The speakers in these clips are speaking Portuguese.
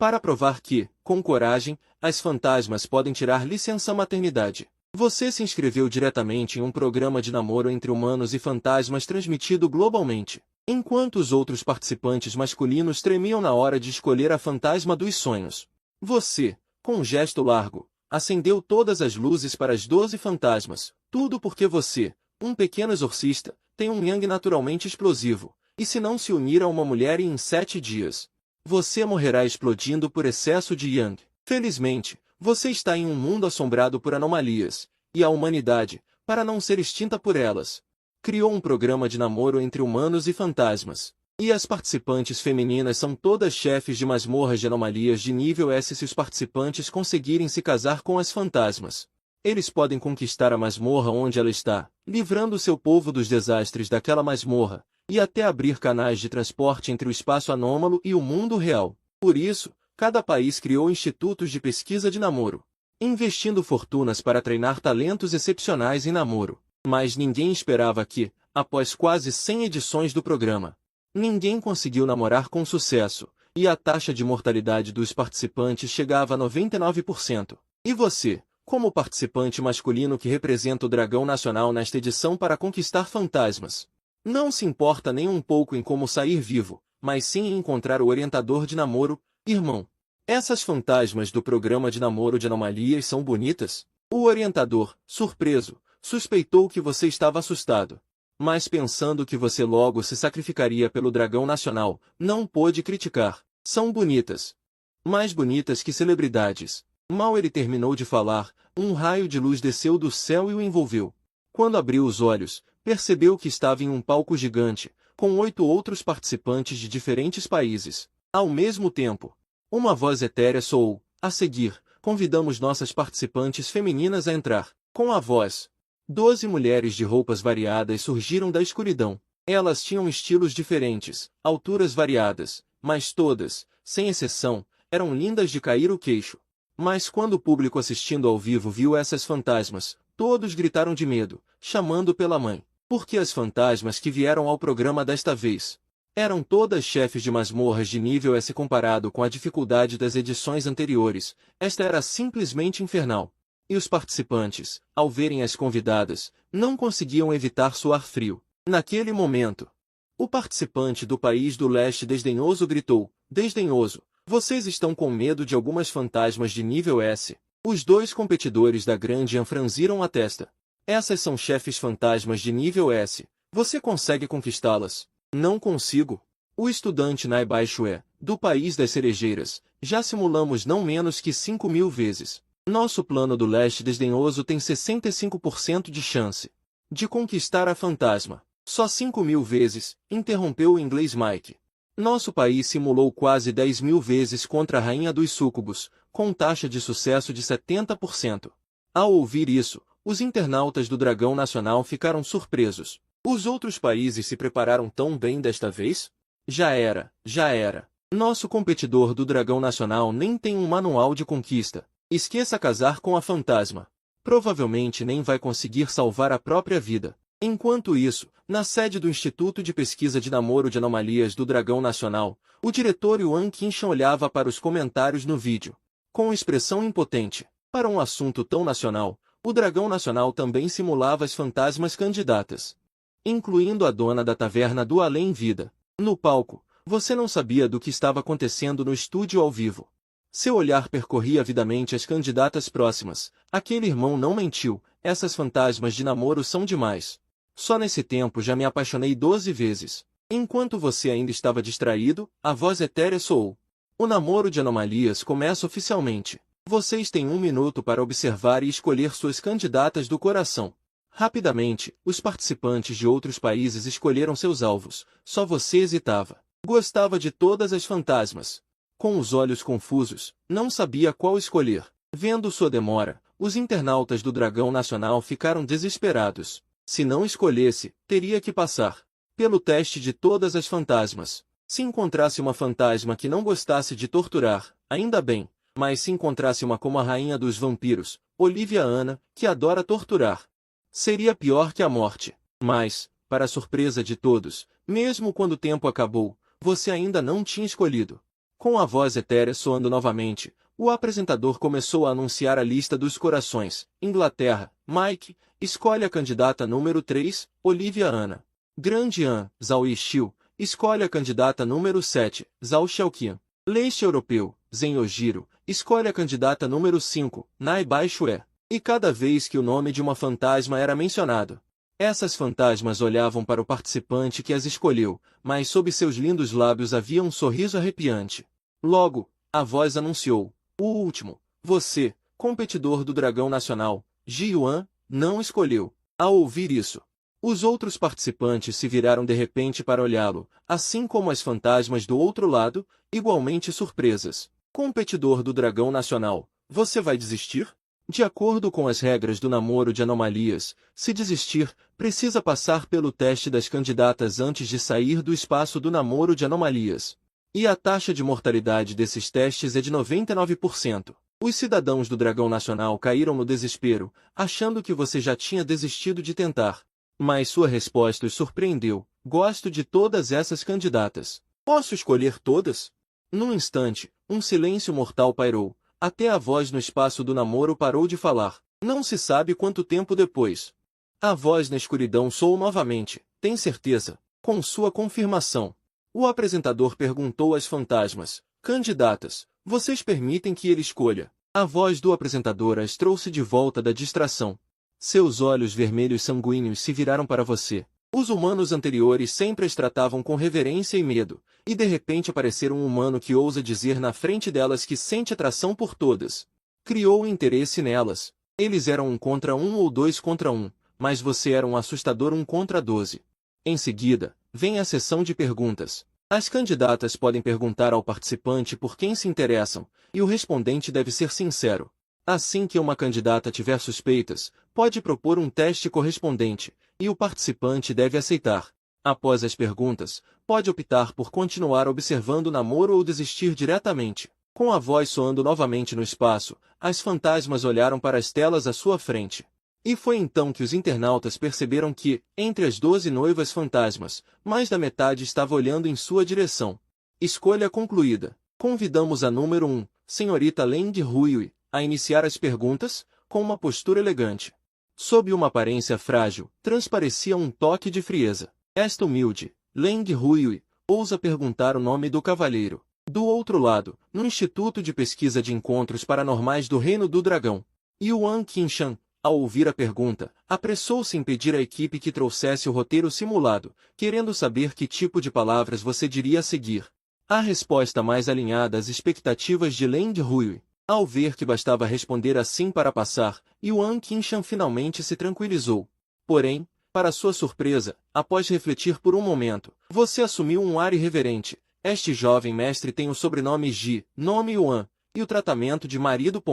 para provar que, com coragem, as fantasmas podem tirar licença maternidade. Você se inscreveu diretamente em um programa de namoro entre humanos e fantasmas transmitido globalmente, enquanto os outros participantes masculinos tremiam na hora de escolher a fantasma dos sonhos. Você, com um gesto largo, acendeu todas as luzes para as 12 fantasmas, tudo porque você, um pequeno exorcista, tem um yang naturalmente explosivo, e se não se unir a uma mulher em 7 dias, você morrerá explodindo por excesso de yang. Felizmente, você está em um mundo assombrado por anomalias, e a humanidade, para não ser extinta por elas, criou um programa de namoro entre humanos e fantasmas. E as participantes femininas são todas chefes de masmorras de anomalias de nível S se os participantes conseguirem se casar com as fantasmas. Eles podem conquistar a masmorra onde ela está, livrando seu povo dos desastres daquela masmorra, e até abrir canais de transporte entre o espaço anômalo e o mundo real. Por isso, cada país criou institutos de pesquisa de namoro, investindo fortunas para treinar talentos excepcionais em namoro. Mas ninguém esperava que, após quase 100 edições do programa, ninguém conseguiu namorar com sucesso, e a taxa de mortalidade dos participantes chegava a 99%. E você, como participante masculino que representa o Dragão Nacional nesta edição para conquistar fantasmas, não se importa nem um pouco em como sair vivo, mas sim em encontrar o orientador de namoro, irmão. Essas fantasmas do programa de namoro de anomalias são bonitas? O orientador, surpreso, suspeitou que você estava assustado. Mas pensando que você logo se sacrificaria pelo Dragão Nacional, não pôde criticar. São bonitas. Mais bonitas que celebridades. Mal ele terminou de falar, um raio de luz desceu do céu e o envolveu. Quando abriu os olhos, percebeu que estava em um palco gigante, com 8 outros participantes de diferentes países. Ao mesmo tempo, uma voz etérea soou. A seguir, convidamos nossas participantes femininas a entrar. Com a voz, 12 mulheres de roupas variadas surgiram da escuridão. Elas tinham estilos diferentes, alturas variadas, mas todas, sem exceção, eram lindas de cair o queixo. Mas quando o público assistindo ao vivo viu essas fantasmas, todos gritaram de medo, chamando pela mãe. Porque as fantasmas que vieram ao programa desta vez eram todas chefes de masmorras de nível S comparado com a dificuldade das edições anteriores. Esta era simplesmente infernal. E os participantes, ao verem as convidadas, não conseguiam evitar suar frio. Naquele momento, o participante do país do leste desdenhoso gritou, desdenhoso, vocês estão com medo de algumas fantasmas de nível S? Os 2 competidores da Grande franziram a testa. Essas são chefes fantasmas de nível S. Você consegue conquistá-las? Não consigo. O estudante Nai Baixo do país das cerejeiras, já simulamos não menos que 5.000 vezes. Nosso plano do leste desdenhoso tem 65% de chance de conquistar a fantasma. Só 5.000 vezes, interrompeu o inglês Mike. Nosso país simulou quase 10.000 vezes contra a rainha dos súcubos, com taxa de sucesso de 70%. Ao ouvir isso, os internautas do Dragão Nacional ficaram surpresos. Os outros países se prepararam tão bem desta vez? Já era, já era. Nosso competidor do Dragão Nacional nem tem um manual de conquista. Esqueça casar com a fantasma. Provavelmente nem vai conseguir salvar a própria vida. Enquanto isso, na sede do Instituto de Pesquisa de Namoro de Anomalias do Dragão Nacional, o diretor Yuan Qinshan olhava para os comentários no vídeo, com expressão impotente. Para um assunto tão nacional, o Dragão Nacional também simulava as fantasmas candidatas, incluindo a dona da taverna do Além Vida. No palco, você não sabia do que estava acontecendo no estúdio ao vivo. Seu olhar percorria avidamente as candidatas próximas. Aquele irmão não mentiu, essas fantasmas de namoro são demais. Só nesse tempo já me apaixonei 12 vezes. Enquanto você ainda estava distraído, a voz etérea soou. O namoro de anomalias começa oficialmente. Vocês têm 1 minuto para observar e escolher suas candidatas do coração. Rapidamente, os participantes de outros países escolheram seus alvos. Só você hesitava. Gostava de todas as fantasmas. Com os olhos confusos, não sabia qual escolher. Vendo sua demora, os internautas do Dragão Nacional ficaram desesperados. Se não escolhesse, teria que passar pelo teste de todas as fantasmas. Se encontrasse uma fantasma que não gostasse de torturar, ainda bem, mas se encontrasse uma como a rainha dos vampiros, Olivia Anna, que adora torturar, seria pior que a morte. Mas, para a surpresa de todos, mesmo quando o tempo acabou, você ainda não tinha escolhido. Com a voz etérea soando novamente, o apresentador começou a anunciar a lista dos corações. Inglaterra, Mike, escolhe a candidata número 3, Olivia Ana. Grande An, Zhao Yixil, escolhe a candidata número 7, Zhao Xiaoqian. Leste Europeu, Zhen Yojiro, escolhe a candidata número 5, Nai Baixue. E cada vez que o nome de uma fantasma era mencionado, essas fantasmas olhavam para o participante que as escolheu, mas sob seus lindos lábios havia um sorriso arrepiante. Logo, a voz anunciou: o último, você, competidor do Dragão Nacional, Ji Yuan, não escolheu. Ao ouvir isso, os outros participantes se viraram de repente para olhá-lo, assim como as fantasmas do outro lado, igualmente surpresas. Competidor do Dragão Nacional, você vai desistir? De acordo com as regras do namoro de anomalias, se desistir, precisa passar pelo teste das candidatas antes de sair do espaço do namoro de anomalias. E a taxa de mortalidade desses testes é de 99%. Os cidadãos do Dragão Nacional caíram no desespero, achando que você já tinha desistido de tentar. Mas sua resposta os surpreendeu. Gosto de todas essas candidatas. Posso escolher todas? Num instante, um silêncio mortal pairou. Até a voz no espaço do namoro parou de falar. Não se sabe quanto tempo depois. A voz na escuridão soou novamente. Tem certeza? Com sua confirmação. O apresentador perguntou às fantasmas. Candidatas, vocês permitem que ele escolha? A voz do apresentador as trouxe de volta da distração. Seus olhos vermelhos sanguíneos se viraram para você. Os humanos anteriores sempre as tratavam com reverência e medo, e de repente apareceu um humano que ousa dizer na frente delas que sente atração por todas. Criou interesse nelas. Eles eram 1 contra 1 ou 2 contra 1, mas você era um assustador 1 contra 12. Em seguida, vem a sessão de perguntas. As candidatas podem perguntar ao participante por quem se interessam, e o respondente deve ser sincero. Assim que uma candidata tiver suspeitas, pode propor um teste correspondente, e o participante deve aceitar. Após as perguntas, pode optar por continuar observando o namoro ou desistir diretamente. Com a voz soando novamente no espaço, as fantasmas olharam para as telas à sua frente. E foi então que os internautas perceberam que, entre as 12 noivas fantasmas, mais da metade estava olhando em sua direção. Escolha concluída. Convidamos a número 1, senhorita Leng Ruiui, a iniciar as perguntas, com uma postura elegante. Sob uma aparência frágil, transparecia um toque de frieza. Esta humilde, Leng Ruiui, ousa perguntar o nome do cavalheiro. Do outro lado, no Instituto de Pesquisa de Encontros Paranormais do Reino do Dragão, Yuan Qinshan, ao ouvir a pergunta, apressou-se em pedir à equipe que trouxesse o roteiro simulado, querendo saber que tipo de palavras você diria a seguir. A resposta mais alinhada às expectativas de Leng Ruiui. Ao ver que bastava responder assim para passar, Yuan Qinshan finalmente se tranquilizou. Porém, para sua surpresa, após refletir por um momento, você assumiu um ar irreverente. Este jovem mestre tem o sobrenome Ji, nome Yuan, e o tratamento de marido.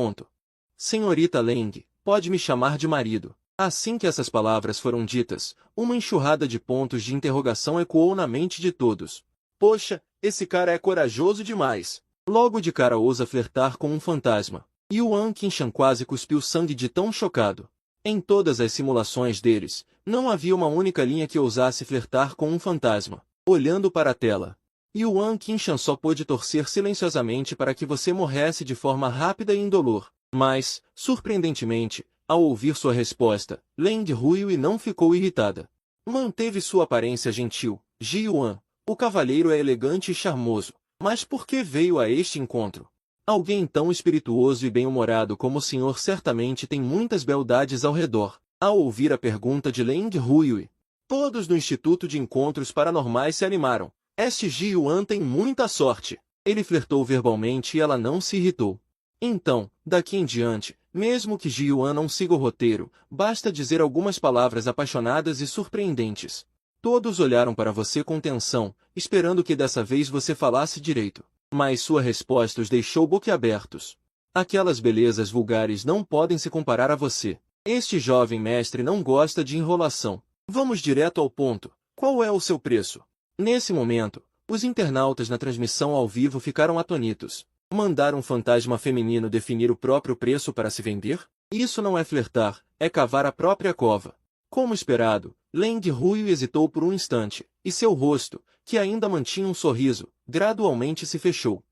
Senhorita Leng, pode me chamar de marido. Assim que essas palavras foram ditas, uma enxurrada de pontos de interrogação ecoou na mente de todos. Poxa, esse cara é corajoso demais. Logo de cara ousa flertar com um fantasma. Yuan Qinshan quase cuspiu sangue de tão chocado. Em todas as simulações deles, não havia uma única linha que ousasse flertar com um fantasma. Olhando para a tela, Yuan Qinshan só pôde torcer silenciosamente para que você morresse de forma rápida e indolor. Mas, surpreendentemente, ao ouvir sua resposta, Leng Ruiui não ficou irritada. Manteve sua aparência gentil. Ji Yuan, o cavalheiro é elegante e charmoso. Mas por que veio a este encontro? Alguém tão espirituoso e bem-humorado como o senhor certamente tem muitas beldades ao redor. Ao ouvir a pergunta de Leng Ruiui, todos no Instituto de Encontros Paranormais se animaram. Este Ji Yuan tem muita sorte. Ele flertou verbalmente e ela não se irritou. Então, daqui em diante, mesmo que Ji Yuan não siga o roteiro, basta dizer algumas palavras apaixonadas e surpreendentes. Todos olharam para você com tensão, esperando que dessa vez você falasse direito. Mas sua resposta os deixou boquiabertos. Aquelas belezas vulgares não podem se comparar a você. Este jovem mestre não gosta de enrolação. Vamos direto ao ponto. Qual é o seu preço? Nesse momento, os internautas na transmissão ao vivo ficaram atônitos. Mandar um fantasma feminino definir o próprio preço para se vender? Isso não é flertar, é cavar a própria cova. Como esperado, Leng Ruiui hesitou por um instante, e seu rosto, que ainda mantinha um sorriso, gradualmente se fechou.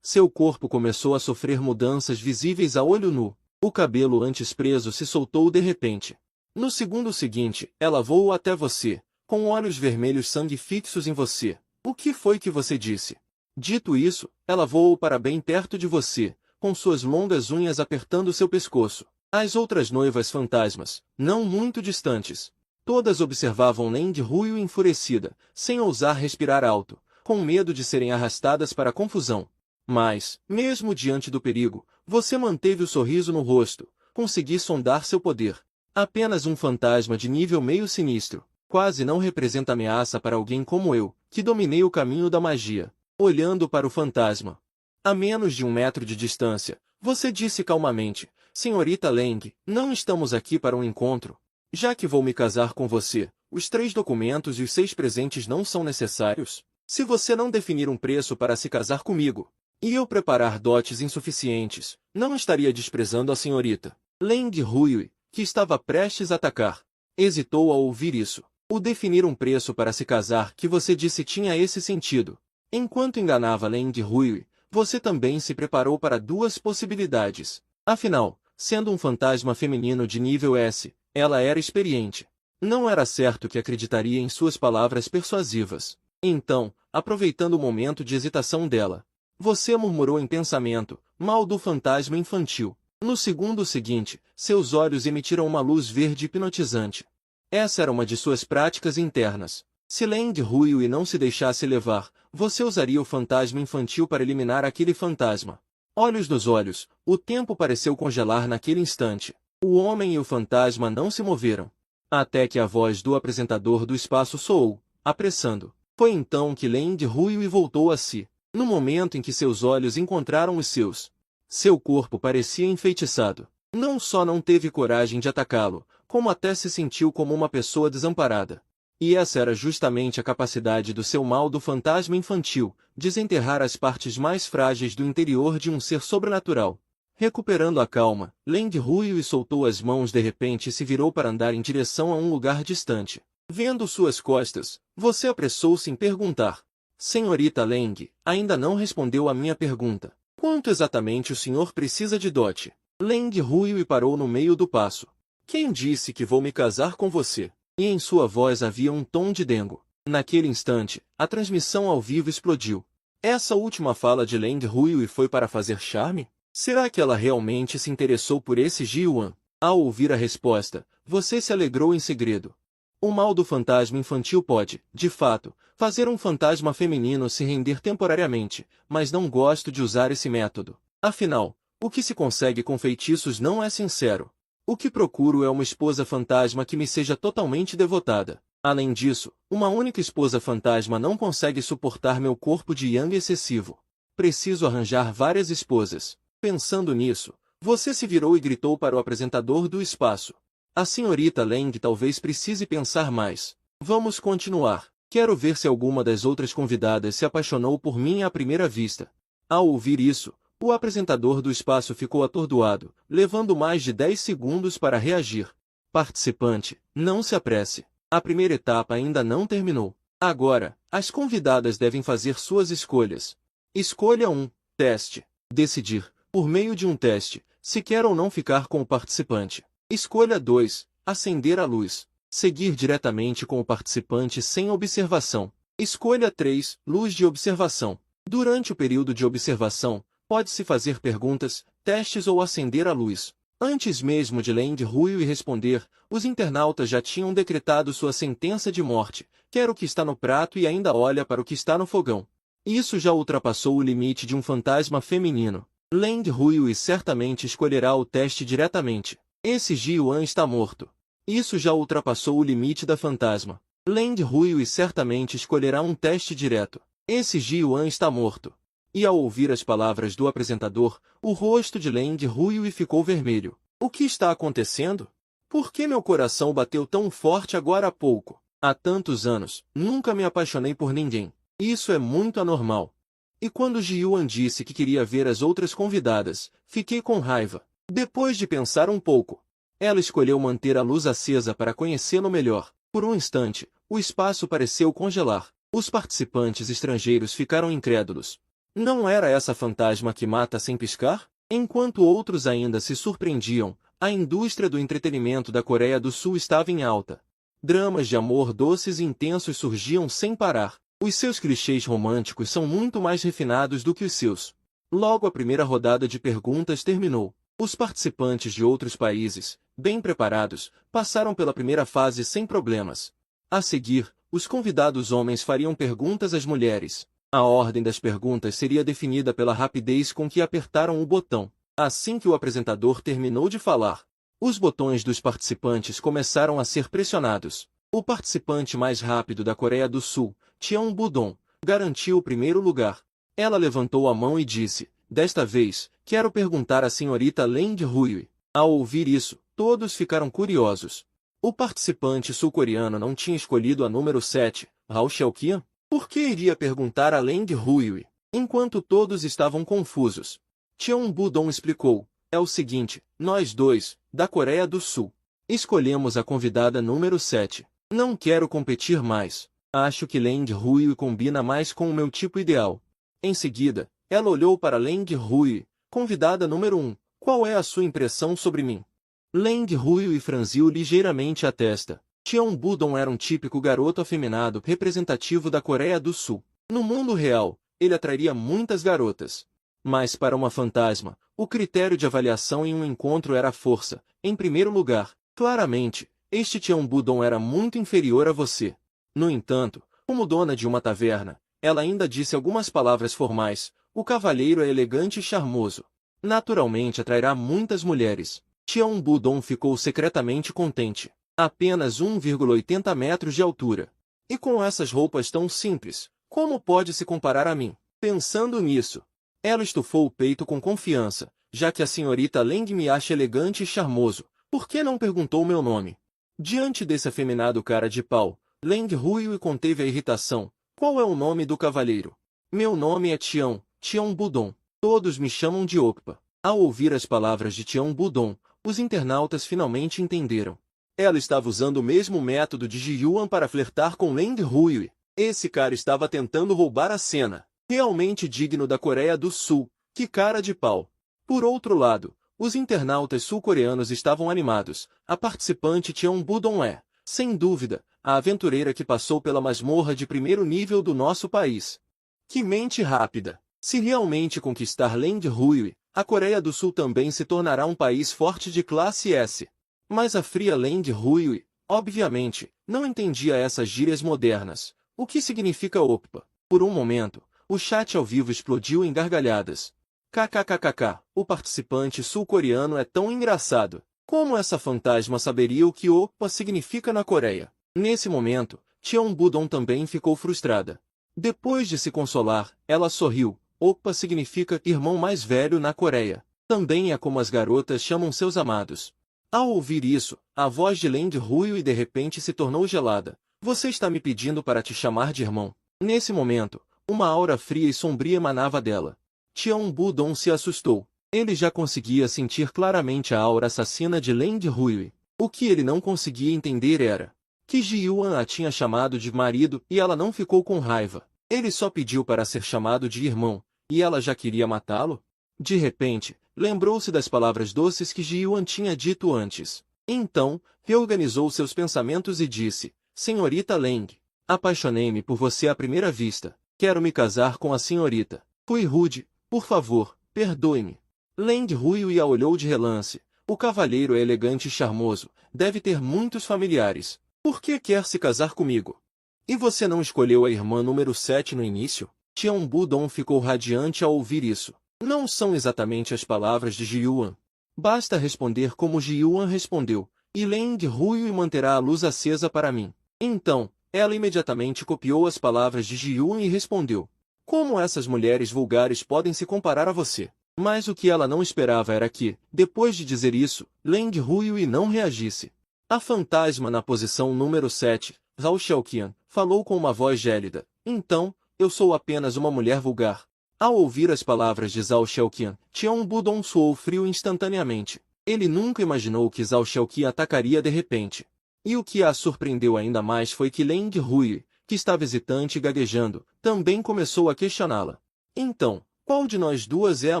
Seu corpo começou a sofrer mudanças visíveis a olho nu. O cabelo antes preso se soltou de repente. No segundo seguinte, ela voou até você, com olhos vermelhos sangue fixos em você. O que foi que você disse? Dito isso, ela voou para bem perto de você, com suas longas unhas apertando seu pescoço. As outras noivas fantasmas, não muito distantes, todas observavam Lady Huio enfurecida, sem ousar respirar alto, com medo de serem arrastadas para a confusão. Mas, mesmo diante do perigo, você manteve o sorriso no rosto, consegui sondar seu poder. Apenas um fantasma de nível meio sinistro, quase não representa ameaça para alguém como eu, que dominei o caminho da magia. Olhando para o fantasma, a menos de 1 metro de distância, você disse calmamente, Senhorita Leng, não estamos aqui para um encontro. Já que vou me casar com você, os 3 documentos e os 6 presentes não são necessários? Se você não definir um preço para se casar comigo, e eu preparar dotes insuficientes, não estaria desprezando a senhorita Leng Huio, que estava prestes a atacar. Hesitou ao ouvir isso. O definir um preço para se casar que você disse tinha esse sentido. Enquanto enganava Leng Huio, você também se preparou para 2 possibilidades. Afinal, sendo um fantasma feminino de nível S, ela era experiente. Não era certo que acreditaria em suas palavras persuasivas. Então, aproveitando o momento de hesitação dela, você murmurou em pensamento, mal do fantasma infantil. No segundo seguinte, seus olhos emitiram uma luz verde hipnotizante. Essa era uma de suas práticas internas. Se Leng Huio não se deixasse levar, você usaria o fantasma infantil para eliminar aquele fantasma. Olhos nos olhos, o tempo pareceu congelar naquele instante. O homem e o fantasma não se moveram. Até que a voz do apresentador do espaço soou, apressando. Foi então que Leng Huio voltou a si. No momento em que seus olhos encontraram os seus, seu corpo parecia enfeitiçado. Não só não teve coragem de atacá-lo, como até se sentiu como uma pessoa desamparada. E essa era justamente a capacidade do seu mal do fantasma infantil, desenterrar as partes mais frágeis do interior de um ser sobrenatural. Recuperando a calma, Leng Huio soltou as mãos de repente e se virou para andar em direção a um lugar distante. Vendo suas costas, você apressou-se em perguntar. Senhorita Leng, ainda não respondeu a minha pergunta. Quanto exatamente o senhor precisa de dote? Leng Huio parou no meio do passo. Quem disse que vou me casar com você? E em sua voz havia um tom de dengo. Naquele instante, a transmissão ao vivo explodiu. Essa última fala de Leng Huio foi para fazer charme? Será que ela realmente se interessou por esse Ji-Yuan? Ao ouvir a resposta, você se alegrou em segredo. O mal do fantasma infantil pode, de fato, fazer um fantasma feminino se render temporariamente, mas não gosto de usar esse método. Afinal, o que se consegue com feitiços não é sincero. O que procuro é uma esposa fantasma que me seja totalmente devotada. Além disso, uma única esposa fantasma não consegue suportar meu corpo de yang excessivo. Preciso arranjar várias esposas. Pensando nisso, você se virou e gritou para o apresentador do espaço. A senhorita Leng talvez precise pensar mais. Vamos continuar. Quero ver se alguma das outras convidadas se apaixonou por mim à primeira vista. Ao ouvir isso, o apresentador do espaço ficou atordoado, levando mais de 10 segundos para reagir. Participante, não se apresse. A primeira etapa ainda não terminou. Agora, as convidadas devem fazer suas escolhas. Escolha 1. Teste. Decidir, por meio de um teste, se quer ou não ficar com o participante. Escolha 2. Acender a luz. Seguir diretamente com o participante sem observação. Escolha 3. Luz de observação. Durante o período de observação, pode-se fazer perguntas, testes ou acender a luz. Antes mesmo de Leng Huio responder, os internautas já tinham decretado sua sentença de morte. Quer o que está no prato e ainda olha para o que está no fogão. Isso já ultrapassou o limite de um fantasma feminino. Leng Huio certamente escolherá o teste diretamente. Esse Ji-Yuan está morto. Isso já ultrapassou o limite da fantasma. Leng Huio certamente escolherá um teste direto. Esse Ji-Yuan está morto. E ao ouvir as palavras do apresentador, o rosto de Leng Huio ficou vermelho. O que está acontecendo? Por que meu coração bateu tão forte agora há pouco? Há tantos anos, nunca me apaixonei por ninguém. Isso é muito anormal. E quando Ji-Yuan disse que queria ver as outras convidadas, fiquei com raiva. Depois de pensar um pouco, ela escolheu manter a luz acesa para conhecê-lo melhor. Por um instante, o espaço pareceu congelar. Os participantes estrangeiros ficaram incrédulos. Não era essa fantasma que mata sem piscar? Enquanto outros ainda se surpreendiam, a indústria do entretenimento da Coreia do Sul estava em alta. Dramas de amor doces e intensos surgiam sem parar. Os seus clichês românticos são muito mais refinados do que os seus. Logo a primeira rodada de perguntas terminou. Os participantes de outros países, bem preparados, passaram pela primeira fase sem problemas. A seguir, os convidados homens fariam perguntas às mulheres. A ordem das perguntas seria definida pela rapidez com que apertaram o botão. Assim que o apresentador terminou de falar, os botões dos participantes começaram a ser pressionados. O participante mais rápido da Coreia do Sul, Cheon Budong, garantiu o primeiro lugar. Ela levantou a mão e disse, desta vez, quero perguntar à senhorita Lee Hui. Ao ouvir isso, todos ficaram curiosos. O participante sul-coreano não tinha escolhido a número 7, Rao Seok-yeon? Por que iria perguntar a Lee Hui? Enquanto todos estavam confusos, Cheon Budong explicou, é o seguinte, nós dois, da Coreia do Sul, escolhemos a convidada número 7. Não quero competir mais. Acho que Lee Hui combina mais com o meu tipo ideal. Em seguida, ela olhou para Lee Hui, convidada número 1. Qual é a sua impressão sobre mim? Lee Hui franziu ligeiramente a testa. Cheon Budong era um típico garoto afeminado representativo da Coreia do Sul. No mundo real, ele atrairia muitas garotas. Mas para uma fantasma, o critério de avaliação em um encontro era a força. Em primeiro lugar, claramente, este Cheon Budong era muito inferior a você. No entanto, como dona de uma taverna, ela ainda disse algumas palavras formais. O cavalheiro é elegante e charmoso. Naturalmente atrairá muitas mulheres. Cheon Budong ficou secretamente contente. Apenas 1,80 metros de altura. E com essas roupas tão simples, como pode se comparar a mim? Pensando nisso, ela estufou o peito com confiança. Já que a senhorita Lee me acha elegante e charmoso, por que não perguntou meu nome? Diante desse afeminado cara de pau, Lee Hui conteve a irritação. Qual é o nome do cavalheiro? Meu nome é Cheon Budong. Todos me chamam de Oppa. Ao ouvir as palavras de Cheon Budong, os internautas finalmente entenderam. Ela estava usando o mesmo método de Ji-yuan para flertar com Lee Hui. Esse cara estava tentando roubar a cena. Realmente digno da Coreia do Sul. Que cara de pau. Por outro lado, os internautas sul-coreanos estavam animados. A participante Cheon Budong é, sem dúvida, a aventureira que passou pela masmorra de primeiro nível do nosso país. Que mente rápida! Se realmente conquistar Lee Hui, a Coreia do Sul também se tornará um país forte de classe S. Mas a fria Lee Hui, obviamente, não entendia essas gírias modernas. O que significa Oppa? Por um momento, o chat ao vivo explodiu em gargalhadas. KKKKK, o participante sul-coreano é tão engraçado. Como essa fantasma saberia o que Oppa significa na Coreia? Nesse momento, Cheon Budong também ficou frustrada. Depois de se consolar, ela sorriu. Oppa significa irmão mais velho na Coreia. Também é como as garotas chamam seus amados. Ao ouvir isso, a voz de Lee Hui de repente se tornou gelada. Você está me pedindo para te chamar de irmão? Nesse momento, uma aura fria e sombria emanava dela. Cheon Budong se assustou. Ele já conseguia sentir claramente a aura assassina de Lee Hui. O que ele não conseguia entender era que Ji-yuan a tinha chamado de marido e ela não ficou com raiva. Ele só pediu para ser chamado de irmão, e ela já queria matá-lo? De repente, lembrou-se das palavras doces que Ji-yuan tinha dito antes. Então, reorganizou seus pensamentos e disse, Senhorita Lee, apaixonei-me por você à primeira vista. Quero me casar com a senhorita. Fui rude, por favor, perdoe-me. Lee Hui a olhou de relance. O cavalheiro é elegante e charmoso, deve ter muitos familiares. Por que quer se casar comigo? E você não escolheu a irmã número 7 no início? Cheon Budong ficou radiante ao ouvir isso. Não são exatamente as palavras de Ji-yuan. Basta responder como Ji-yuan respondeu, e Lee Hui manterá a luz acesa para mim. Então, ela imediatamente copiou as palavras de Ji-yuan e respondeu. Como essas mulheres vulgares podem se comparar a você? Mas o que ela não esperava era que, depois de dizer isso, Lee Hui não reagisse. A fantasma na posição número 7, Rao Seok-yeon, falou com uma voz gélida. Então, eu sou apenas uma mulher vulgar. Ao ouvir as palavras de Rao Seok-yeon, Cheon Budong suou frio instantaneamente. Ele nunca imaginou que Rao Seok-yeon atacaria de repente. E o que a surpreendeu ainda mais foi que Lee Hui, que estava hesitante e gaguejando, também começou a questioná-la. Então, qual de nós duas é a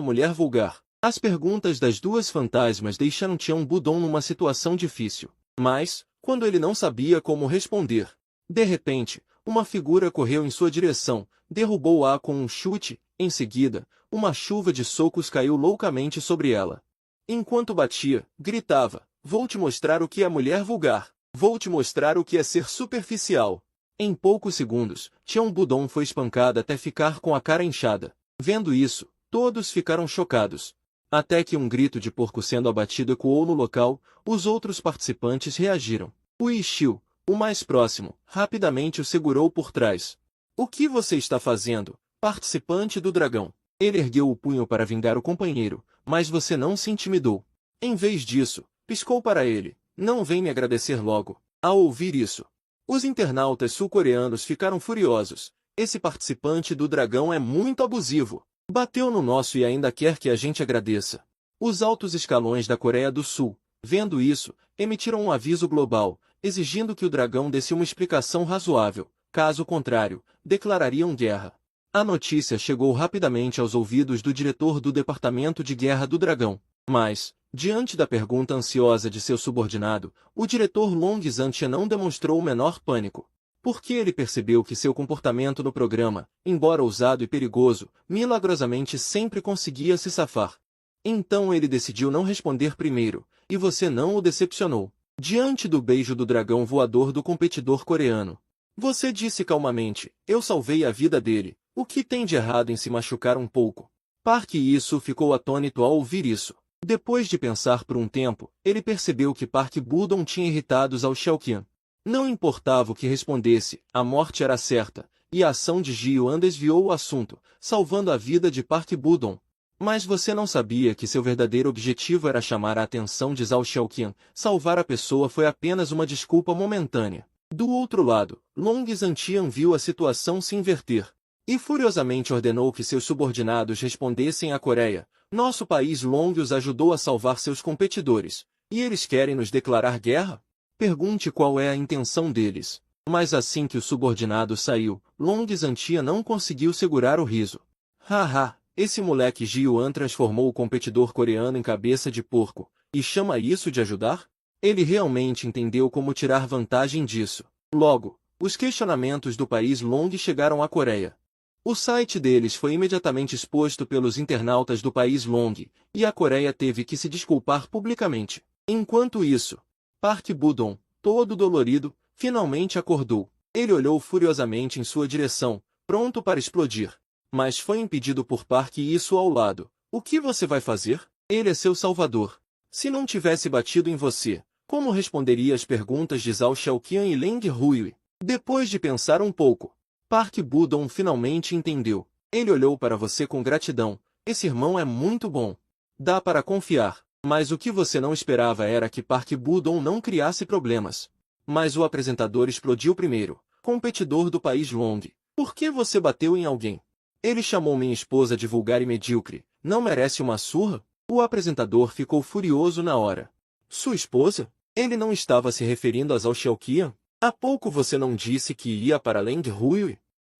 mulher vulgar? As perguntas das duas fantasmas deixaram Tian Budong numa situação difícil. Mas, quando ele não sabia como responder, de repente, uma figura correu em sua direção, derrubou-a com um chute, em seguida, uma chuva de socos caiu loucamente sobre ela. Enquanto batia, gritava, "Vou te mostrar o que é mulher vulgar. Vou te mostrar o que é ser superficial." Em poucos segundos, Tian Budong foi espancada até ficar com a cara inchada. Vendo isso, todos ficaram chocados. Até que um grito de porco sendo abatido ecoou no local, os outros participantes reagiram. O Xiu, o mais próximo, rapidamente o segurou por trás. "O que você está fazendo, participante do dragão?" Ele ergueu o punho para vingar o companheiro, mas você não se intimidou. Em vez disso, piscou para ele, "Não vem me agradecer logo." Ao ouvir isso, os internautas sul-coreanos ficaram furiosos. "Esse participante do dragão é muito abusivo. Bateu no nosso e ainda quer que a gente agradeça." Os altos escalões da Coreia do Sul, vendo isso, emitiram um aviso global, exigindo que o dragão desse uma explicação razoável. Caso contrário, declarariam guerra. A notícia chegou rapidamente aos ouvidos do diretor do Departamento de Guerra do Dragão. Mas, diante da pergunta ansiosa de seu subordinado, o diretor Long Zantia não demonstrou o menor pânico. Porque ele percebeu que seu comportamento no programa, embora ousado e perigoso, milagrosamente sempre conseguia se safar. Então ele decidiu não responder primeiro, e você não o decepcionou. Diante do beijo do dragão voador do competidor coreano, você disse calmamente, "Eu salvei a vida dele. O que tem de errado em se machucar um pouco?" Park Yi-soo ficou atônito ao ouvir isso. Depois de pensar por um tempo, ele percebeu que Park Budong tinha irritado Zhao Xiaoqian. Não importava o que respondesse, a morte era certa, e a ação de Ji Yuan desviou o assunto, salvando a vida de Park Budong. Mas você não sabia que seu verdadeiro objetivo era chamar a atenção de Zhao Xiaoqian. Salvar a pessoa foi apenas uma desculpa momentânea. Do outro lado, Long Zantian viu a situação se inverter, e furiosamente ordenou que seus subordinados respondessem à Coreia, "Nosso país Long os ajudou a salvar seus competidores, e eles querem nos declarar guerra? Pergunte qual é a intenção deles." Mas assim que o subordinado saiu, Long Zantia não conseguiu segurar o riso. "Haha, esse moleque Ji Yuan transformou o competidor coreano em cabeça de porco, e chama isso de ajudar?" Ele realmente entendeu como tirar vantagem disso. Logo, os questionamentos do país Long chegaram à Coreia. O site deles foi imediatamente exposto pelos internautas do país Long, e a Coreia teve que se desculpar publicamente. Enquanto isso, Park Budong, todo dolorido, finalmente acordou. Ele olhou furiosamente em sua direção, pronto para explodir. Mas foi impedido por Park e isso ao lado. "O que você vai fazer? Ele é seu salvador. Se não tivesse batido em você, como responderia às perguntas de Zhao Xiaoqian e Leng Hui?" Depois de pensar um pouco, Park Budong finalmente entendeu. Ele olhou para você com gratidão. "Esse irmão é muito bom. Dá para confiar." Mas o que você não esperava era que Park Budong não criasse problemas. Mas o apresentador explodiu primeiro. "Competidor do país Long, por que você bateu em alguém? Ele chamou minha esposa de vulgar e medíocre. Não merece uma surra?" O apresentador ficou furioso na hora. "Sua esposa? Ele não estava se referindo a Zhao Xiaoqian? Há pouco você não disse que ia para Leng Hui?"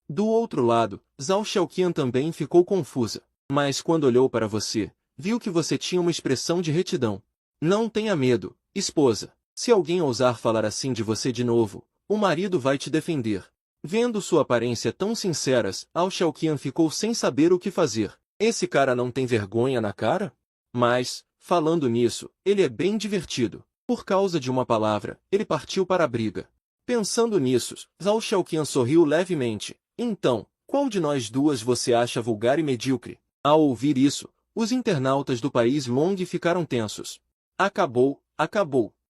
Do outro lado, Zhao Xiaoqian também ficou confusa. Mas quando olhou para você, viu que você tinha uma expressão de retidão. "Não tenha medo, esposa. Se alguém ousar falar assim de você de novo, o marido vai te defender." Vendo sua aparência tão sincera, Zhao Xiaoqian ficou sem saber o que fazer. Esse cara não tem vergonha na cara? Mas, falando nisso, ele é bem divertido. Por causa de uma palavra, ele partiu para a briga. Pensando nisso, Zhao Xiaoqian sorriu levemente. "Então, qual de nós duas você acha vulgar e medíocre?" Ao ouvir isso, os internautas do país Long ficaram tensos. Acabou.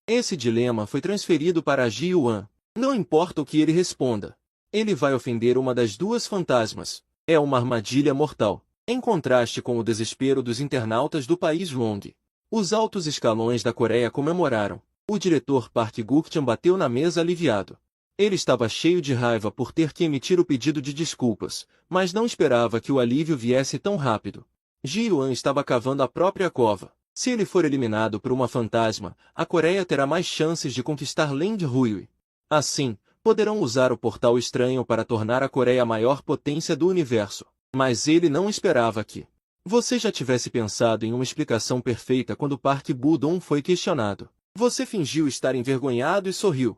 Esse dilema foi transferido para Ji Yuan. Não importa o que ele responda. Ele vai ofender uma das duas fantasmas. É uma armadilha mortal. Em contraste com o desespero dos internautas do país Long, os altos escalões da Coreia comemoraram. O diretor Park Guk-chan bateu na mesa aliviado. Ele estava cheio de raiva por ter que emitir o pedido de desculpas, mas não esperava que o alívio viesse tão rápido. Ji Yuan estava cavando a própria cova. Se ele for eliminado por uma fantasma, a Coreia terá mais chances de conquistar Leng Hui. Assim, poderão usar o portal estranho para tornar a Coreia a maior potência do universo. Mas ele não esperava que você já tivesse pensado em uma explicação perfeita quando Park Bo-dong foi questionado. Você fingiu estar envergonhado e sorriu.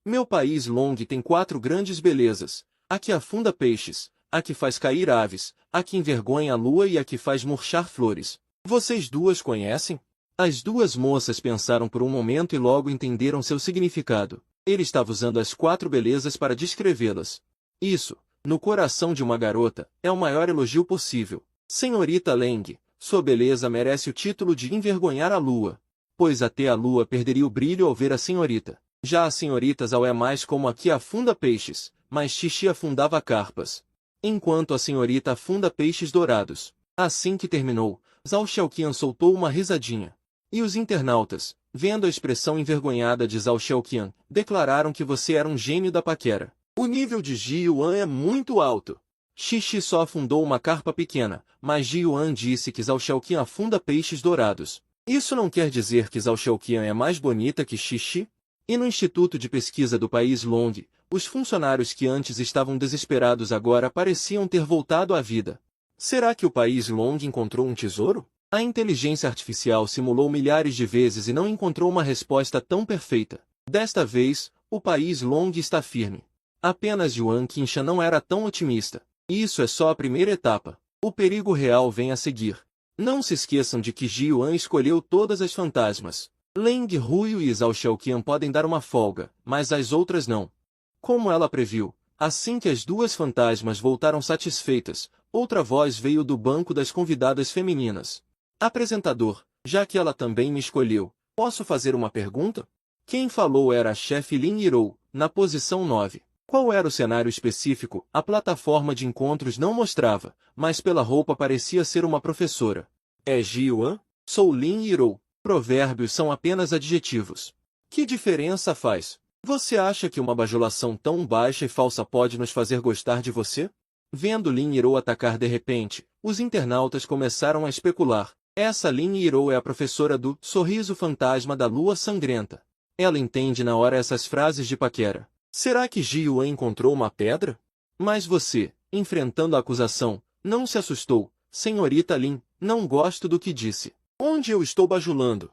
Meu país Long tem 4 grandes belezas: a que afunda peixes, a que faz cair aves, a que envergonha a lua e a que faz murchar flores. Vocês duas conhecem? As duas moças pensaram por um momento e logo entenderam seu significado. Ele estava usando as 4 belezas para descrevê-las. Isso, no coração de uma garota, é o maior elogio possível. Senhorita Leng, sua beleza merece o título de envergonhar a lua, pois até a lua perderia o brilho ao ver a senhorita. Já a senhorita Zhao é mais como a que afunda peixes, mas Xixi afundava carpas, enquanto a senhorita afunda peixes dourados. Assim que terminou, Zhao Xiaoqian soltou uma risadinha. E os internautas, vendo a expressão envergonhada de Zhao Xiaoqian, declararam que você era um gênio da paquera. O nível de Ji Yuan é muito alto. Xixi só afundou uma carpa pequena, mas Ji Yuan disse que Zhao Xiaoqian afunda peixes dourados. Isso não quer dizer que Zhao Xiaoqian é mais bonita que Xixi? E no Instituto de Pesquisa do país Long, os funcionários que antes estavam desesperados agora pareciam ter voltado à vida. Será que o país Long encontrou um tesouro? A inteligência artificial simulou milhares de vezes e não encontrou uma resposta tão perfeita. Desta vez, o país Long está firme. Apenas Yuan Qinshan não era tão otimista. Isso é só a primeira etapa. O perigo real vem a seguir. Não se esqueçam de que Ji Yuan escolheu todas as fantasmas. Leng Huyu e Zhao Xiaoqian podem dar uma folga, mas as outras não. Como ela previu, assim que as 2 fantasmas voltaram satisfeitas, outra voz veio do banco das convidadas femininas. Apresentador, já que ela também me escolheu, posso fazer uma pergunta? Quem falou era a chefe Lin Yirou, na posição 9. Qual era o cenário específico? A plataforma de encontros não mostrava, mas pela roupa parecia ser uma professora. É Ji Yuan? Sou Lin Yirou. Provérbios são apenas adjetivos. Que diferença faz? Você acha que uma bajulação tão baixa e falsa pode nos fazer gostar de você? Vendo Lin Yirou atacar de repente, os internautas começaram a especular. Essa Lin Yirou é a professora do Sorriso Fantasma da Lua Sangrenta. Ela entende na hora essas frases de paquera. Será que Ji Yuan encontrou uma pedra? Mas você, enfrentando a acusação, não se assustou. Senhorita Lin, não gosto do que disse. Onde eu estou bajulando?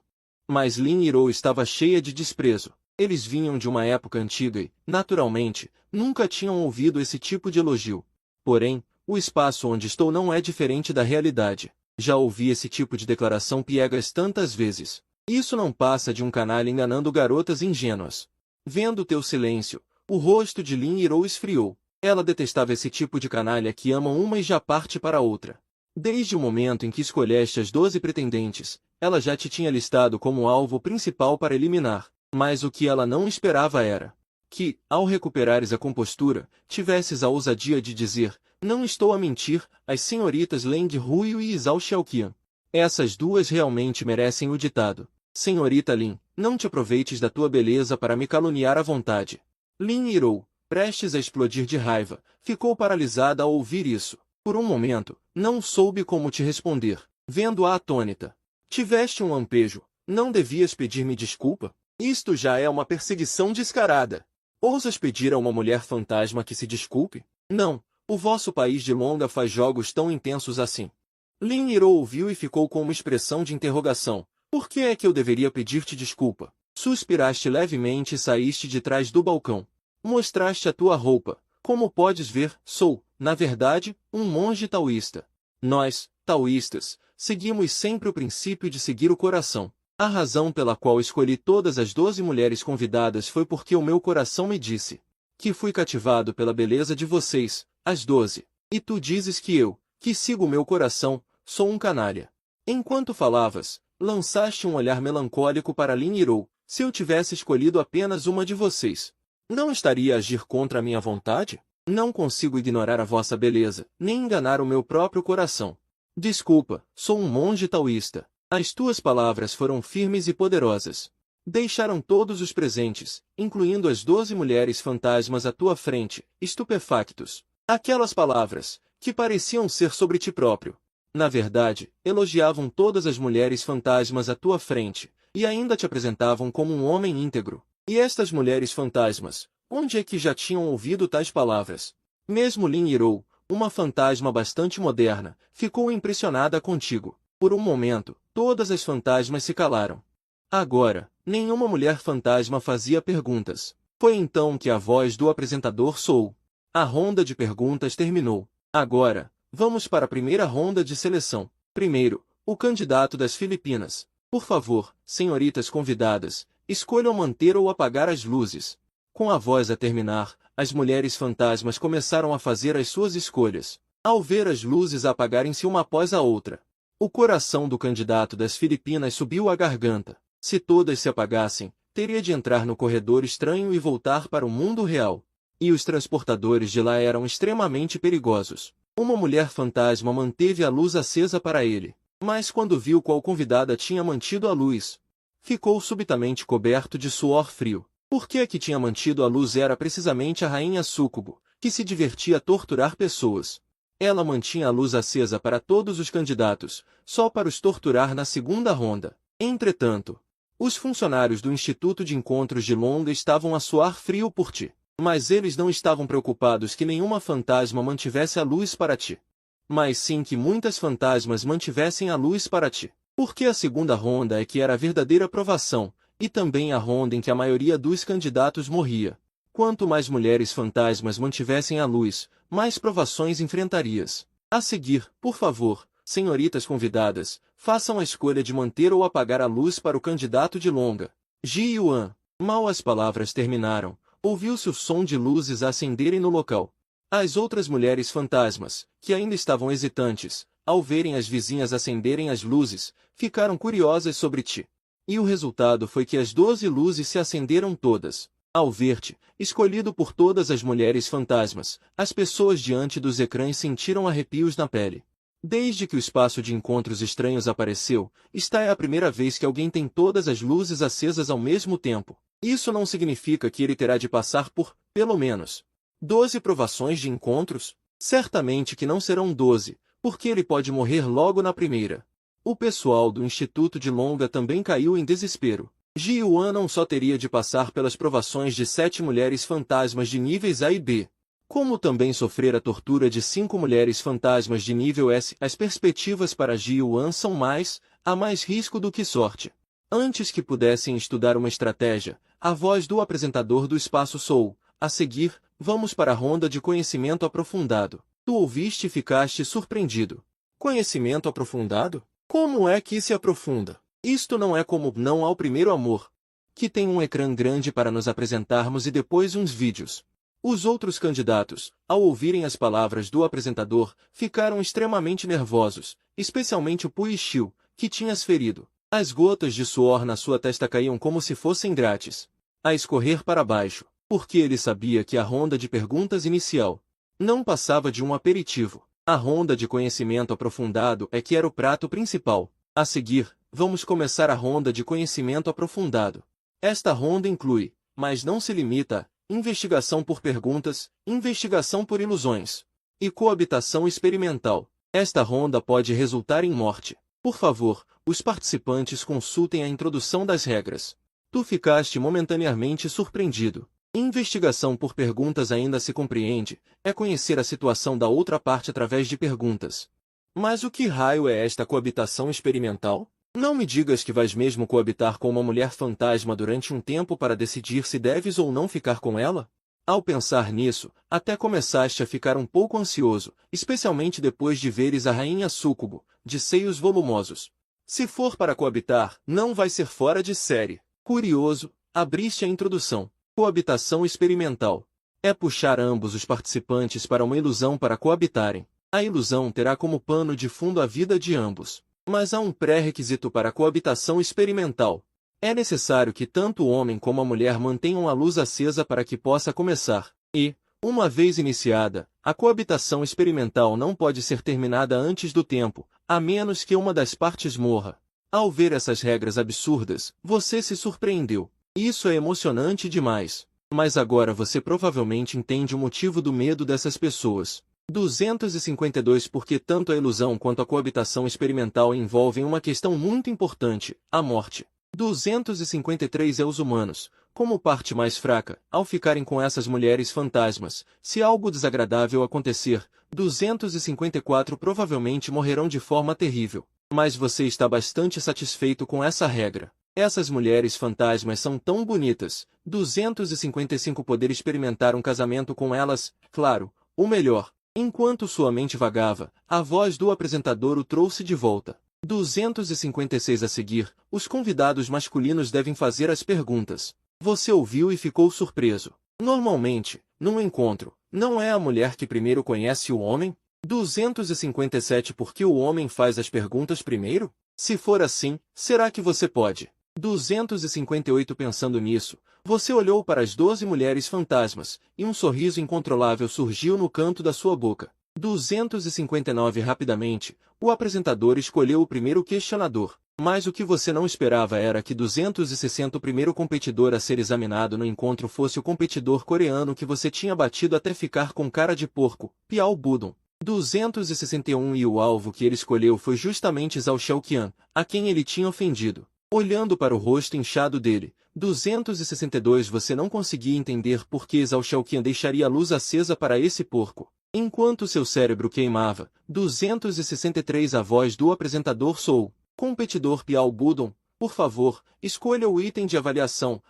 Mas Lin Yirou estava cheia de desprezo. Eles vinham de uma época antiga e, naturalmente, nunca tinham ouvido esse tipo de elogio. Porém, o espaço onde estou não é diferente da realidade. Já ouvi esse tipo de declaração piegas tantas vezes. Isso não passa de um canalha enganando garotas ingênuas. Vendo teu silêncio, o rosto de Lin Yirou esfriou. Ela detestava esse tipo de canalha que ama uma e já parte para outra. Desde o momento em que escolheste as 12 pretendentes, ela já te tinha listado como alvo principal para eliminar, mas o que ela não esperava era que, ao recuperares a compostura, tivesses a ousadia de dizer: não estou a mentir, as senhoritas Leng Huyu e Zhao Xiaoqian. Essas 2 realmente merecem o ditado. Senhorita Lin, não te aproveites da tua beleza para me caluniar à vontade. Lin Yirou, prestes a explodir de raiva, ficou paralisada ao ouvir isso. Por um momento, não soube como te responder. Vendo-a atônita. Tiveste um lampejo. Não devias pedir-me desculpa? Isto já é uma perseguição descarada. Ousas pedir a uma mulher fantasma que se desculpe? Não, o vosso país de longa faz jogos tão intensos assim. Lin Yirou ouviu e ficou com uma expressão de interrogação. Por que é que eu deveria pedir-te desculpa? Suspiraste levemente e saíste de trás do balcão. Mostraste a tua roupa. Como podes ver, sou, na verdade, um monge taoísta. Nós, taoístas, seguimos sempre o princípio de seguir o coração. A razão pela qual escolhi todas as 12 mulheres convidadas foi porque o meu coração me disse que fui cativado pela beleza de vocês, as 12. E tu dizes que eu, que sigo o meu coração, sou um canalha. Enquanto falavas, lançaste um olhar melancólico para Lin Yirou. Se eu tivesse escolhido apenas uma de vocês, não estaria a agir contra a minha vontade? Não consigo ignorar a vossa beleza, nem enganar o meu próprio coração. Desculpa, sou um monge taoísta. As tuas palavras foram firmes e poderosas. Deixaram todos os presentes, incluindo as 12 mulheres fantasmas à tua frente, estupefactos. Aquelas palavras, que pareciam ser sobre ti próprio. Na verdade, elogiavam todas as mulheres fantasmas à tua frente, e ainda te apresentavam como um homem íntegro. E estas mulheres fantasmas, onde é que já tinham ouvido tais palavras? Mesmo Lin Yirou, uma fantasma bastante moderna, ficou impressionada contigo. Por um momento, todas as fantasmas se calaram. Agora, nenhuma mulher fantasma fazia perguntas. Foi então que a voz do apresentador soou. A ronda de perguntas terminou. Agora, vamos para a primeira ronda de seleção. Primeiro, o candidato das Filipinas. Por favor, senhoritas convidadas, escolham manter ou apagar as luzes. Com a voz a terminar, as mulheres fantasmas começaram a fazer as suas escolhas. Ao ver as luzes apagarem-se uma após a outra, o coração do candidato das Filipinas subiu à garganta. Se todas se apagassem, teria de entrar no corredor estranho e voltar para o mundo real. E os transportadores de lá eram extremamente perigosos. Uma mulher fantasma manteve a luz acesa para ele, mas quando viu qual convidada tinha mantido a luz, ficou subitamente coberto de suor frio. Porque a que tinha mantido a luz era precisamente a rainha Súcubo, que se divertia a torturar pessoas. Ela mantinha a luz acesa para todos os candidatos, só para os torturar na segunda ronda. Entretanto, os funcionários do Instituto de Encontros de Longa estavam a suar frio por ti. Mas eles não estavam preocupados que nenhuma fantasma mantivesse a luz para ti. Mas sim que muitas fantasmas mantivessem a luz para ti. Porque a segunda ronda é que era a verdadeira provação, e também a ronda em que a maioria dos candidatos morria. Quanto mais mulheres fantasmas mantivessem a luz, mais provações enfrentarias. A seguir, por favor, senhoritas convidadas, façam a escolha de manter ou apagar a luz para o candidato de Longa. Ji Yuan. Mal as palavras terminaram, ouviu-se o som de luzes acenderem no local. As outras mulheres fantasmas, que ainda estavam hesitantes, ao verem as vizinhas acenderem as luzes, ficaram curiosas sobre ti. E o resultado foi que as 12 luzes se acenderam todas. Ao ver-te, escolhido por todas as mulheres fantasmas, as pessoas diante dos ecrãs sentiram arrepios na pele. Desde que o espaço de encontros estranhos apareceu, esta é a primeira vez que alguém tem todas as luzes acesas ao mesmo tempo. Isso não significa que ele terá de passar por, pelo menos, 12 provações de encontros? Certamente que não serão 12, porque ele pode morrer logo na primeira. O pessoal do Instituto de Longa também caiu em desespero. Ji Yuan não só teria de passar pelas provações de 7 mulheres fantasmas de níveis A e B, como também sofrer a tortura de 5 mulheres fantasmas de nível S. As perspectivas para Ji Yuan são há mais risco do que sorte. Antes que pudessem estudar uma estratégia, a voz do apresentador do espaço soou. A seguir, vamos para a ronda de conhecimento aprofundado. Tu ouviste e ficaste surpreendido. Conhecimento aprofundado? Como é que se aprofunda? Isto não é como Não ao Primeiro Amor, que tem um ecrã grande para nos apresentarmos e depois uns vídeos. Os outros candidatos, ao ouvirem as palavras do apresentador, ficaram extremamente nervosos, especialmente o Pui Xiu, que tinhas ferido. As gotas de suor na sua testa caíam como se fossem grátis, a escorrer para baixo, porque ele sabia que a ronda de perguntas inicial não passava de um aperitivo. A ronda de conhecimento aprofundado é que era o prato principal. A seguir, vamos começar a ronda de conhecimento aprofundado. Esta ronda inclui, mas não se limita, a investigação por perguntas, investigação por ilusões e coabitação experimental. Esta ronda pode resultar em morte. Por favor, os participantes consultem a introdução das regras. Tu ficaste momentaneamente surpreendido. Investigação por perguntas ainda se compreende, é conhecer a situação da outra parte através de perguntas. Mas o que raio é esta coabitação experimental? Não me digas que vais mesmo coabitar com uma mulher fantasma durante um tempo para decidir se deves ou não ficar com ela? Ao pensar nisso, até começaste a ficar um pouco ansioso, especialmente depois de veres a rainha Súcubo, de seios volumosos. Se for para coabitar, não vai ser fora de série. Curioso, abriste a introdução. Coabitação experimental. É puxar ambos os participantes para uma ilusão para coabitarem. A ilusão terá como pano de fundo a vida de ambos. Mas há um pré-requisito para a coabitação experimental. É necessário que tanto o homem como a mulher mantenham a luz acesa para que possa começar. E, uma vez iniciada, a coabitação experimental não pode ser terminada antes do tempo, a menos que uma das partes morra. Ao ver essas regras absurdas, você se surpreendeu. Isso é emocionante demais. Mas agora você provavelmente entende o motivo do medo dessas pessoas. 252 Porque tanto a ilusão quanto a coabitação experimental envolvem uma questão muito importante, a morte. 253 é os humanos, como parte mais fraca, ao ficarem com essas mulheres fantasmas. Se algo desagradável acontecer, 254 provavelmente morrerão de forma terrível. Mas você está bastante satisfeito com essa regra. Essas mulheres fantasmas são tão bonitas. 255 poder experimentar um casamento com elas, claro, o melhor. Enquanto sua mente vagava, a voz do apresentador o trouxe de volta. 256 a seguir, os convidados masculinos devem fazer as perguntas. Você ouviu e ficou surpreso. Normalmente, num encontro, não é a mulher que primeiro conhece o homem? 257 Porque o homem faz as perguntas primeiro? Se for assim, será que você pode? 258 Pensando nisso, você olhou para as 12 mulheres fantasmas, e um sorriso incontrolável surgiu no canto da sua boca. 259 Rapidamente, o apresentador escolheu o primeiro questionador. Mas o que você não esperava era que 260 o primeiro competidor a ser examinado no encontro fosse o competidor coreano que você tinha batido até ficar com cara de porco, Piao Budon. 261 E o alvo que ele escolheu foi justamente Zhao Xiaoqian, a quem ele tinha ofendido. Olhando para o rosto inchado dele, 262 Você não conseguia entender por que Zhao Xiaoqian deixaria a luz acesa para esse porco. Enquanto seu cérebro queimava, 263 A voz do apresentador soou. Competidor Piao Budon, por favor, escolha o item de avaliação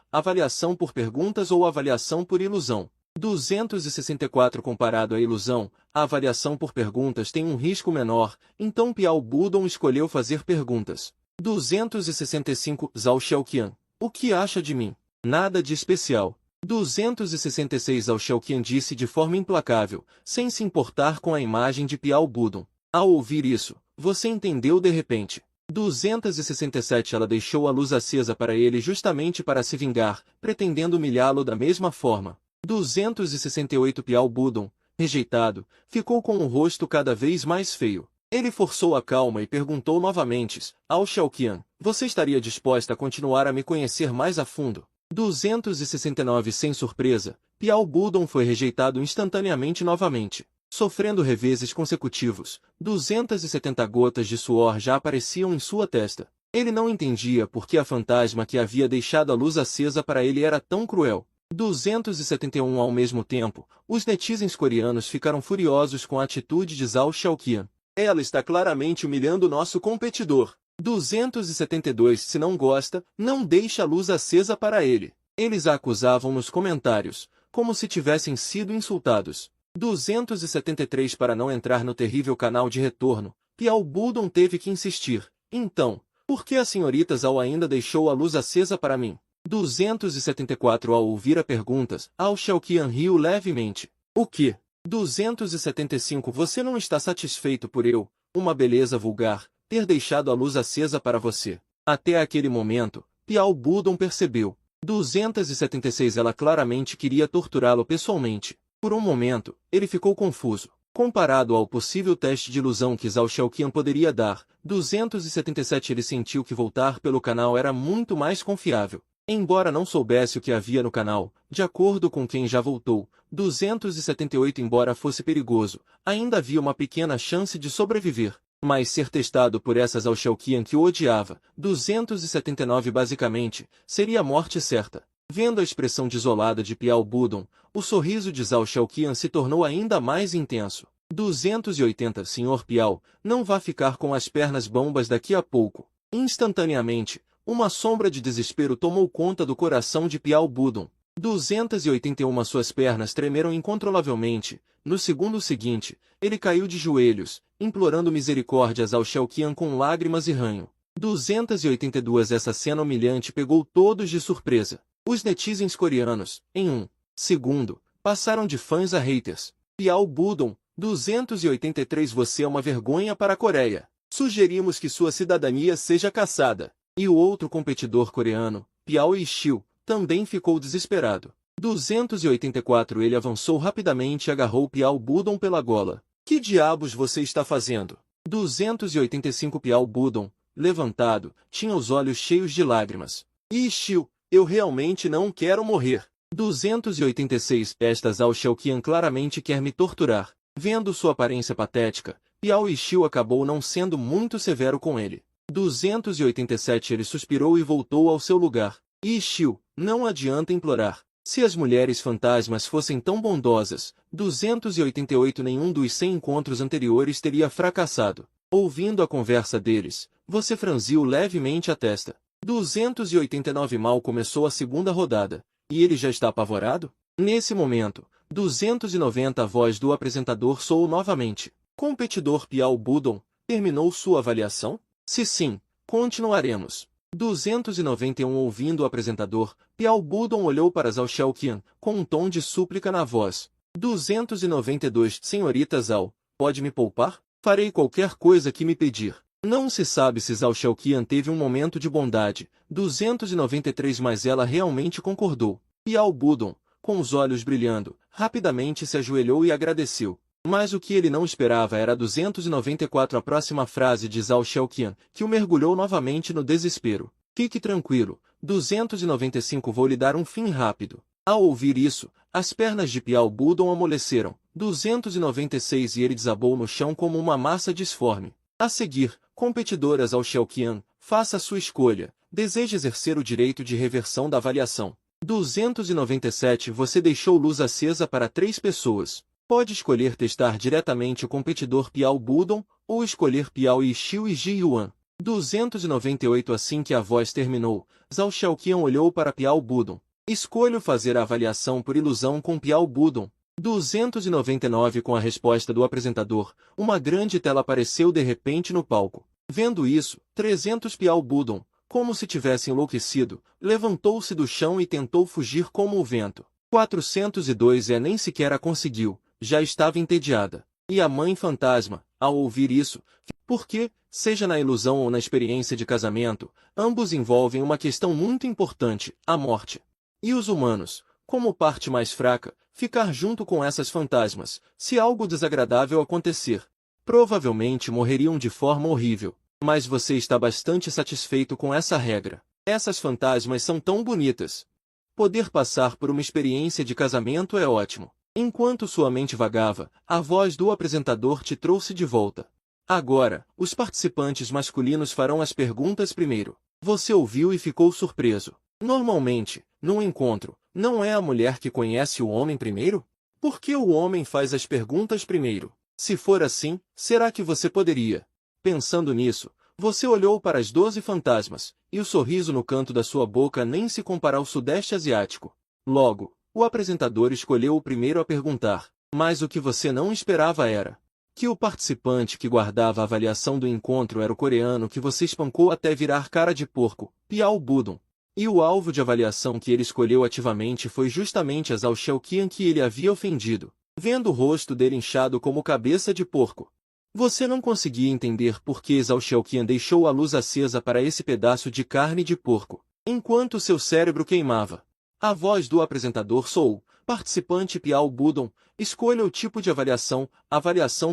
por perguntas ou avaliação por ilusão. 264 Comparado à ilusão, a avaliação por perguntas tem um risco menor, então Piao Budon escolheu fazer perguntas. 265 Zhao Xiaoqian, o que acha de mim? Nada de especial. 266 Zhao Xiaoqian disse de forma implacável, sem se importar com a imagem de Piao Budon. Ao ouvir isso, você entendeu de repente. 267 Ela deixou a luz acesa para ele justamente para se vingar, pretendendo humilhá-lo da mesma forma. 268 Piao Budon, rejeitado, ficou com o rosto cada vez mais feio. Ele forçou a calma e perguntou novamente, ao Xiaoqian, você estaria disposta a continuar a me conhecer mais a fundo? 269 Sem surpresa, Piao Budon foi rejeitado instantaneamente novamente. Sofrendo reveses consecutivos, 270 gotas de suor já apareciam em sua testa. Ele não entendia por que a fantasma que havia deixado a luz acesa para ele era tão cruel. 271 Ao mesmo tempo, os netizens coreanos ficaram furiosos com a atitude de Zhao Xiaoqian. Ela está claramente humilhando nosso competidor. 272 Se não gosta, não deixe a luz acesa para ele. Eles a acusavam nos comentários, como se tivessem sido insultados. 273 Para não entrar no terrível canal de retorno, Piao Budon teve que insistir. Então, por que a senhorita Zhao ainda deixou a luz acesa para mim? 274 Ao ouvir a perguntas, Ao Xiaoqian riu levemente. O que? 275 Você não está satisfeito por eu, uma beleza vulgar, ter deixado a luz acesa para você? Até aquele momento, Piao Budon percebeu. 276 Ela claramente queria torturá-lo pessoalmente. Por um momento, ele ficou confuso. Comparado ao possível teste de ilusão que Zhao Xiaoqian poderia dar, 277 ele sentiu que voltar pelo canal era muito mais confiável. Embora não soubesse o que havia no canal, de acordo com quem já voltou, 278 embora fosse perigoso, ainda havia uma pequena chance de sobreviver. Mas ser testado por essa Zhao Xiaoqian que o odiava, 279 basicamente, seria a morte certa. Vendo a expressão desolada de Piao Budon, o sorriso de Zhao Xiaoqian se tornou ainda mais intenso. 280 Senhor Piao, não vá ficar com as pernas bambas daqui a pouco. Instantaneamente, uma sombra de desespero tomou conta do coração de Piao Budon. 281 Suas pernas tremeram incontrolavelmente. No segundo seguinte, ele caiu de joelhos, implorando misericórdia a Zhao Xiaoqian com lágrimas e ranho. 282 Essa cena humilhante pegou todos de surpresa. Os netizens coreanos, em um segundo, passaram de fãs a haters. Piao Budon, 283 Você é uma vergonha para a Coreia. Sugerimos que sua cidadania seja cassada. E o outro competidor coreano, Piao Yixiu, também ficou desesperado. 284 Ele avançou rapidamente e agarrou Piao Budon pela gola. Que diabos você está fazendo? 285 Piao Budon, levantado, tinha os olhos cheios de lágrimas. Yixiu, eu realmente não quero morrer. 286 Esta Zhao Xiaoqian claramente quer me torturar. Vendo sua aparência patética, Piao Yixiu acabou não sendo muito severo com ele. 287 Ele suspirou e voltou ao seu lugar. Xiu, não adianta implorar. Se as mulheres fantasmas fossem tão bondosas, 288 nenhum dos 100 encontros anteriores teria fracassado. Ouvindo a conversa deles, você franziu levemente a testa. 289 Mal começou a segunda rodada, e ele já está apavorado? Nesse momento, 290 A voz do apresentador soou novamente. Competidor Piao Budon, terminou sua avaliação? Se sim, continuaremos. 291 Ouvindo o apresentador, Piao Budon olhou para Zhao Xiaoqian, com um tom de súplica na voz. 292 Senhorita Zhao, pode me poupar? Farei qualquer coisa que me pedir. Não se sabe se Zhao Xiaoqian teve um momento de bondade. 293 Mas ela realmente concordou. Piao Budon, com os olhos brilhando, rapidamente se ajoelhou e agradeceu. Mas o que ele não esperava era 294 a próxima frase de Zhao Xiaoqian, que o mergulhou novamente no desespero. Fique tranquilo, 295 Vou lhe dar um fim rápido. Ao ouvir isso, as pernas de Piao Budon amoleceram. 296 E ele desabou no chão como uma massa disforme. A seguir, competidora Zhao Xiaoqian, faça sua escolha. Deseja exercer o direito de reversão da avaliação. 297 Você deixou luz acesa para 3 pessoas. Pode escolher testar diretamente o competidor Piao Budon, ou escolher Piao Yixiu e Ji Yuan. 298 Assim que a voz terminou, Zhao Xiaoqian olhou para Piao Budon. Escolho fazer a avaliação por ilusão com Piao Budon. 299 Com a resposta do apresentador, uma grande tela apareceu de repente no palco. Vendo isso, 300 Piao Budon, como se tivesse enlouquecido, levantou-se do chão e tentou fugir como o vento. 402 Nem sequer a conseguiu, já estava entediada. E a mãe fantasma, ao ouvir isso, porque, seja na ilusão ou na experiência de casamento, ambos envolvem uma questão muito importante, a morte. E os humanos, como parte mais fraca, ficar junto com essas fantasmas, se algo desagradável acontecer. Provavelmente morreriam de forma horrível. Mas você está bastante satisfeito com essa regra. Essas fantasmas são tão bonitas. Poder passar por uma experiência de casamento é ótimo. Enquanto sua mente vagava, a voz do apresentador te trouxe de volta. Agora, os participantes masculinos farão as perguntas primeiro. Você ouviu e ficou surpreso. Normalmente, num encontro, não é a mulher que conhece o homem primeiro? Por que o homem faz as perguntas primeiro? Se for assim, será que você poderia? Pensando nisso, você olhou para as 12 fantasmas, e o sorriso no canto da sua boca nem se compara ao sudeste asiático. Logo, o apresentador escolheu o primeiro a perguntar, mas o que você não esperava era que o participante que guardava a avaliação do encontro era o coreano que você espancou até virar cara de porco, Piao Budon. E o alvo de avaliação que ele escolheu ativamente foi justamente a Zhao Xiaoqian que ele havia ofendido, vendo o rosto dele inchado como cabeça de porco. Você não conseguia entender por que Zhao Xiaoqian deixou a luz acesa para esse pedaço de carne de porco, enquanto seu cérebro queimava. A voz do apresentador soou, participante Piao Budon, escolha o tipo de avaliação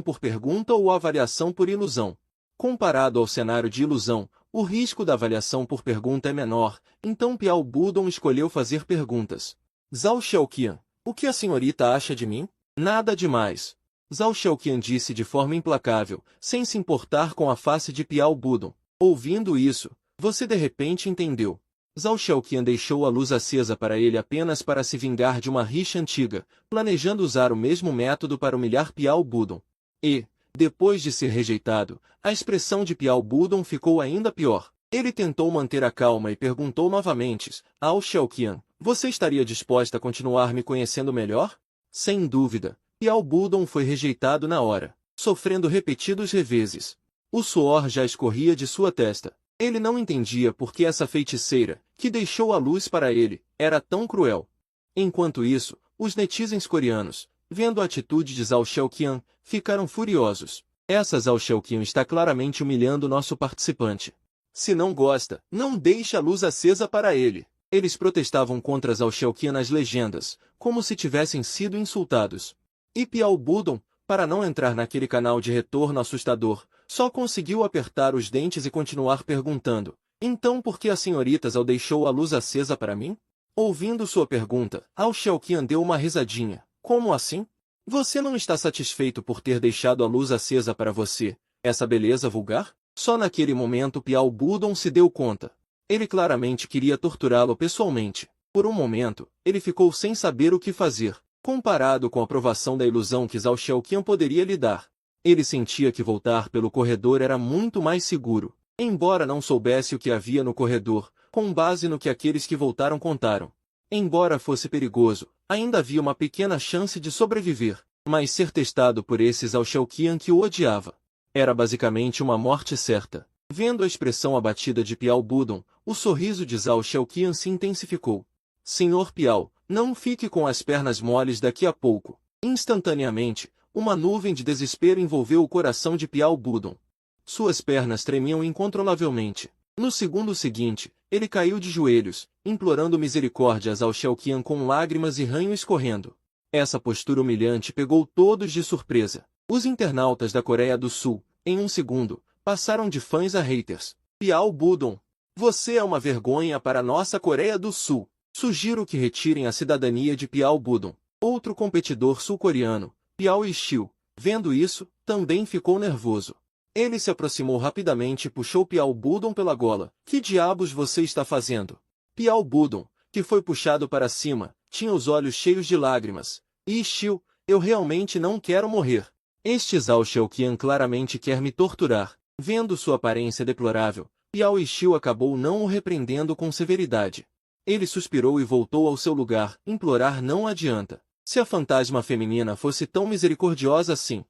por pergunta ou avaliação por ilusão. Comparado ao cenário de ilusão, o risco da avaliação por pergunta é menor, então Piao Budon escolheu fazer perguntas. Zhao Xiaoqian, o que a senhorita acha de mim? Nada demais. Zhao Xiaoqian disse de forma implacável, sem se importar com a face de Piao Budon. Ouvindo isso, você de repente entendeu. Zhao Xiaoqian deixou a luz acesa para ele apenas para se vingar de uma rixa antiga, planejando usar o mesmo método para humilhar Piao Budon. E, depois de ser rejeitado, a expressão de Piao Budon ficou ainda pior. Ele tentou manter a calma e perguntou novamente, Zhao Xiaoqian, você estaria disposta a continuar me conhecendo melhor? Sem dúvida. Piao Budon foi rejeitado na hora, sofrendo repetidos reveses. O suor já escorria de sua testa. Ele não entendia por que essa feiticeira, que deixou a luz para ele, era tão cruel. Enquanto isso, os netizens coreanos, vendo a atitude de Zhao Xiaoqian, ficaram furiosos. Essa Zhao Xiaoqian está claramente humilhando nosso participante. Se não gosta, não deixe a luz acesa para ele. Eles protestavam contra Zhao Xiaoqian nas legendas, como se tivessem sido insultados. E Piao Budon, para não entrar naquele canal de retorno assustador, só conseguiu apertar os dentes e continuar perguntando, então por que a senhorita Zhao deixou a luz acesa para mim? Ouvindo sua pergunta, Zhao Xiaoqian deu uma risadinha. Como assim? Você não está satisfeito por ter deixado a luz acesa para você, essa beleza vulgar? Só naquele momento Piao Budon se deu conta. Ele claramente queria torturá-lo pessoalmente. Por um momento, ele ficou sem saber o que fazer, comparado com a provação da ilusão que Zhao Xiaoqian poderia lhe dar. Ele sentia que voltar pelo corredor era muito mais seguro, embora não soubesse o que havia no corredor, com base no que aqueles que voltaram contaram. Embora fosse perigoso, ainda havia uma pequena chance de sobreviver, mas ser testado por esse Zhao Xiaoqian que o odiava era basicamente uma morte certa. Vendo a expressão abatida de Piao Budon, o sorriso de Zhao Xiaoqian se intensificou. Senhor Piao, não fique com as pernas moles daqui a pouco. Instantaneamente, uma nuvem de desespero envolveu o coração de Piao Budon. Suas pernas tremiam incontrolavelmente. No segundo seguinte, ele caiu de joelhos, implorando misericórdia a Zhao Xiaoqian com lágrimas e ranho escorrendo. Essa postura humilhante pegou todos de surpresa. Os internautas da Coreia do Sul, em um segundo, passaram de fãs a haters. Piao Budon, você é uma vergonha para a nossa Coreia do Sul. Sugiro que retirem a cidadania de Piao Budon. Outro competidor sul-coreano, Piao Yixiu, vendo isso, também ficou nervoso. Ele se aproximou rapidamente e puxou Piao Budon pela gola. Que diabos você está fazendo? Piao Budon, que foi puxado para cima, tinha os olhos cheios de lágrimas. Yixiu, eu realmente não quero morrer. Este Zhao Xiaoqian claramente quer me torturar. Vendo sua aparência deplorável, Piao Yixiu acabou não o repreendendo com severidade. Ele suspirou e voltou ao seu lugar. Implorar não adianta. Se a fantasma feminina fosse tão misericordiosa assim,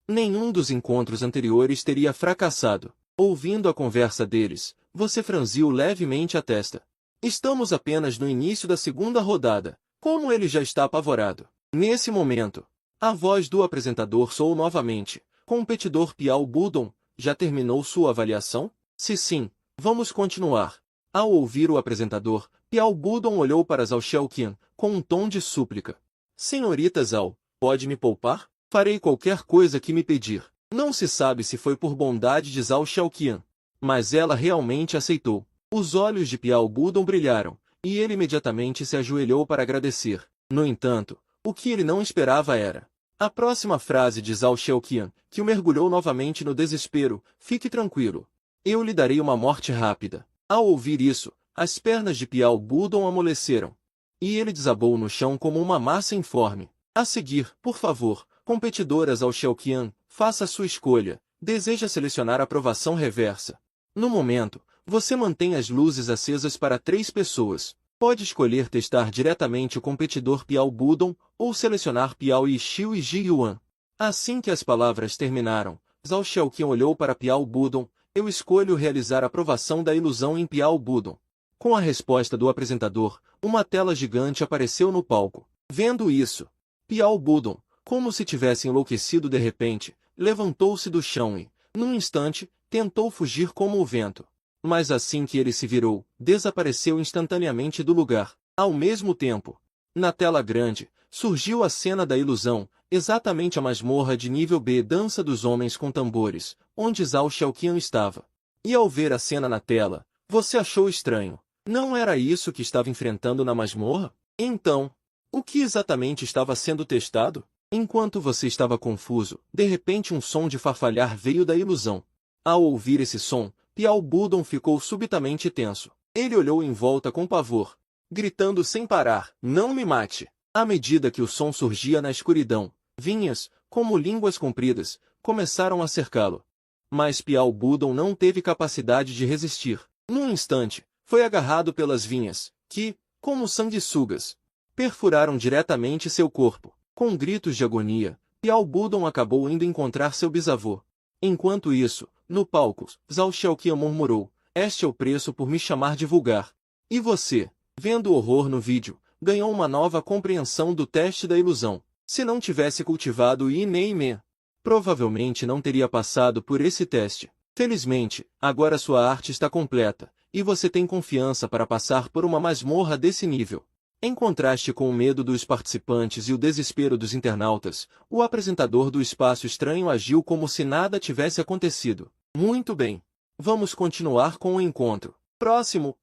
nenhum dos encontros anteriores teria fracassado. Ouvindo a conversa deles, você franziu levemente a testa. Estamos apenas no início da segunda rodada. Como ele já está apavorado. Nesse momento, a voz do apresentador soou novamente. Competidor Piao Budon, já terminou sua avaliação? Se sim, vamos continuar. Ao ouvir o apresentador, Piao Budon olhou para Zhao Xiaoqian, com um tom de súplica. Senhorita Zhao, pode me poupar? Farei qualquer coisa que me pedir. Não se sabe se foi por bondade de Zhao Xiaoqian, mas ela realmente aceitou. Os olhos de Piao Budon brilharam, e ele imediatamente se ajoelhou para agradecer. No entanto, o que ele não esperava era a próxima frase de Zhao Xiaoqian, que o mergulhou novamente no desespero. Fique tranquilo. Eu lhe darei uma morte rápida. Ao ouvir isso, as pernas de Piao Budon amoleceram, e ele desabou no chão como uma massa informe. A seguir, por favor, competidora Zhao Xiaoqian, faça sua escolha. Deseja selecionar a aprovação reversa. No momento, você mantém as luzes acesas para 3 pessoas. Pode escolher testar diretamente o competidor Piao Budon, ou selecionar Piao Yixiu e Ji Yuan. Assim que as palavras terminaram, Zhao Xiaoqian olhou para Piao Budon. Eu escolho realizar a provação da ilusão em Piao Budon. Com a resposta do apresentador, uma tela gigante apareceu no palco. Vendo isso, Piao Budon, como se tivesse enlouquecido de repente, levantou-se do chão e, num instante, tentou fugir como o vento. Mas assim que ele se virou, desapareceu instantaneamente do lugar. Ao mesmo tempo, na tela grande, surgiu a cena da ilusão, exatamente a masmorra de nível B Dança dos Homens com Tambores, onde Zhao Xiaoqian estava. E ao ver a cena na tela, você achou estranho. Não era isso que estava enfrentando na masmorra? Então, o que exatamente estava sendo testado? Enquanto você estava confuso, de repente um som de farfalhar veio da ilusão. Ao ouvir esse som, Piao Budon ficou subitamente tenso. Ele olhou em volta com pavor, gritando sem parar, não me mate. À medida que o som surgia na escuridão, vinhas, como línguas compridas, começaram a cercá-lo. Mas Piao Budon não teve capacidade de resistir. Num instante, foi agarrado pelas vinhas, que, como sanguessugas, perfuraram diretamente seu corpo. Com gritos de agonia, Piao Budon acabou indo encontrar seu bisavô. Enquanto isso, no palco, Zhao Xiaoqian murmurou, este é o preço por me chamar de vulgar. E você, vendo o horror no vídeo, ganhou uma nova compreensão do teste da ilusão. Se não tivesse cultivado o Ine, provavelmente não teria passado por esse teste. Felizmente, agora sua arte está completa, e você tem confiança para passar por uma masmorra desse nível. Em contraste com o medo dos participantes e o desespero dos internautas, o apresentador do Espaço Estranho agiu como se nada tivesse acontecido. Muito bem. Vamos continuar com o encontro. Próximo,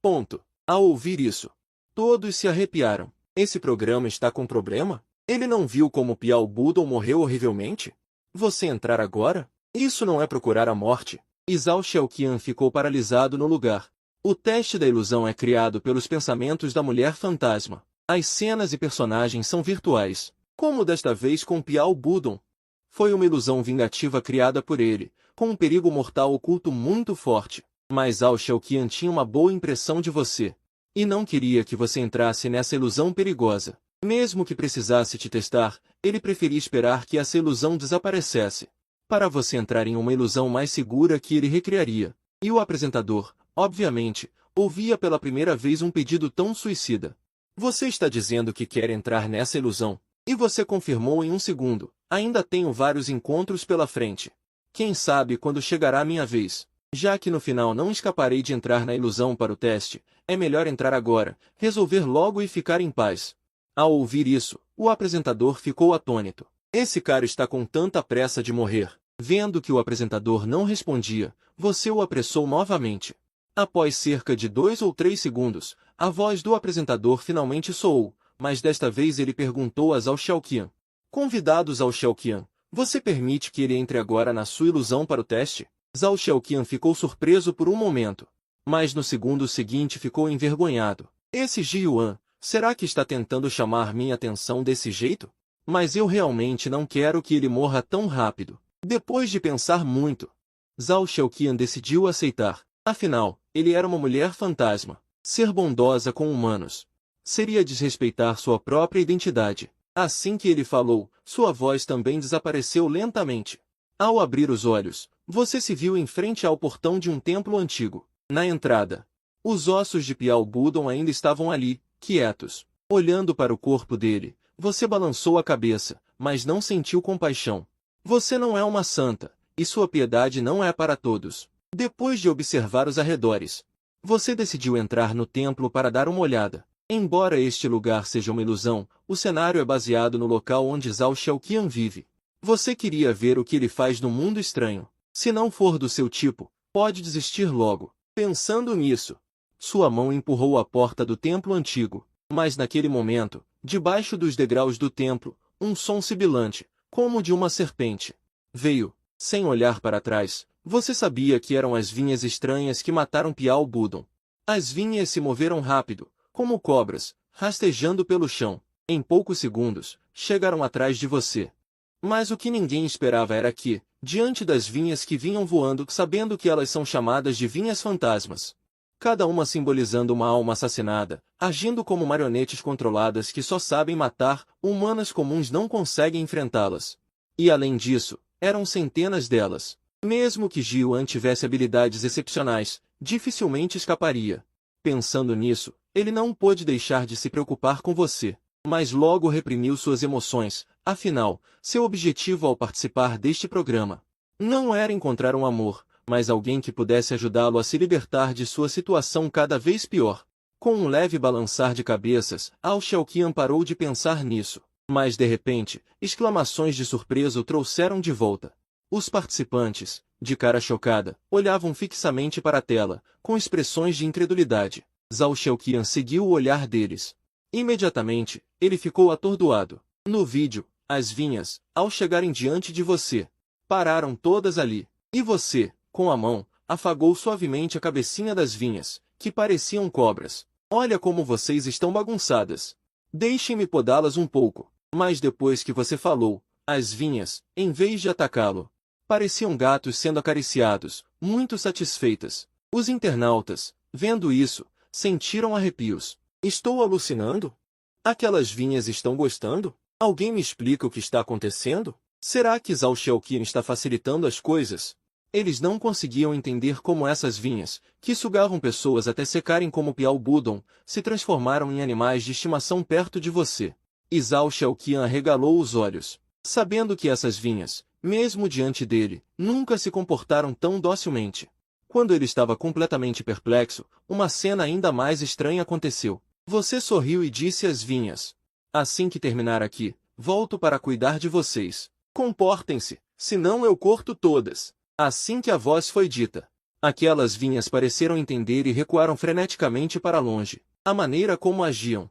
ponto. Ao ouvir isso, todos se arrepiaram. Esse programa está com problema? Ele não viu como Piao Budon morreu horrivelmente? Você entrar agora? Isso não é procurar a morte. e Zhao Xiaoqian ficou paralisado no lugar. O teste da ilusão é criado pelos pensamentos da mulher fantasma. As cenas e personagens são virtuais, como desta vez com Piao Budon. Foi uma ilusão vingativa criada por ele, com um perigo mortal oculto muito forte. Mas Zhao Xiaoqian tinha uma boa impressão de você, e não queria que você entrasse nessa ilusão perigosa. Mesmo que precisasse te testar, ele preferia esperar que essa ilusão desaparecesse, para você entrar em uma ilusão mais segura que ele recriaria. E o apresentador, obviamente, ouvia pela primeira vez um pedido tão suicida. Você está dizendo que quer entrar nessa ilusão, e você confirmou em um segundo. Ainda tenho vários encontros pela frente. Quem sabe quando chegará a minha vez? Já que no final não escaparei de entrar na ilusão para o teste, é melhor entrar agora, resolver logo e ficar em paz. Ao ouvir isso, o apresentador ficou atônito. Esse cara está com tanta pressa de morrer. Vendo que o apresentador não respondia, você o apressou novamente. Após cerca de 2 ou 3 segundos, a voz do apresentador finalmente soou, mas desta vez ele perguntou a Zhao Xiaoqian. Convidado Zhao Xiaoqian, você permite que ele entre agora na sua ilusão para o teste? Zhao Xiaoqian ficou surpreso por um momento, mas no segundo seguinte ficou envergonhado. Esse Ji Yuan, será que está tentando chamar minha atenção desse jeito? Mas eu realmente não quero que ele morra tão rápido. Depois de pensar muito, Zhao Xiaoqian decidiu aceitar. Afinal, ele era uma mulher fantasma. Ser bondosa com humanos seria desrespeitar sua própria identidade. Assim que ele falou, sua voz também desapareceu lentamente. Ao abrir os olhos, você se viu em frente ao portão de um templo antigo. Na entrada, os ossos de Piao Budon ainda estavam ali, quietos. Olhando para o corpo dele, você balançou a cabeça, mas não sentiu compaixão. Você não é uma santa, e sua piedade não é para todos. Depois de observar os arredores, você decidiu entrar no templo para dar uma olhada. Embora este lugar seja uma ilusão, o cenário é baseado no local onde Zhao Xiaoqian vive. Você queria ver o que ele faz no mundo estranho. Se não for do seu tipo, pode desistir logo. Pensando nisso, sua mão empurrou a porta do templo antigo. Mas naquele momento, debaixo dos degraus do templo, um som sibilante, como de uma serpente, veio. Sem olhar para trás, você sabia que eram as vinhas estranhas que mataram Piao Budon. As vinhas se moveram rápido, como cobras, rastejando pelo chão. Em poucos segundos, chegaram atrás de você. Mas o que ninguém esperava era que, diante das vinhas que vinham voando, sabendo que elas são chamadas de vinhas fantasmas, cada uma simbolizando uma alma assassinada, agindo como marionetes controladas que só sabem matar, humanas comuns não conseguem enfrentá-las. E além disso, eram centenas delas. Mesmo que Ji Yuan tivesse habilidades excepcionais, dificilmente escaparia. Pensando nisso, ele não pôde deixar de se preocupar com você. Mas logo reprimiu suas emoções, afinal, seu objetivo ao participar deste programa não era encontrar um amor, mas alguém que pudesse ajudá-lo a se libertar de sua situação cada vez pior. Com um leve balançar de cabeças, Zhao Xiaoqian parou de pensar nisso. Mas de repente, exclamações de surpresa o trouxeram de volta. Os participantes, de cara chocada, olhavam fixamente para a tela, com expressões de incredulidade. Zhao Xiaoqian seguiu o olhar deles. Imediatamente, ele ficou atordoado. No vídeo, as vinhas, ao chegarem diante de você, pararam todas ali. E você, com a mão, afagou suavemente a cabecinha das vinhas, que pareciam cobras. Olha como vocês estão bagunçadas. Deixem-me podá-las um pouco. Mas depois que você falou, as vinhas, em vez de atacá-lo, pareciam gatos sendo acariciados, muito satisfeitas. Os internautas, vendo isso, sentiram arrepios. Estou alucinando? Aquelas vinhas estão gostando? Alguém me explica o que está acontecendo? Será que Zhao Xiaoqian está facilitando as coisas? Eles não conseguiam entender como essas vinhas, que sugavam pessoas até secarem como Piao Budon, se transformaram em animais de estimação perto de você. E Zhao Xiaoqian arregalou os olhos, sabendo que essas vinhas, mesmo diante dele, nunca se comportaram tão docilmente. Quando ele estava completamente perplexo, uma cena ainda mais estranha aconteceu. Você sorriu e disse às vinhas: assim que terminar aqui, volto para cuidar de vocês. Comportem-se, senão eu corto todas. Assim que a voz foi dita, aquelas vinhas pareceram entender e recuaram freneticamente para longe. A maneira como agiam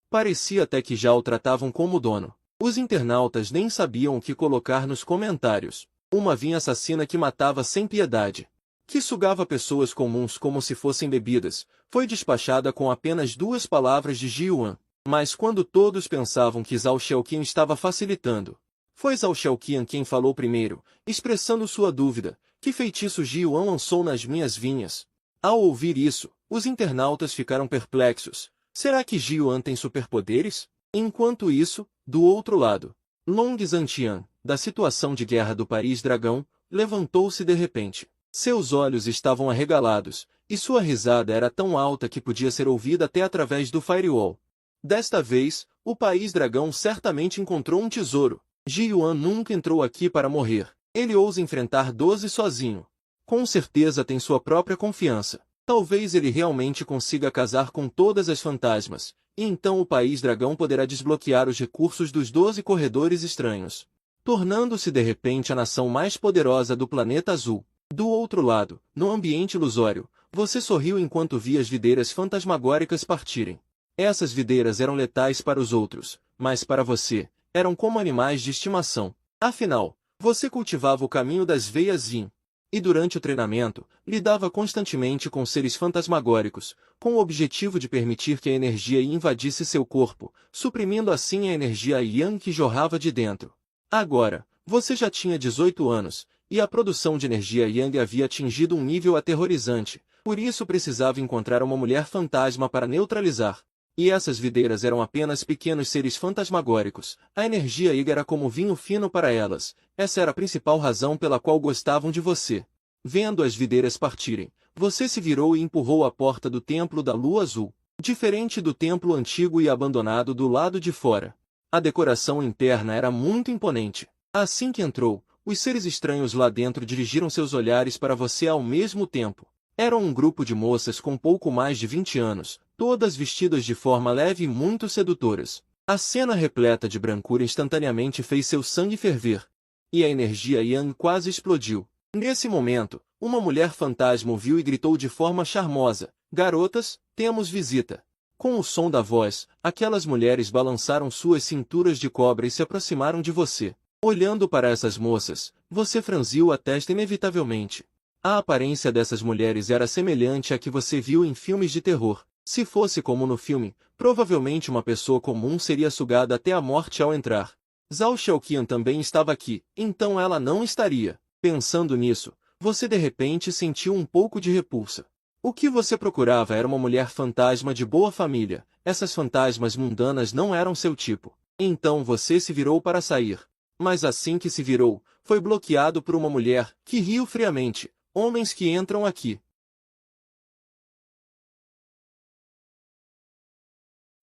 parecia até que já o tratavam como dono. Os internautas nem sabiam o que colocar nos comentários. Uma vinha assassina que matava sem piedade. que sugava pessoas comuns como se fossem bebidas, foi despachada com apenas 2 palavras de Ji Yuan. Mas quando todos pensavam que Zhao Xiaoqian estava facilitando, foi Zhao Xiaoqian quem falou primeiro, expressando sua dúvida: que feitiço Ji Yuan lançou nas minhas vinhas? Ao ouvir isso, os internautas ficaram perplexos. Será que Ji Yuan tem superpoderes? Enquanto isso, do outro lado, Long Zantian, da situação de guerra do País Dragão, levantou-se de repente. Seus olhos estavam arregalados, e sua risada era tão alta que podia ser ouvida até através do firewall. Desta vez, o País Dragão certamente encontrou um tesouro. Ji Yuan nunca entrou aqui para morrer. Ele ousa enfrentar 12 sozinho. Com certeza tem sua própria confiança. Talvez ele realmente consiga casar com todas as fantasmas, e então o País Dragão poderá desbloquear os recursos dos 12 corredores estranhos, tornando-se de repente a nação mais poderosa do planeta azul. Do outro lado, no ambiente ilusório, você sorriu enquanto via as videiras fantasmagóricas partirem. Essas videiras eram letais para os outros, mas para você, eram como animais de estimação. Afinal, você cultivava o caminho das veias Yin. E durante o treinamento, lidava constantemente com seres fantasmagóricos, com o objetivo de permitir que a energia Yi invadisse seu corpo, suprimindo assim a energia Yang que jorrava de dentro. Agora, você já tinha 18 anos, e a produção de energia Yang havia atingido um nível aterrorizante, por isso precisava encontrar uma mulher fantasma para neutralizar. E essas videiras eram apenas pequenos seres fantasmagóricos, a energia Yi era como vinho fino para elas, essa era a principal razão pela qual gostavam de você. Vendo as videiras partirem, você se virou e empurrou a porta do Templo da Lua Azul, diferente do templo antigo e abandonado do lado de fora. A decoração interna era muito imponente. Assim que entrou, os seres estranhos lá dentro dirigiram seus olhares para você ao mesmo tempo. Eram um grupo de moças com pouco mais de 20 anos, todas vestidas de forma leve e muito sedutoras. A cena repleta de brancura instantaneamente fez seu sangue ferver. E a energia Yang quase explodiu. Nesse momento, uma mulher fantasma ouviu e gritou de forma charmosa: "Garotas, temos visita." Com o som da voz, aquelas mulheres balançaram suas cinturas de cobra e se aproximaram de você. Olhando para essas moças, você franziu a testa inevitavelmente. A aparência dessas mulheres era semelhante à que você viu em filmes de terror. Se fosse como no filme, provavelmente uma pessoa comum seria sugada até a morte ao entrar. Zhao Xiaoqian também estava aqui, então ela não estaria. Pensando nisso, você de repente sentiu um pouco de repulsa. O que você procurava era uma mulher fantasma de boa família. Essas fantasmas mundanas não eram seu tipo. Então você se virou para sair. Mas assim que se virou, foi bloqueado por uma mulher, que riu friamente. "Homens que entram aqui."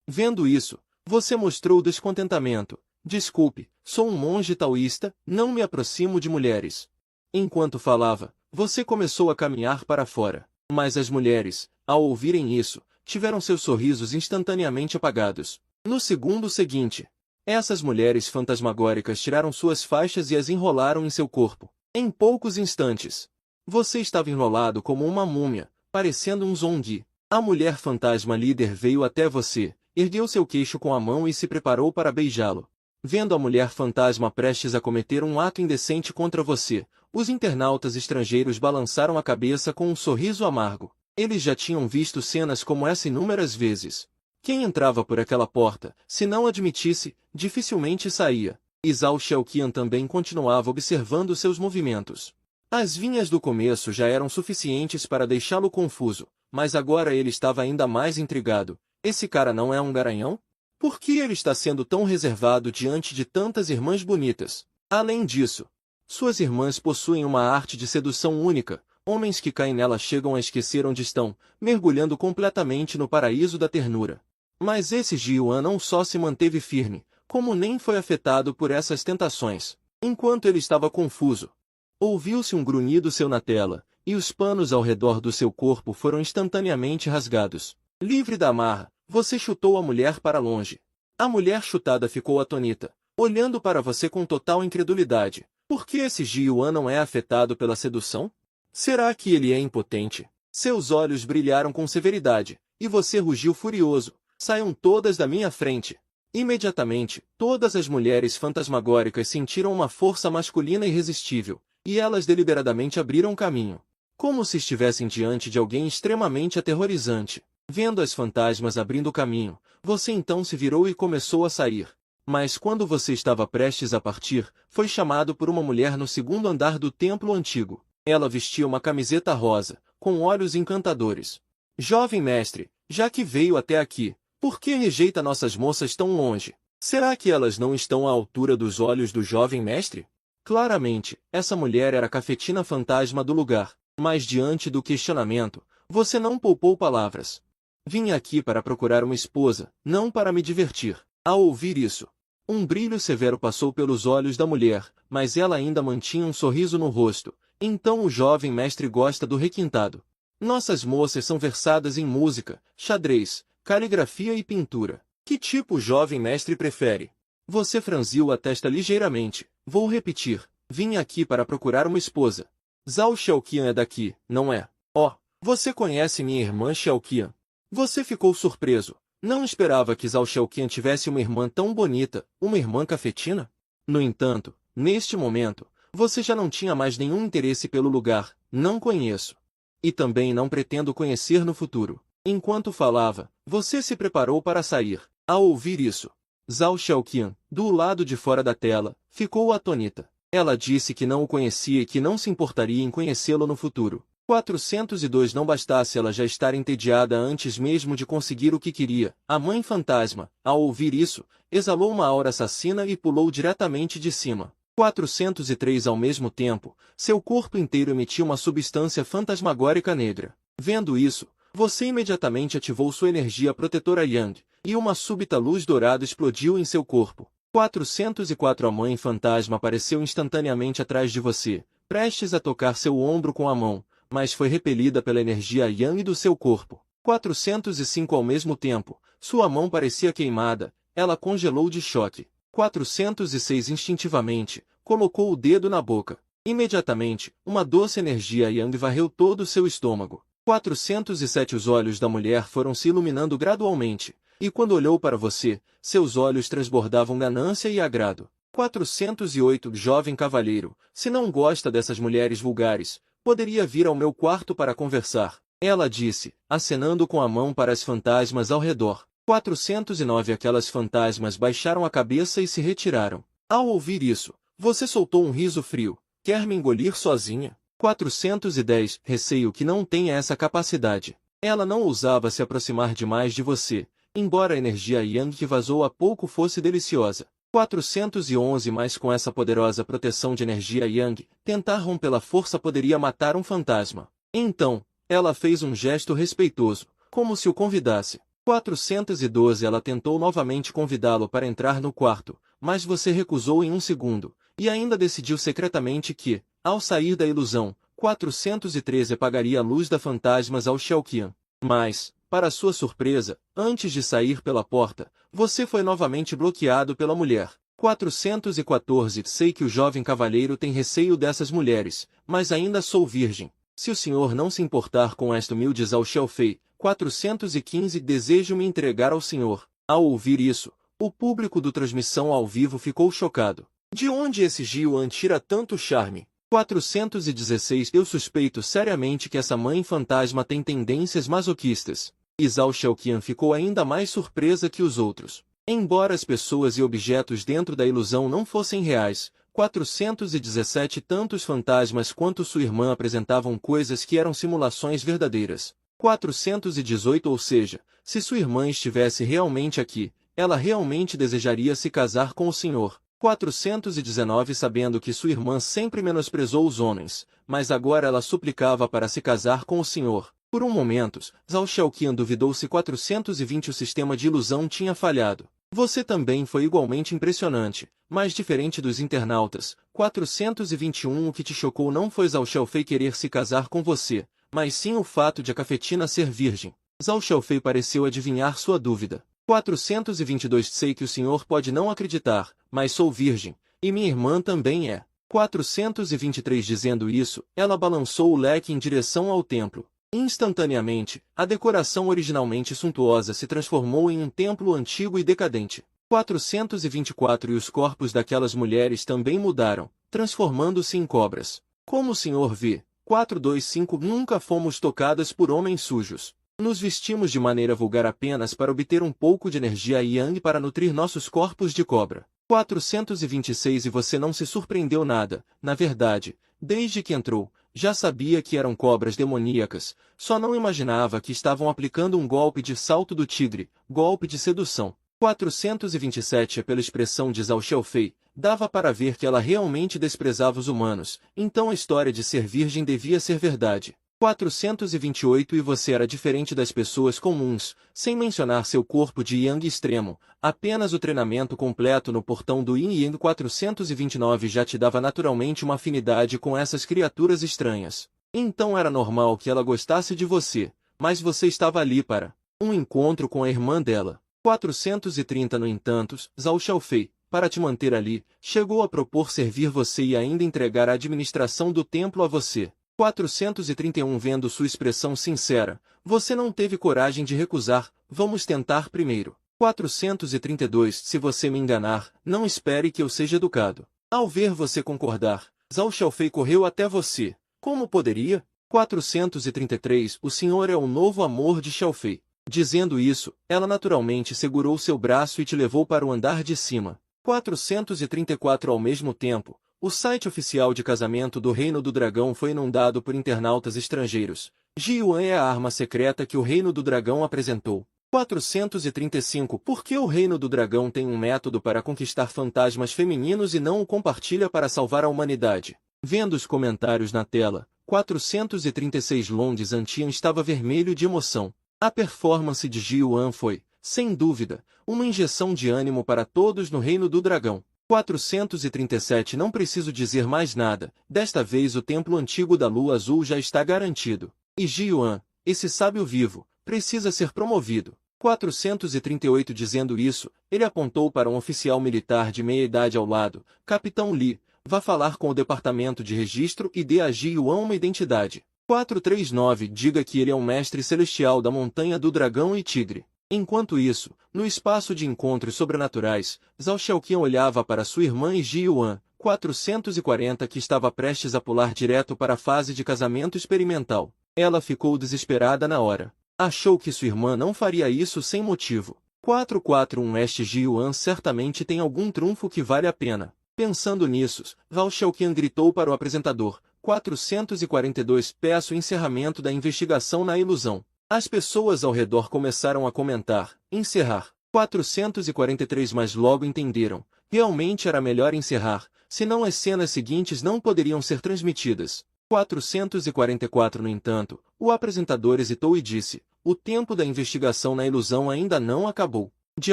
Vendo isso, você mostrou descontentamento. "Desculpe, sou um monge taoísta, não me aproximo de mulheres." Enquanto falava, você começou a caminhar para fora. Mas as mulheres, ao ouvirem isso, tiveram seus sorrisos instantaneamente apagados. No segundo seguinte, essas mulheres fantasmagóricas tiraram suas faixas e as enrolaram em seu corpo. Em poucos instantes, você estava enrolado como uma múmia, parecendo um zombi. A mulher fantasma líder veio até você, ergueu seu queixo com a mão e se preparou para beijá-lo. Vendo a mulher fantasma prestes a cometer um ato indecente contra você, os internautas estrangeiros balançaram a cabeça com um sorriso amargo. Eles já tinham visto cenas como essa inúmeras vezes. Quem entrava por aquela porta, se não admitisse, dificilmente saía. E Zhao Xiaoqian também continuava observando seus movimentos. As vinhas do começo já eram suficientes para deixá-lo confuso, mas agora ele estava ainda mais intrigado. Esse cara não é um garanhão? Por que ele está sendo tão reservado diante de tantas irmãs bonitas? Além disso, suas irmãs possuem uma arte de sedução única. Homens que caem nela chegam a esquecer onde estão, mergulhando completamente no paraíso da ternura. Mas esse Ji Yuan não só se manteve firme, como nem foi afetado por essas tentações. Enquanto ele estava confuso, ouviu-se um grunhido seu na tela, e os panos ao redor do seu corpo foram instantaneamente rasgados. Livre da amarra, você chutou a mulher para longe. A mulher chutada ficou atônita, olhando para você com total incredulidade. Por que esse Ji Yuan não é afetado pela sedução? Será que ele é impotente? Seus olhos brilharam com severidade, e você rugiu furioso. "Saiam todas da minha frente." Imediatamente, todas as mulheres fantasmagóricas sentiram uma força masculina irresistível, e elas deliberadamente abriram caminho. como se estivessem diante de alguém extremamente aterrorizante. Vendo as fantasmas abrindo caminho, você então se virou e começou a sair. Mas quando você estava prestes a partir, foi chamado por uma mulher no segundo andar do templo antigo. Ela vestia uma camiseta rosa, com olhos encantadores. Jovem mestre, já que veio até aqui, por que rejeita nossas moças tão longe? Será que elas não estão à altura dos olhos do jovem mestre? Claramente, essa mulher era a cafetina fantasma do lugar, mas diante do questionamento, você não poupou palavras. Vim aqui para procurar uma esposa, não para me divertir. Ao ouvir isso, um brilho severo passou pelos olhos da mulher, mas ela ainda mantinha um sorriso no rosto. Então o jovem mestre gosta do requintado. Nossas moças são versadas em música, xadrez, caligrafia e pintura. Que tipo o jovem mestre prefere? Você franziu a testa ligeiramente. Vou repetir. Vim aqui para procurar uma esposa. Zhao Xiaoqian é daqui, não é? Oh, você conhece minha irmã Xiaoqian? Você ficou surpreso. Não esperava que Zhao Xiaoqian tivesse uma irmã tão bonita, uma irmã cafetina? No entanto, neste momento, você já não tinha mais nenhum interesse pelo lugar. Não conheço. E também não pretendo conhecer no futuro. Enquanto falava, você se preparou para sair. Ao ouvir isso, Zhao Xiaoqian, do lado de fora da tela, ficou atônita. Ela disse que não o conhecia e que não se importaria em conhecê-lo no futuro. 402 Não bastasse ela já estar entediada antes mesmo de conseguir o que queria. A mãe fantasma, ao ouvir isso, exalou uma aura assassina e pulou diretamente de cima. 403 Ao mesmo tempo, seu corpo inteiro emitia uma substância fantasmagórica negra. Vendo isso, você imediatamente ativou sua energia protetora Yang, e uma súbita luz dourada explodiu em seu corpo. 404 A mãe fantasma apareceu instantaneamente atrás de você, prestes a tocar seu ombro com a mão, mas foi repelida pela energia Yang do seu corpo. 405 Ao mesmo tempo, sua mão parecia queimada, ela congelou de choque. 406 Instintivamente, colocou o dedo na boca. Imediatamente, uma doce energia Yang varreu todo o seu estômago. 407 Os olhos da mulher foram se iluminando gradualmente, e quando olhou para você, seus olhos transbordavam ganância e agrado. 408 Jovem cavalheiro, se não gosta dessas mulheres vulgares, poderia vir ao meu quarto para conversar. Ela disse, acenando com a mão para as fantasmas ao redor. 409 Aquelas fantasmas baixaram a cabeça e se retiraram. Ao ouvir isso, você soltou um riso frio. Quer me engolir sozinha? 410 Receio que não tenha essa capacidade. Ela não ousava se aproximar demais de você, embora a energia Yang que vazou há pouco fosse deliciosa. 411 Mas com essa poderosa proteção de energia Yang, tentar rompê-la força poderia matar um fantasma. Então, ela fez um gesto respeitoso, como se o convidasse. 412 Ela tentou novamente convidá-lo para entrar no quarto, mas você recusou em um segundo, e ainda decidiu secretamente que, ao sair da ilusão, 413 apagaria a luz da fantasmas ao Xiaoqian. Mas, para sua surpresa, antes de sair pela porta, você foi novamente bloqueado pela mulher. 414 Sei que o jovem cavalheiro tem receio dessas mulheres, mas ainda sou virgem. Se o senhor não se importar com esta humilde Zhao Xiaofei, 415 Desejo me entregar ao senhor. Ao ouvir isso, o público do transmissão ao vivo ficou chocado. De onde esse Jiuan tira tanto charme? 416 Eu suspeito seriamente que essa mãe fantasma tem tendências masoquistas. E Zhao Xiaoqian ficou ainda mais surpresa que os outros. Embora as pessoas e objetos dentro da ilusão não fossem reais, 417 Tanto os fantasmas quanto sua irmã apresentavam coisas que eram simulações verdadeiras. 418 Ou seja, se sua irmã estivesse realmente aqui, ela realmente desejaria se casar com o senhor. 419 Sabendo que sua irmã sempre menosprezou os homens, mas agora ela suplicava para se casar com o senhor. Por um momento, Zhao Xiaoqian duvidou se 420 o sistema de ilusão tinha falhado. Você também foi igualmente impressionante, mas diferente dos internautas. 421 O que te chocou não foi Zhao Xiaofei querer se casar com você, mas sim o fato de a cafetina ser virgem. Zhao Xiaofei pareceu adivinhar sua dúvida. 422 Sei que o senhor pode não acreditar, mas sou virgem, e minha irmã também é. 423 Dizendo isso, ela balançou o leque em direção ao templo. Instantaneamente, a decoração originalmente suntuosa se transformou em um templo antigo e decadente. 424 E os corpos daquelas mulheres também mudaram, transformando-se em cobras. Como o senhor vê, 425 Nunca fomos tocadas por homens sujos. Nos vestimos de maneira vulgar apenas para obter um pouco de energia yang para nutrir nossos corpos de cobra. 426 E você não se surpreendeu nada, na verdade, desde que entrou, já sabia que eram cobras demoníacas, só não imaginava que estavam aplicando um golpe de salto do tigre, golpe de sedução. 427 Pela expressão de Zhao Xiaofei, dava para ver que ela realmente desprezava os humanos, então a história de ser virgem devia ser verdade. 428 E você era diferente das pessoas comuns, sem mencionar seu corpo de yang extremo, apenas o treinamento completo no portão do Yin Yang. 429 já te dava naturalmente uma afinidade com essas criaturas estranhas. Então era normal que ela gostasse de você, mas você estava ali para um encontro com a irmã dela. 430 No entanto, Zhao Xiaofei, para te manter ali, chegou a propor servir você e ainda entregar a administração do templo a você. 431 Vendo sua expressão sincera, você não teve coragem de recusar, vamos tentar primeiro. 432 Se você me enganar, não espere que eu seja educado. Ao ver você concordar, Zhao Xiaofei correu até você. Como poderia? 433 O senhor é o novo amor de Xiaofei. Dizendo isso, ela naturalmente segurou seu braço e te levou para o andar de cima. 434 Ao mesmo tempo, o site oficial de casamento do Reino do Dragão foi inundado por internautas estrangeiros. Ji Yuan é a arma secreta que o Reino do Dragão apresentou. 435 Por que o Reino do Dragão tem um método para conquistar fantasmas femininos e não o compartilha para salvar a humanidade? Vendo os comentários na tela, 436 Long Zantian estava vermelho de emoção. A performance de Ji Yuan foi, sem dúvida, uma injeção de ânimo para todos no Reino do Dragão. 437 Não preciso dizer mais nada, desta vez o Templo Antigo da Lua Azul já está garantido. E Ji Yuan, esse sábio vivo, precisa ser promovido. 438 Dizendo isso, ele apontou para um oficial militar de meia-idade ao lado. Capitão Li, vá falar com o departamento de registro e dê a Ji Yuan uma identidade. 439 Diga que ele é um mestre celestial da Montanha do Dragão e Tigre. Enquanto isso, no espaço de encontros sobrenaturais, Zhao Xiaoqian olhava para sua irmã e Ji Yuan, 440 que estava prestes a pular direto para a fase de casamento experimental. Ela ficou desesperada na hora. Achou que sua irmã não faria isso sem motivo. 441 Este Ji Yuan certamente tem algum trunfo que vale a pena. Pensando nisso, Zhao Xiaoqian gritou para o apresentador. 442 Peço encerramento da investigação na ilusão. As pessoas ao redor começaram a comentar. Encerrar. 443 Mas logo entenderam. Realmente era melhor encerrar, senão as cenas seguintes não poderiam ser transmitidas. 444 No entanto, o apresentador hesitou e disse. O tempo da investigação na ilusão ainda não acabou. De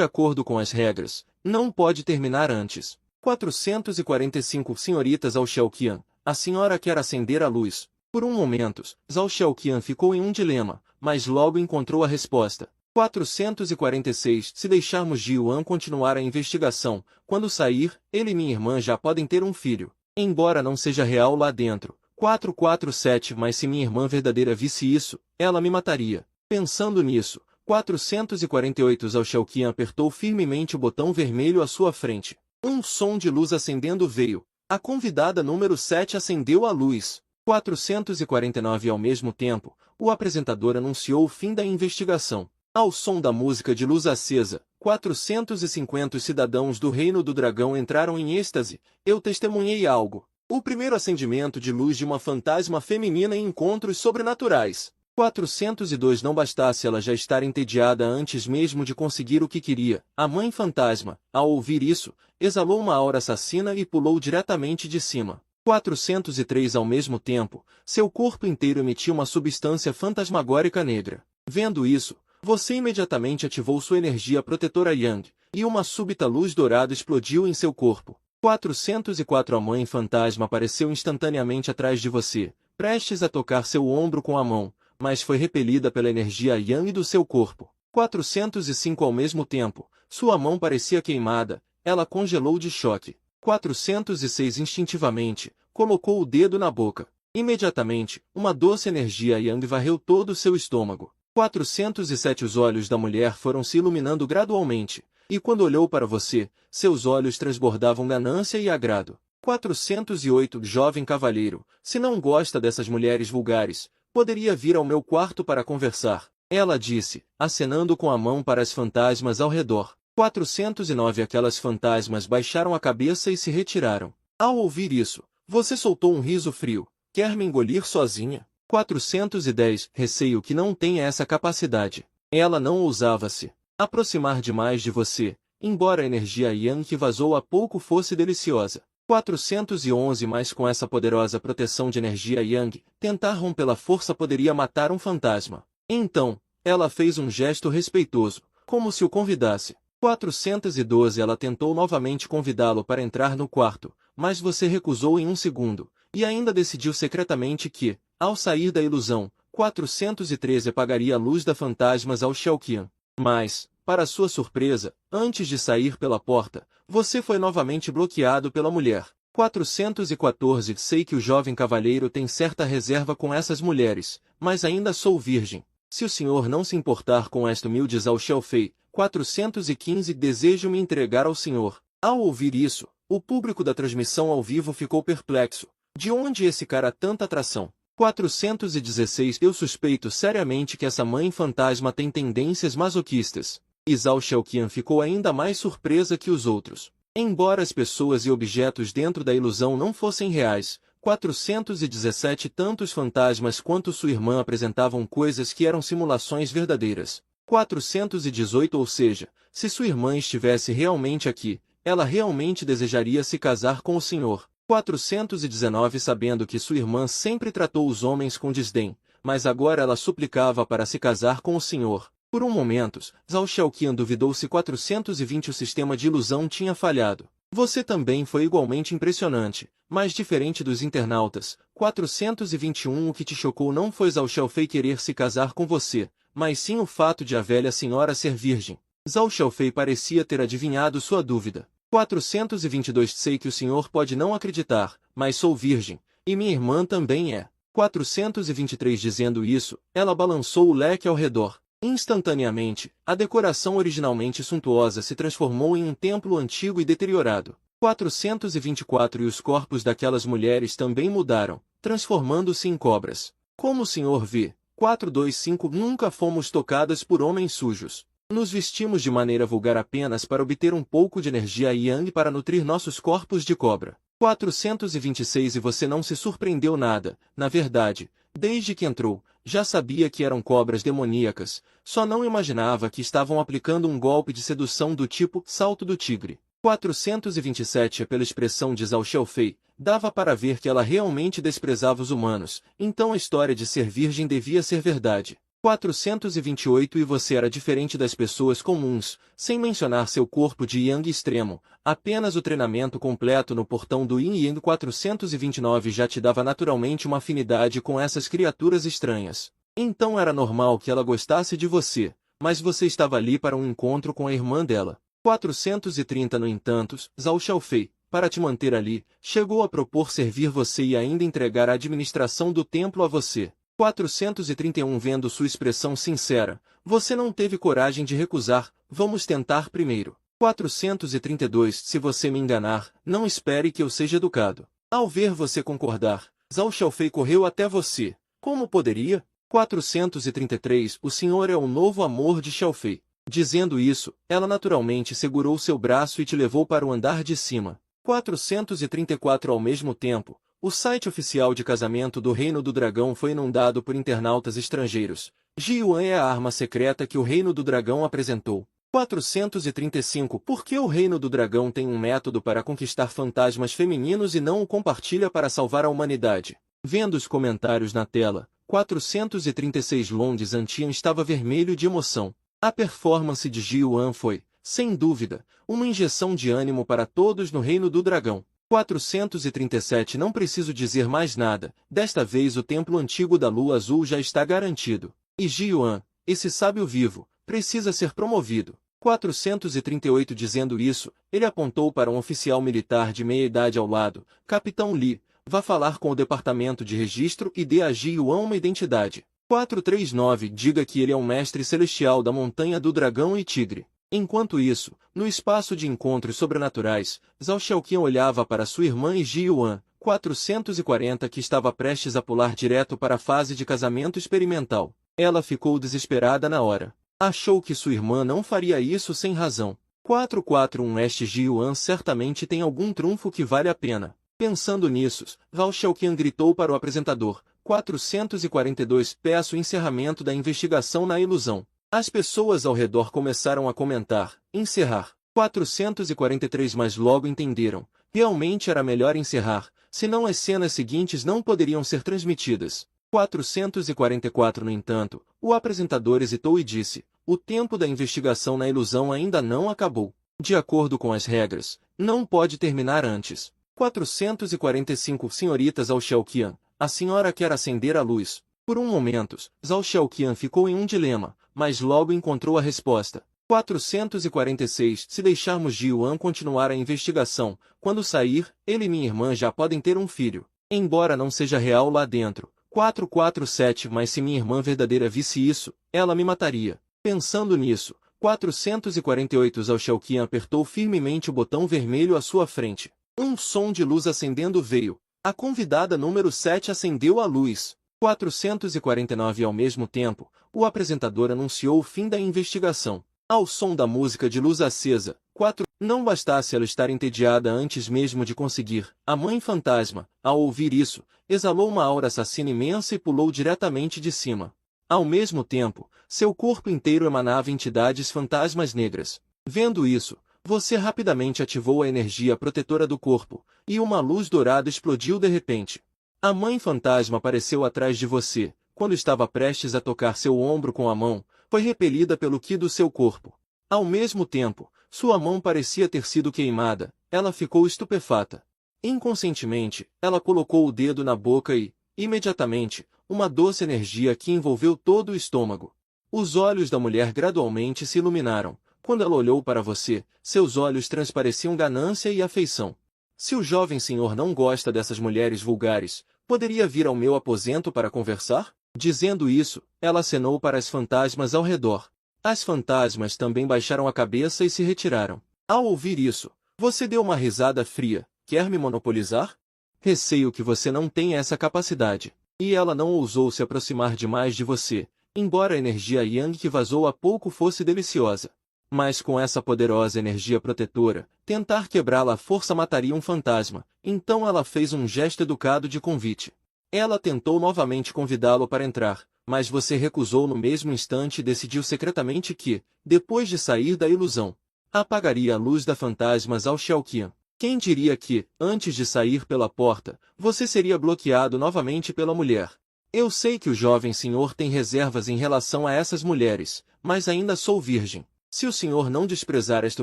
acordo com as regras, não pode terminar antes. 445 Senhorita Zhao Xiaoqian, a senhora quer acender a luz. Por um momento, Zhao Xiaoqian ficou em um dilema, mas logo encontrou a resposta. 446 Se deixarmos Ji Yuan continuar a investigação, quando sair, ele e minha irmã já podem ter um filho. Embora não seja real lá dentro. 447 Mas se minha irmã verdadeira visse isso, ela me mataria. Pensando nisso, 448 Zhao Xiaoqian apertou firmemente o botão vermelho à sua frente. Um som de luz acendendo veio. A convidada número 7 acendeu a luz. 449 Ao mesmo tempo, o apresentador anunciou o fim da investigação. Ao som da música de luz acesa, 450 cidadãos do Reino do Dragão entraram em êxtase. Eu testemunhei algo. O primeiro acendimento de luz de uma fantasma feminina em encontros sobrenaturais. 402 Não bastasse ela já estar entediada antes mesmo de conseguir o que queria. A mãe fantasma, ao ouvir isso, exalou uma aura assassina e pulou diretamente de cima. 403 Ao mesmo tempo, seu corpo inteiro emitia uma substância fantasmagórica negra. Vendo isso, você imediatamente ativou sua energia protetora Yang, e uma súbita luz dourada explodiu em seu corpo. 404 A mãe fantasma apareceu instantaneamente atrás de você, prestes a tocar seu ombro com a mão, mas foi repelida pela energia Yang do seu corpo. 405 Ao mesmo tempo, sua mão parecia queimada, ela congelou de choque. 406 Instintivamente, colocou o dedo na boca. Imediatamente, uma doce energia Yang varreu todo o seu estômago. 407 Os olhos da mulher foram se iluminando gradualmente, e quando olhou para você, seus olhos transbordavam ganância e agrado. 408 Jovem cavalheiro, se não gosta dessas mulheres vulgares, poderia vir ao meu quarto para conversar. Ela disse, acenando com a mão para as fantasmas ao redor. 409 Aquelas fantasmas baixaram a cabeça e se retiraram. Ao ouvir isso, você soltou um riso frio. Quer me engolir sozinha? 410 Receio que não tenha essa capacidade. Ela não ousava se aproximar demais de você, embora a energia Yang que vazou há pouco fosse deliciosa. 411 Mas com essa poderosa proteção de energia Yang, tentar rompê-la força poderia matar um fantasma. Então, ela fez um gesto respeitoso, como se o convidasse. 412 Ela tentou novamente convidá-lo para entrar no quarto, mas você recusou em um segundo, e ainda decidiu secretamente que, ao sair da ilusão, 413 apagaria a luz da fantasmas ao Xiaoqian. Mas, para sua surpresa, antes de sair pela porta, você foi novamente bloqueado pela mulher. 414 Sei que o jovem cavalheiro tem certa reserva com essas mulheres, mas ainda sou virgem. Se o senhor não se importar com esta humilde Zhao Xiaofei, 415 Desejo me entregar ao senhor. Ao ouvir isso, o público da transmissão ao vivo ficou perplexo. De onde esse cara tanta atração? 416 Eu suspeito seriamente que essa mãe fantasma tem tendências masoquistas. E Zhao Xiaoqian ficou ainda mais surpresa que os outros. Embora as pessoas e objetos dentro da ilusão não fossem reais, 417 Tanto os fantasmas quanto sua irmã apresentavam coisas que eram simulações verdadeiras. 418 Ou seja, se sua irmã estivesse realmente aqui, ela realmente desejaria se casar com o senhor. 419 Sabendo que sua irmã sempre tratou os homens com desdém, mas agora ela suplicava para se casar com o senhor. Por um momento, Zhao Xiaoqian duvidou se 420 o sistema de ilusão tinha falhado. Você também foi igualmente impressionante, mas diferente dos internautas. 421 O que te chocou não foi Zhao Xiaofei querer se casar com você, mas sim o fato de a velha senhora ser virgem. Zhao Xiaofei parecia ter adivinhado sua dúvida. 422 Sei que o senhor pode não acreditar, mas sou virgem, e minha irmã também é. 423 Dizendo isso, ela balançou o leque ao redor. Instantaneamente, a decoração originalmente suntuosa se transformou em um templo antigo e deteriorado. 424 E os corpos daquelas mulheres também mudaram, transformando-se em cobras. Como o senhor vê, 425 Nunca fomos tocadas por homens sujos. Nos vestimos de maneira vulgar apenas para obter um pouco de energia Yang para nutrir nossos corpos de cobra. 426 E você não se surpreendeu nada, na verdade, desde que entrou, já sabia que eram cobras demoníacas, só não imaginava que estavam aplicando um golpe de sedução do tipo salto do tigre. 427 Pela expressão de Zhao Xiaofei, dava para ver que ela realmente desprezava os humanos, então a história de ser virgem devia ser verdade. 428 E você era diferente das pessoas comuns, sem mencionar seu corpo de Yang extremo, apenas o treinamento completo no portão do Yin Yang. 429 Já te dava naturalmente uma afinidade com essas criaturas estranhas. Então era normal que ela gostasse de você, mas você estava ali para um encontro com a irmã dela. 430 No entanto, Zhao Xiaofei, para te manter ali, chegou a propor servir você e ainda entregar a administração do templo a você. 431 Vendo sua expressão sincera, você não teve coragem de recusar, vamos tentar primeiro. 432 Se você me enganar, não espere que eu seja educado. Ao ver você concordar, Zhao Xiaofei correu até você. Como poderia? 433 O senhor é o novo amor de Xiaofei. Dizendo isso, ela naturalmente segurou seu braço e te levou para o andar de cima. 434 Ao mesmo tempo, o site oficial de casamento do Reino do Dragão foi inundado por internautas estrangeiros. Ji Yuan é a arma secreta que o Reino do Dragão apresentou. 435 Por que o Reino do Dragão tem um método para conquistar fantasmas femininos e não o compartilha para salvar a humanidade? Vendo os comentários na tela, 436 Long Zantian estava vermelho de emoção. A performance de Ji Yuan foi, sem dúvida, uma injeção de ânimo para todos no Reino do Dragão. 437 Não preciso dizer mais nada, desta vez o templo antigo da Lua Azul já está garantido. E Ji Yuan, esse sábio vivo, precisa ser promovido. 438 Dizendo isso, ele apontou para um oficial militar de meia-idade ao lado. Capitão Li, vá falar com o departamento de registro e dê a Ji Yuan uma identidade. 439 Diga que ele é um mestre celestial da Montanha do Dragão e Tigre. Enquanto isso, no espaço de encontros sobrenaturais, Zhao Xiaoqian olhava para sua irmã e Ji Yuan, 440, que estava prestes a pular direto para a fase de casamento experimental. Ela ficou desesperada na hora. Achou que sua irmã não faria isso sem razão. 441 Este Ji Yuan certamente tem algum trunfo que vale a pena. Pensando nisso, Zhao Xiaoqian gritou para o apresentador, 442 Peço encerramento da investigação na ilusão. As pessoas ao redor começaram a comentar, encerrar. 443 Mas logo entenderam. Realmente era melhor encerrar, senão as cenas seguintes não poderiam ser transmitidas. 444 No entanto, o apresentador hesitou e disse, o tempo da investigação na ilusão ainda não acabou. De acordo com as regras, não pode terminar antes. 445 Senhorita Zhao Xiaoqian, a senhora quer acender a luz. Por um momento, Zhao Xiaoqian ficou em um dilema, mas logo encontrou a resposta. 446 Se deixarmos Ji Yuan continuar a investigação, quando sair, ele e minha irmã já podem ter um filho. Embora não seja real lá dentro. 447 Mas se minha irmã verdadeira visse isso, ela me mataria. Pensando nisso, 448 Zhao Xiaoqian apertou firmemente o botão vermelho à sua frente. Um som de luz acendendo veio. A convidada número 7 acendeu a luz. 449 Ao mesmo tempo, o apresentador anunciou o fim da investigação. Ao som da música de luz acesa, 4. Não bastasse ela estar entediada antes mesmo de conseguir. A mãe fantasma, ao ouvir isso, exalou uma aura assassina imensa e pulou diretamente de cima. Ao mesmo tempo, seu corpo inteiro emanava entidades fantasmas negras. Vendo isso, você rapidamente ativou a energia protetora do corpo, e uma luz dourada explodiu de repente. A mãe fantasma apareceu atrás de você. Quando estava prestes a tocar seu ombro com a mão, foi repelida pelo ki do seu corpo. Ao mesmo tempo, sua mão parecia ter sido queimada, ela ficou estupefata. Inconscientemente, ela colocou o dedo na boca e, imediatamente, uma doce energia que envolveu todo o estômago. Os olhos da mulher gradualmente se iluminaram. Quando ela olhou para você, seus olhos transpareciam ganância e afeição. Se o jovem senhor não gosta dessas mulheres vulgares, poderia vir ao meu aposento para conversar? Dizendo isso, ela acenou para as fantasmas ao redor. As fantasmas também baixaram a cabeça e se retiraram. Ao ouvir isso, você deu uma risada fria. Quer me monopolizar? Receio que você não tenha essa capacidade. E ela não ousou se aproximar demais de você, embora a energia Yang que vazou há pouco fosse deliciosa. Mas com essa poderosa energia protetora, tentar quebrá-la à força mataria um fantasma, então ela fez um gesto educado de convite. Ela tentou novamente convidá-lo para entrar, mas você recusou no mesmo instante e decidiu secretamente que, depois de sair da ilusão, apagaria a luz da fantasma Zhao Xiaoqian. Quem diria que, antes de sair pela porta, você seria bloqueado novamente pela mulher? Eu sei que o jovem senhor tem reservas em relação a essas mulheres, mas ainda sou virgem. Se o senhor não desprezar esta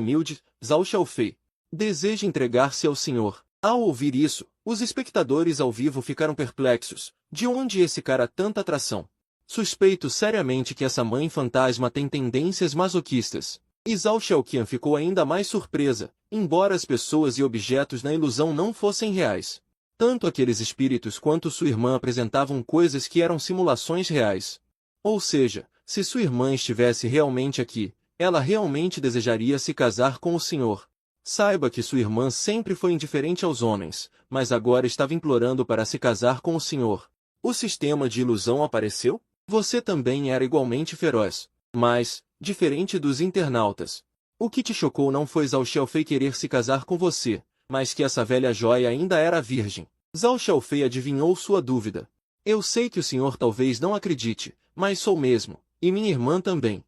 humilde, Zhao Xiaofei, deseja entregar-se ao senhor. Ao ouvir isso, os espectadores ao vivo ficaram perplexos. De onde esse cara tanta atração? Suspeito seriamente que essa mãe fantasma tem tendências masoquistas. E Zhao Xiaoqian ficou ainda mais surpresa, embora as pessoas e objetos na ilusão não fossem reais. Tanto aqueles espíritos quanto sua irmã apresentavam coisas que eram simulações reais. Ou seja, se sua irmã estivesse realmente aqui, ela realmente desejaria se casar com o senhor. Saiba que sua irmã sempre foi indiferente aos homens, mas agora estava implorando para se casar com o senhor. O sistema de ilusão apareceu? Você também era igualmente feroz. Mas, diferente dos internautas, o que te chocou não foi Zhao Xiaofei querer se casar com você, mas que essa velha joia ainda era virgem. Zhao Xiaofei adivinhou sua dúvida. Eu sei que o senhor talvez não acredite, mas sou mesmo, e minha irmã também.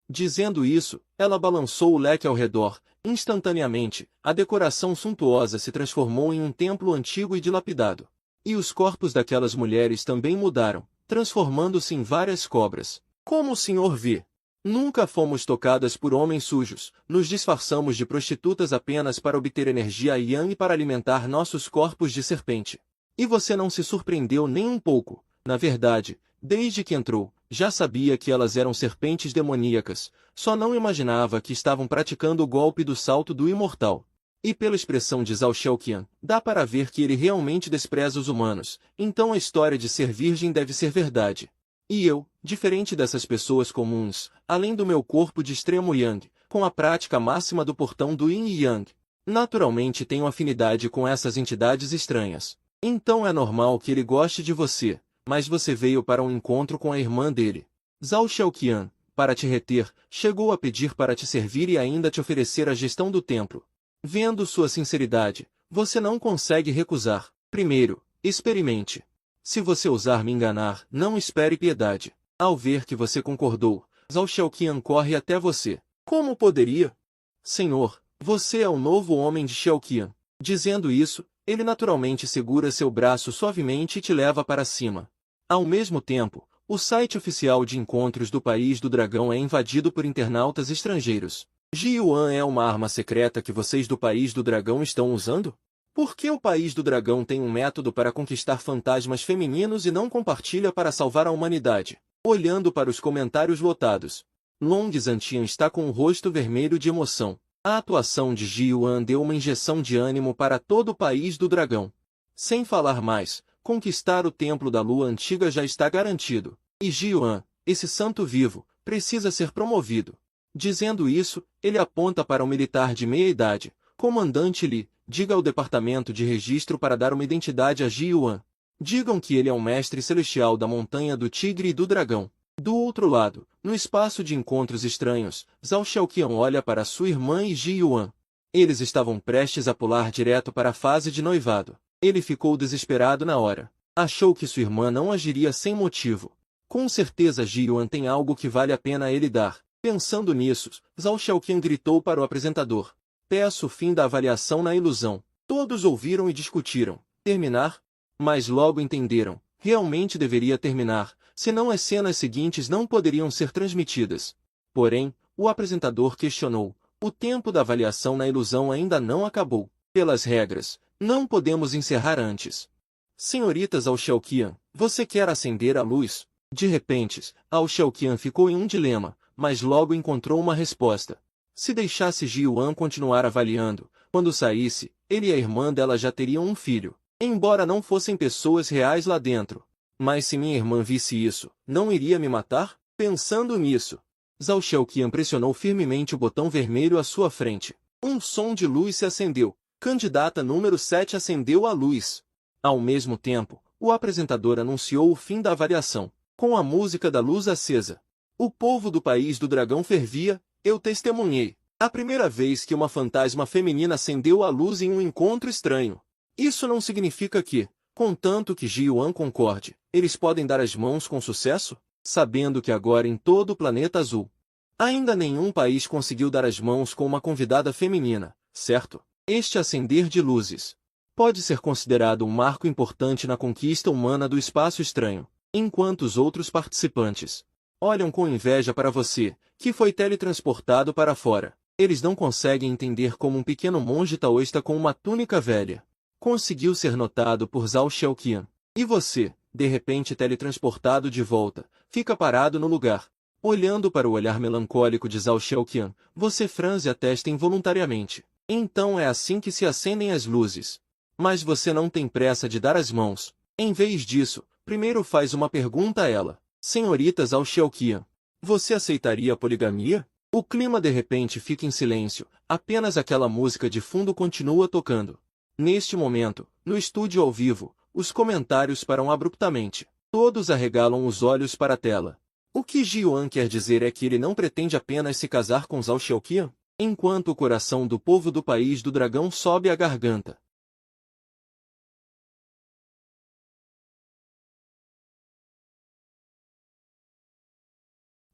Dizendo isso, ela balançou o leque ao redor. Instantaneamente, a decoração suntuosa se transformou em um templo antigo e dilapidado. E os corpos daquelas mulheres também mudaram, transformando-se em várias cobras. Como o senhor vê, nunca fomos tocadas por homens sujos, nos disfarçamos de prostitutas apenas para obter energia Yang e para alimentar nossos corpos de serpente. E você não se surpreendeu nem um pouco. Na verdade, desde que entrou, já sabia que elas eram serpentes demoníacas, só não imaginava que estavam praticando o golpe do salto do imortal. E pela expressão de Zhao Xiaoqian, dá para ver que ele realmente despreza os humanos, então a história de ser virgem deve ser verdade. E eu, diferente dessas pessoas comuns, além do meu corpo de extremo Yang, com a prática máxima do portão do Yin e Yang. Naturalmente tenho afinidade com essas entidades estranhas. Então é normal que ele goste de você, mas você veio para um encontro com a irmã dele. Zhao Xiaoqian, para te reter, chegou a pedir para te servir e ainda te oferecer a gestão do templo. Vendo sua sinceridade, você não consegue recusar. Primeiro, experimente. Se você ousar me enganar, não espere piedade. Ao ver que você concordou, Zhao Xiaoqian corre até você. Como poderia? Senhor, você é o novo homem de Xiaoqian. Dizendo isso, ele naturalmente segura seu braço suavemente e te leva para cima. Ao mesmo tempo, o site oficial de encontros do País do Dragão é invadido por internautas estrangeiros. Ji Yuan é uma arma secreta que vocês do País do Dragão estão usando? Por que o País do Dragão tem um método para conquistar fantasmas femininos e não compartilha para salvar a humanidade? Olhando para os comentários lotados, Long Zantian está com o rosto vermelho de emoção. A atuação de Ji Yuan deu uma injeção de ânimo para todo o País do Dragão. Sem falar mais, conquistar o Templo da Lua Antiga já está garantido. E Ji Yuan, esse santo vivo, precisa ser promovido. Dizendo isso, ele aponta para um militar de meia-idade. Comandante Li, diga ao departamento de registro para dar uma identidade a Ji Yuan. Digam que ele é um mestre celestial da Montanha do Tigre e do Dragão. Do outro lado, no espaço de encontros estranhos, Zhao Xiaoqian olha para sua irmã e Ji Yuan. Eles estavam prestes a pular direto para a fase de noivado. Ele ficou desesperado na hora. Achou que sua irmã não agiria sem motivo. Com certeza Ji Yuan tem algo que vale a pena a ele dar. Pensando nisso, Zhao Xiaoqian gritou para o apresentador. Peço o fim da avaliação na ilusão. Todos ouviram e discutiram. Terminar? Mas logo entenderam. Realmente deveria terminar, senão as cenas seguintes não poderiam ser transmitidas. Porém, o apresentador questionou. O tempo da avaliação na ilusão ainda não acabou. Pelas regras, não podemos encerrar antes. Senhorita Zhao Xiaoqian, você quer acender a luz? De repente, Zhao Xiaoqian ficou em um dilema, mas logo encontrou uma resposta. Se deixasse Ji Yuan continuar avaliando, quando saísse, ele e a irmã dela já teriam um filho. Embora não fossem pessoas reais lá dentro. Mas se minha irmã visse isso, não iria me matar? Pensando nisso, Zhao Xiaoqian pressionou firmemente o botão vermelho à sua frente. Um som de luz se acendeu. Candidata número 7 acendeu a luz. Ao mesmo tempo, o apresentador anunciou o fim da avaliação, com a música da luz acesa. O povo do País do Dragão fervia, eu testemunhei. A primeira vez que uma fantasma feminina acendeu a luz em um encontro estranho. Isso não significa que, contanto que Ji Yuan concorde, eles podem dar as mãos com sucesso? Sabendo que agora em todo o planeta azul, ainda nenhum país conseguiu dar as mãos com uma convidada feminina, certo? Este acender de luzes pode ser considerado um marco importante na conquista humana do espaço estranho, enquanto os outros participantes olham com inveja para você, que foi teletransportado para fora. Eles não conseguem entender como um pequeno monge taoísta com uma túnica velha conseguiu ser notado por Zhao Xiaoqian. E você, de repente teletransportado de volta, fica parado no lugar. Olhando para o olhar melancólico de Zhao Xiaoqian, você franze a testa involuntariamente. Então é assim que se acendem as luzes. Mas você não tem pressa de dar as mãos. Em vez disso, primeiro faz uma pergunta a ela. Senhorita Zhao Xiaoqian, você aceitaria a poligamia? O clima de repente fica em silêncio, apenas aquela música de fundo continua tocando. Neste momento, no estúdio ao vivo, os comentários param abruptamente. Todos arregalam os olhos para a tela. O que Ji Yuan quer dizer é que ele não pretende apenas se casar com Zhao Xiaoqian? Enquanto o coração do povo do País do Dragão sobe à garganta.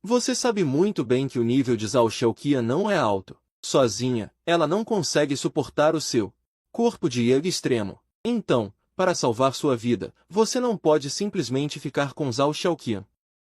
Você sabe muito bem que o nível de Zhao Xiaoqian não é alto. Sozinha, ela não consegue suportar o seu corpo de Yang extremo. Então, para salvar sua vida, você não pode simplesmente ficar com Zhao Xiaoqian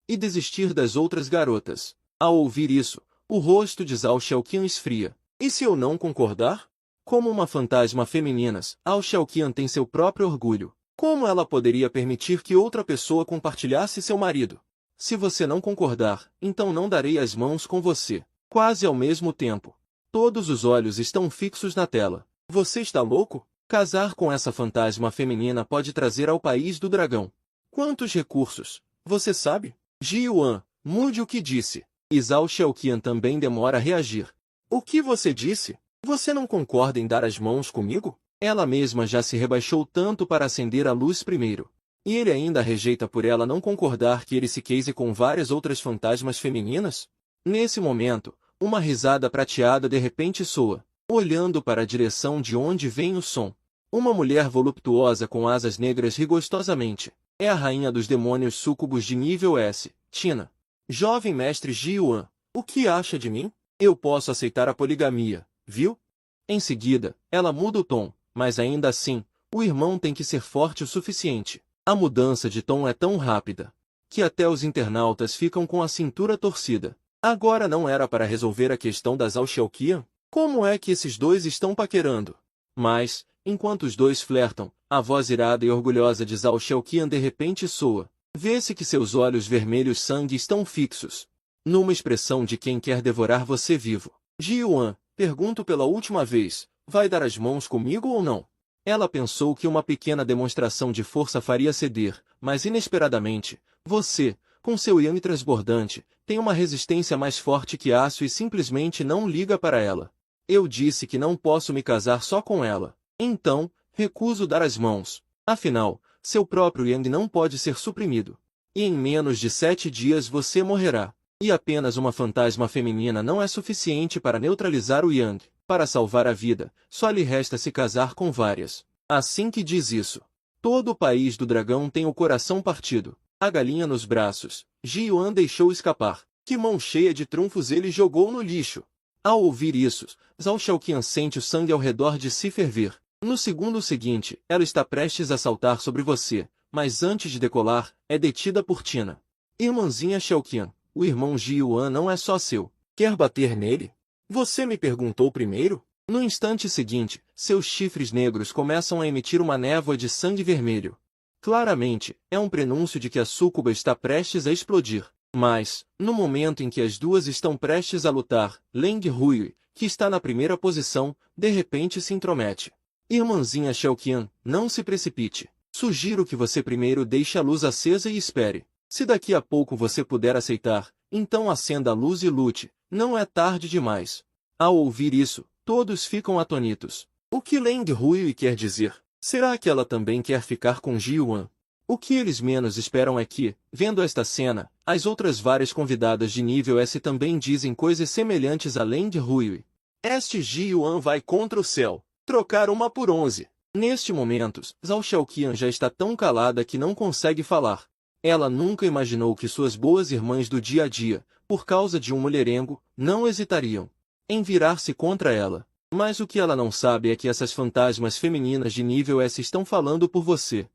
e desistir das outras garotas. Ao ouvir isso, o rosto de Zhao Xiaoqian esfria. E se eu não concordar? Como uma fantasma feminina, Zhao Xiaoqian tem seu próprio orgulho. Como ela poderia permitir que outra pessoa compartilhasse seu marido? Se você não concordar, então não darei as mãos com você. Quase ao mesmo tempo, todos os olhos estão fixos na tela. Você está louco? Casar com essa fantasma feminina pode trazer ao País do Dragão quantos recursos? Você sabe? Ji Yuan, mude o que disse. E Zhao Xiaoqian também demora a reagir. O que você disse? Você não concorda em dar as mãos comigo? Ela mesma já se rebaixou tanto para acender a luz primeiro. E ele ainda rejeita por ela não concordar que ele se case com várias outras fantasmas femininas? Nesse momento, uma risada prateada de repente soa, olhando para a direção de onde vem o som. Uma mulher voluptuosa com asas negras ri gostosamente. É a rainha dos demônios súcubos de nível S, Tina. Jovem mestre Ji Yuan, o que acha de mim? Eu posso aceitar a poligamia, viu? Em seguida, ela muda o tom, mas ainda assim, o irmão tem que ser forte o suficiente. A mudança de tom é tão rápida que até os internautas ficam com a cintura torcida. Agora não era para resolver a questão das Zhao Xiaoqian? Como é que esses dois estão paquerando? Mas, enquanto os dois flertam, a voz irada e orgulhosa de Zhao Xiaoqian de repente soa. Vê-se que seus olhos vermelhos sangue estão fixos numa expressão de quem quer devorar você vivo. Ji Yuan, pergunto pela última vez, vai dar as mãos comigo ou não? Ela pensou que uma pequena demonstração de força faria ceder, mas inesperadamente, você, com seu yang transbordante, tem uma resistência mais forte que aço e simplesmente não liga para ela. Eu disse que não posso me casar só com ela. Então, recuso dar as mãos. Afinal, seu próprio yang não pode ser suprimido. E em menos de 7 dias você morrerá. E apenas uma fantasma feminina não é suficiente para neutralizar o yang. Para salvar a vida, só lhe resta se casar com várias. Assim que diz isso, todo o país do dragão tem o coração partido. A galinha nos braços, Ji Yuan deixou escapar. Que mão cheia de trunfos ele jogou no lixo. Ao ouvir isso, Zhao Xiaoqian sente o sangue ao redor de si ferver. No segundo seguinte, ela está prestes a saltar sobre você, mas antes de decolar, é detida por Tina. Irmãzinha Xiaoqian, o irmão Ji Yuan não é só seu. Quer bater nele? Você me perguntou primeiro? No instante seguinte, seus chifres negros começam a emitir uma névoa de sangue vermelho. Claramente, é um prenúncio de que a súcuba está prestes a explodir. Mas, no momento em que as duas estão prestes a lutar, Leng Hui, que está na primeira posição, de repente se intromete. Irmãzinha Xiaoqian, não se precipite. Sugiro que você primeiro deixe a luz acesa e espere. Se daqui a pouco você puder aceitar, então acenda a luz e lute. Não é tarde demais. Ao ouvir isso, todos ficam atônitos. O que Leng Hui quer dizer? Será que ela também quer ficar com Ji Yuan? O que eles menos esperam é que, vendo esta cena, as outras várias convidadas de nível S também dizem coisas semelhantes a Leng Hui. Este Ji Yuan vai contra o céu. Trocar uma por 11. Neste momento, Zhao Xiaoqian já está tão calada que não consegue falar. Ela nunca imaginou que suas boas irmãs do dia a dia, por causa de um mulherengo, não hesitariam em virar-se contra ela. Mas o que ela não sabe é que essas fantasmas femininas de nível S estão falando por você.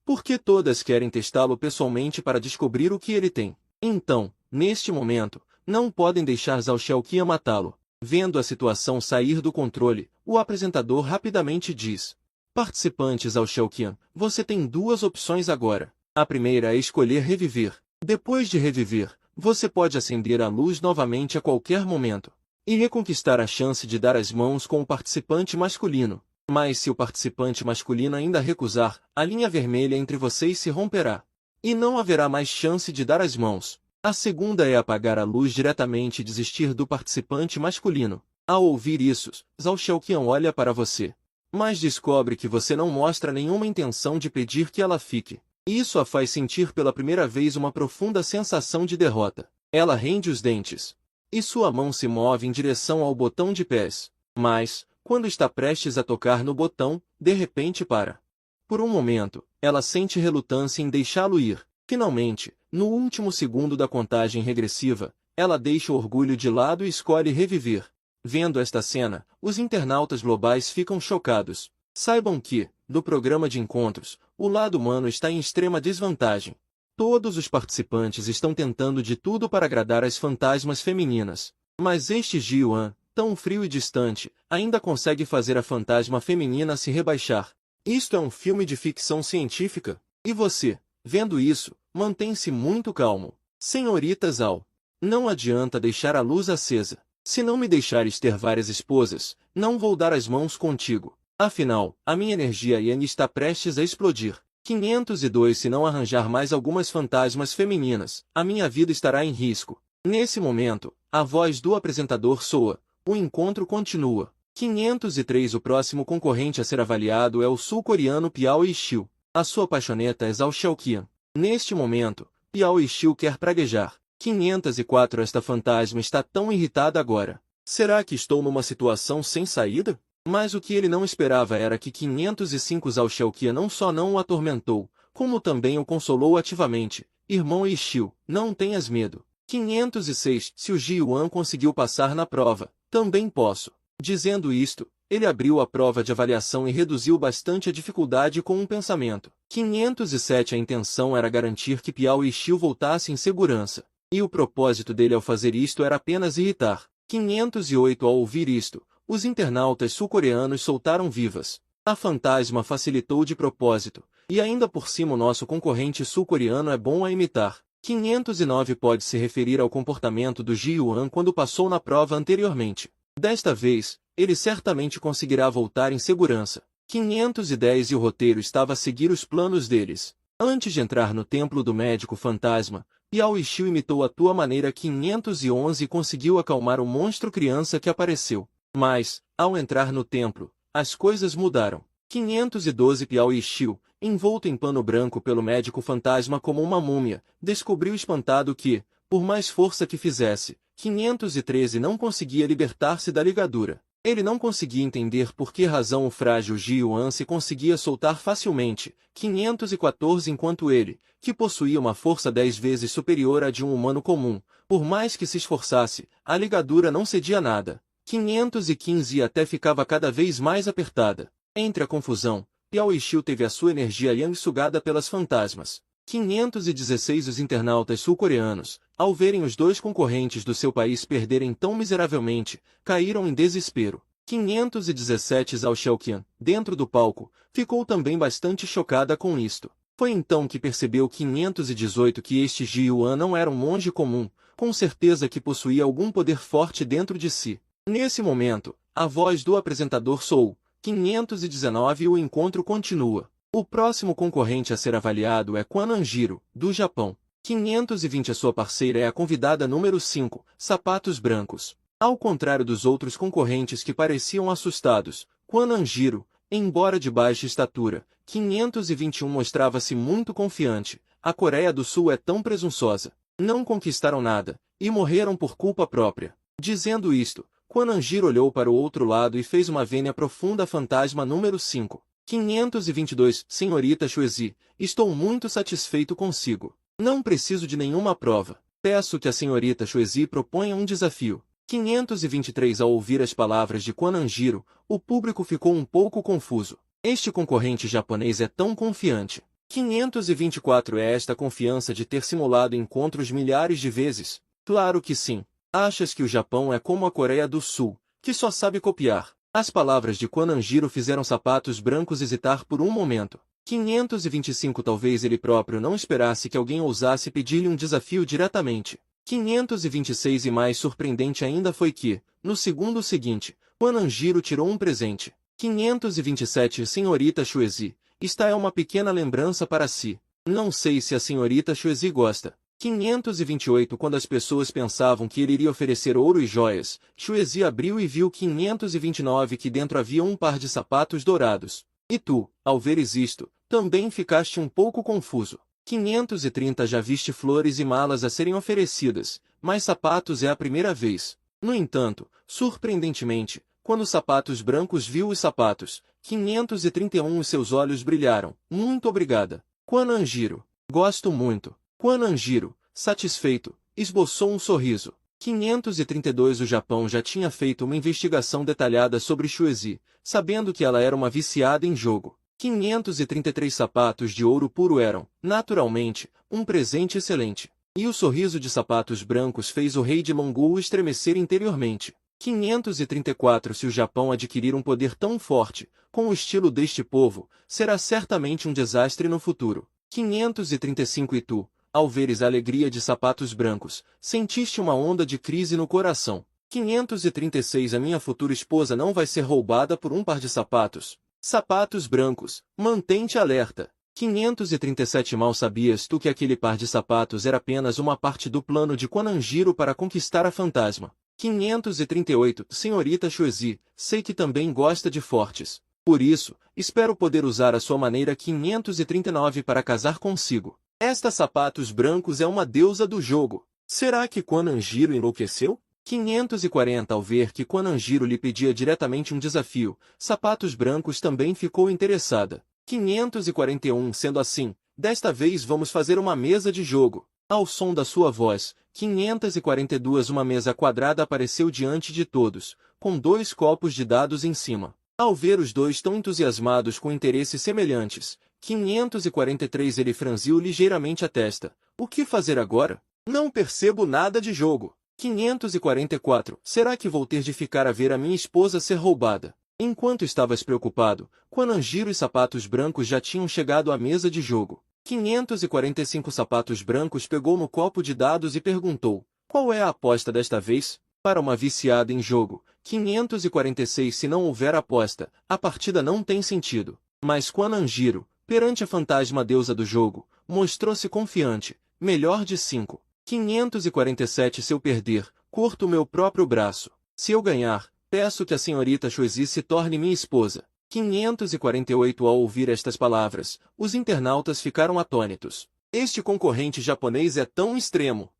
Porque todas querem testá-lo pessoalmente para descobrir o que ele tem. Então, neste momento, não podem deixar Zhao Xiaoqian matá-lo. Vendo a situação sair do controle, o apresentador rapidamente diz: Participantes Zhao Xiaoqian, você tem duas opções agora. A primeira é escolher reviver. Depois de reviver, você pode acender a luz novamente a qualquer momento e reconquistar a chance de dar as mãos com o participante masculino. Mas se o participante masculino ainda recusar, a linha vermelha entre vocês se romperá e não haverá mais chance de dar as mãos. A segunda é apagar a luz diretamente e desistir do participante masculino. Ao ouvir isso, Zhao Xiaoqian olha para você, mas descobre que você não mostra nenhuma intenção de pedir que ela fique. Isso a faz sentir pela primeira vez uma profunda sensação de derrota. Ela rende os dentes e sua mão se move em direção ao botão de pés. Mas, quando está prestes a tocar no botão, de repente para. Por um momento, ela sente relutância em deixá-lo ir. Finalmente, no último segundo da contagem regressiva, ela deixa o orgulho de lado e escolhe reviver. Vendo esta cena, os internautas globais ficam chocados. Saibam que, do programa de encontros, o lado humano está em extrema desvantagem. Todos os participantes estão tentando de tudo para agradar as fantasmas femininas. Mas este Ji Yuan, tão frio e distante, ainda consegue fazer a fantasma feminina se rebaixar. Isto é um filme de ficção científica? E você, vendo isso, mantém-se muito calmo. Senhorita Zhao, não adianta deixar a luz acesa. Se não me deixares ter várias esposas, não vou dar as mãos contigo. Afinal, a minha energia Yang está prestes a explodir. 502 Se não arranjar mais algumas fantasmas femininas, a minha vida estará em risco. Nesse momento, a voz do apresentador soa. O encontro continua. 503 O próximo concorrente a ser avaliado é o sul-coreano Pyao Yi-shil. A sua paixoneta é Zhao Xiaoqian. Neste momento, Pyao Yi-shil quer praguejar. 504 Esta fantasma está tão irritada agora. Será que estou numa situação sem saída? Mas o que ele não esperava era que 505 Zhao Xiaoqian não só não o atormentou, como também o consolou ativamente. Irmão Yi-shil, não tenhas medo. 506 Se o Ji Yuan conseguiu passar na prova, também posso. Dizendo isto, ele abriu a prova de avaliação e reduziu bastante a dificuldade com um pensamento. 507 A intenção era garantir que Pyao Yi-shil voltasse em segurança. E o propósito dele ao fazer isto era apenas irritar. 508 Ao ouvir isto, os internautas sul-coreanos soltaram vivas. A fantasma facilitou de propósito, e ainda por cima o nosso concorrente sul-coreano é bom a imitar. 509 Pode se referir ao comportamento do Ji Yuan quando passou na prova anteriormente. Desta vez, ele certamente conseguirá voltar em segurança. 510 E o roteiro estava a seguir os planos deles. Antes de entrar no templo do médico fantasma, Pyao Yi-shil imitou a tua maneira 511 e conseguiu acalmar o monstro criança que apareceu. Mas, ao entrar no templo, as coisas mudaram. 512 Pyao Yi-shil, envolto em pano branco pelo médico fantasma como uma múmia, descobriu espantado que, por mais força que fizesse, 513 não conseguia libertar-se da ligadura. Ele não conseguia entender por que razão o frágil Ji Yuan se conseguia soltar facilmente, 514 enquanto ele, que possuía uma força 10 vezes superior à de um humano comum, por mais que se esforçasse, a ligadura não cedia nada. 515 E até ficava cada vez mais apertada. Entre a confusão, Pyao Yi-shil teve a sua energia yang sugada pelas fantasmas. 516 Os internautas sul-coreanos, ao verem os dois concorrentes do seu país perderem tão miseravelmente, caíram em desespero. 517 Zhao Xiaoqian, dentro do palco, ficou também bastante chocada com isto. Foi então que percebeu 518 que este Ji Yuan não era um monge comum, com certeza que possuía algum poder forte dentro de si. Nesse momento, a voz do apresentador soou. 519 E o encontro continua. O próximo concorrente a ser avaliado é Quan Anjiro, do Japão. 520 A sua parceira é a convidada número 5, Sapatos Brancos. Ao contrário dos outros concorrentes que pareciam assustados, Quan Anjiro, embora de baixa estatura, 521 mostrava-se muito confiante. A Coreia do Sul é tão presunçosa. Não conquistaram nada, e morreram por culpa própria. Dizendo isto, Quan Anjiro olhou para o outro lado e fez uma vênia profunda à fantasma número 5. 522 Senhorita Xuezi, estou muito satisfeito consigo. Não preciso de nenhuma prova. Peço que a senhorita Xuezi proponha um desafio. 523 Ao ouvir as palavras de Quan Anjiro, o público ficou um pouco confuso. Este concorrente japonês é tão confiante. 524 É esta confiança de ter simulado encontros milhares de vezes? Claro que sim. Achas que o Japão é como a Coreia do Sul, que só sabe copiar? As palavras de Quan Anjiro fizeram Sapatos Brancos hesitar por um momento. 525 Talvez ele próprio não esperasse que alguém ousasse pedir-lhe um desafio diretamente. 526 E mais surpreendente ainda foi que, no segundo seguinte, Quan Anjiro tirou um presente. 527 Senhorita Xuezi, esta é uma pequena lembrança para si. Não sei se a senhorita Xuezi gosta. 528 Quando as pessoas pensavam que ele iria oferecer ouro e joias, Xuezi abriu e viu 529 que dentro havia um par de sapatos dourados. E tu, ao veres isto, também ficaste um pouco confuso. 530 Já viste flores e malas a serem oferecidas, mas sapatos é a primeira vez. No entanto, surpreendentemente, quando Sapatos Brancos viu os sapatos, 531 os seus olhos brilharam. Muito obrigada. Quan Anjiro. Gosto muito. Quan Anjiro, satisfeito, esboçou um sorriso. 532 O Japão já tinha feito uma investigação detalhada sobre Xuezi, sabendo que ela era uma viciada em jogo. 533 Sapatos de ouro puro eram, naturalmente, um presente excelente. E o sorriso de Sapatos Brancos fez o rei de Mongol estremecer interiormente. 534 Se o Japão adquirir um poder tão forte, com o estilo deste povo, será certamente um desastre no futuro. 535 E tu, ao veres a alegria de Sapatos Brancos, sentiste uma onda de crise no coração. 536 A minha futura esposa não vai ser roubada por um par de sapatos. Sapatos Brancos, mantém-te alerta. 537 Mal sabias tu que aquele par de sapatos era apenas uma parte do plano de Kwananjiro para conquistar a fantasma. 538 Senhorita Shuzi, sei que também gosta de fortes. Por isso, espero poder usar a sua maneira 539 para casar consigo. Esta Sapatos Brancos é uma deusa do jogo. Será que Kwananjiro enlouqueceu? 540 Ao ver que Kwananjiro lhe pedia diretamente um desafio, Sapatos Brancos também ficou interessada. 541 Sendo assim, desta vez vamos fazer uma mesa de jogo. Ao som da sua voz, 542 Uma mesa quadrada apareceu diante de todos, com 2 copos de dados em cima. Ao ver os dois tão entusiasmados com interesses semelhantes, 543 Ele franziu ligeiramente a testa. O que fazer agora? Não percebo nada de jogo. 544 Será que vou ter de ficar a ver a minha esposa ser roubada? Enquanto estavas preocupado, Kwananjiro e Sapatos Brancos já tinham chegado à mesa de jogo. 545 Sapatos Brancos pegou no copo de dados e perguntou: qual é a aposta desta vez? Para uma viciada em jogo. 546 Se não houver aposta, a partida não tem sentido. Mas Kwananjiro, perante a fantasma deusa do jogo, mostrou-se confiante. Melhor de 5. 547 Se eu perder, corto meu próprio braço. Se eu ganhar, peço que a senhorita Shuzi se torne minha esposa. 548 Ao ouvir estas palavras, os internautas ficaram atônitos. Este concorrente japonês é tão extremo.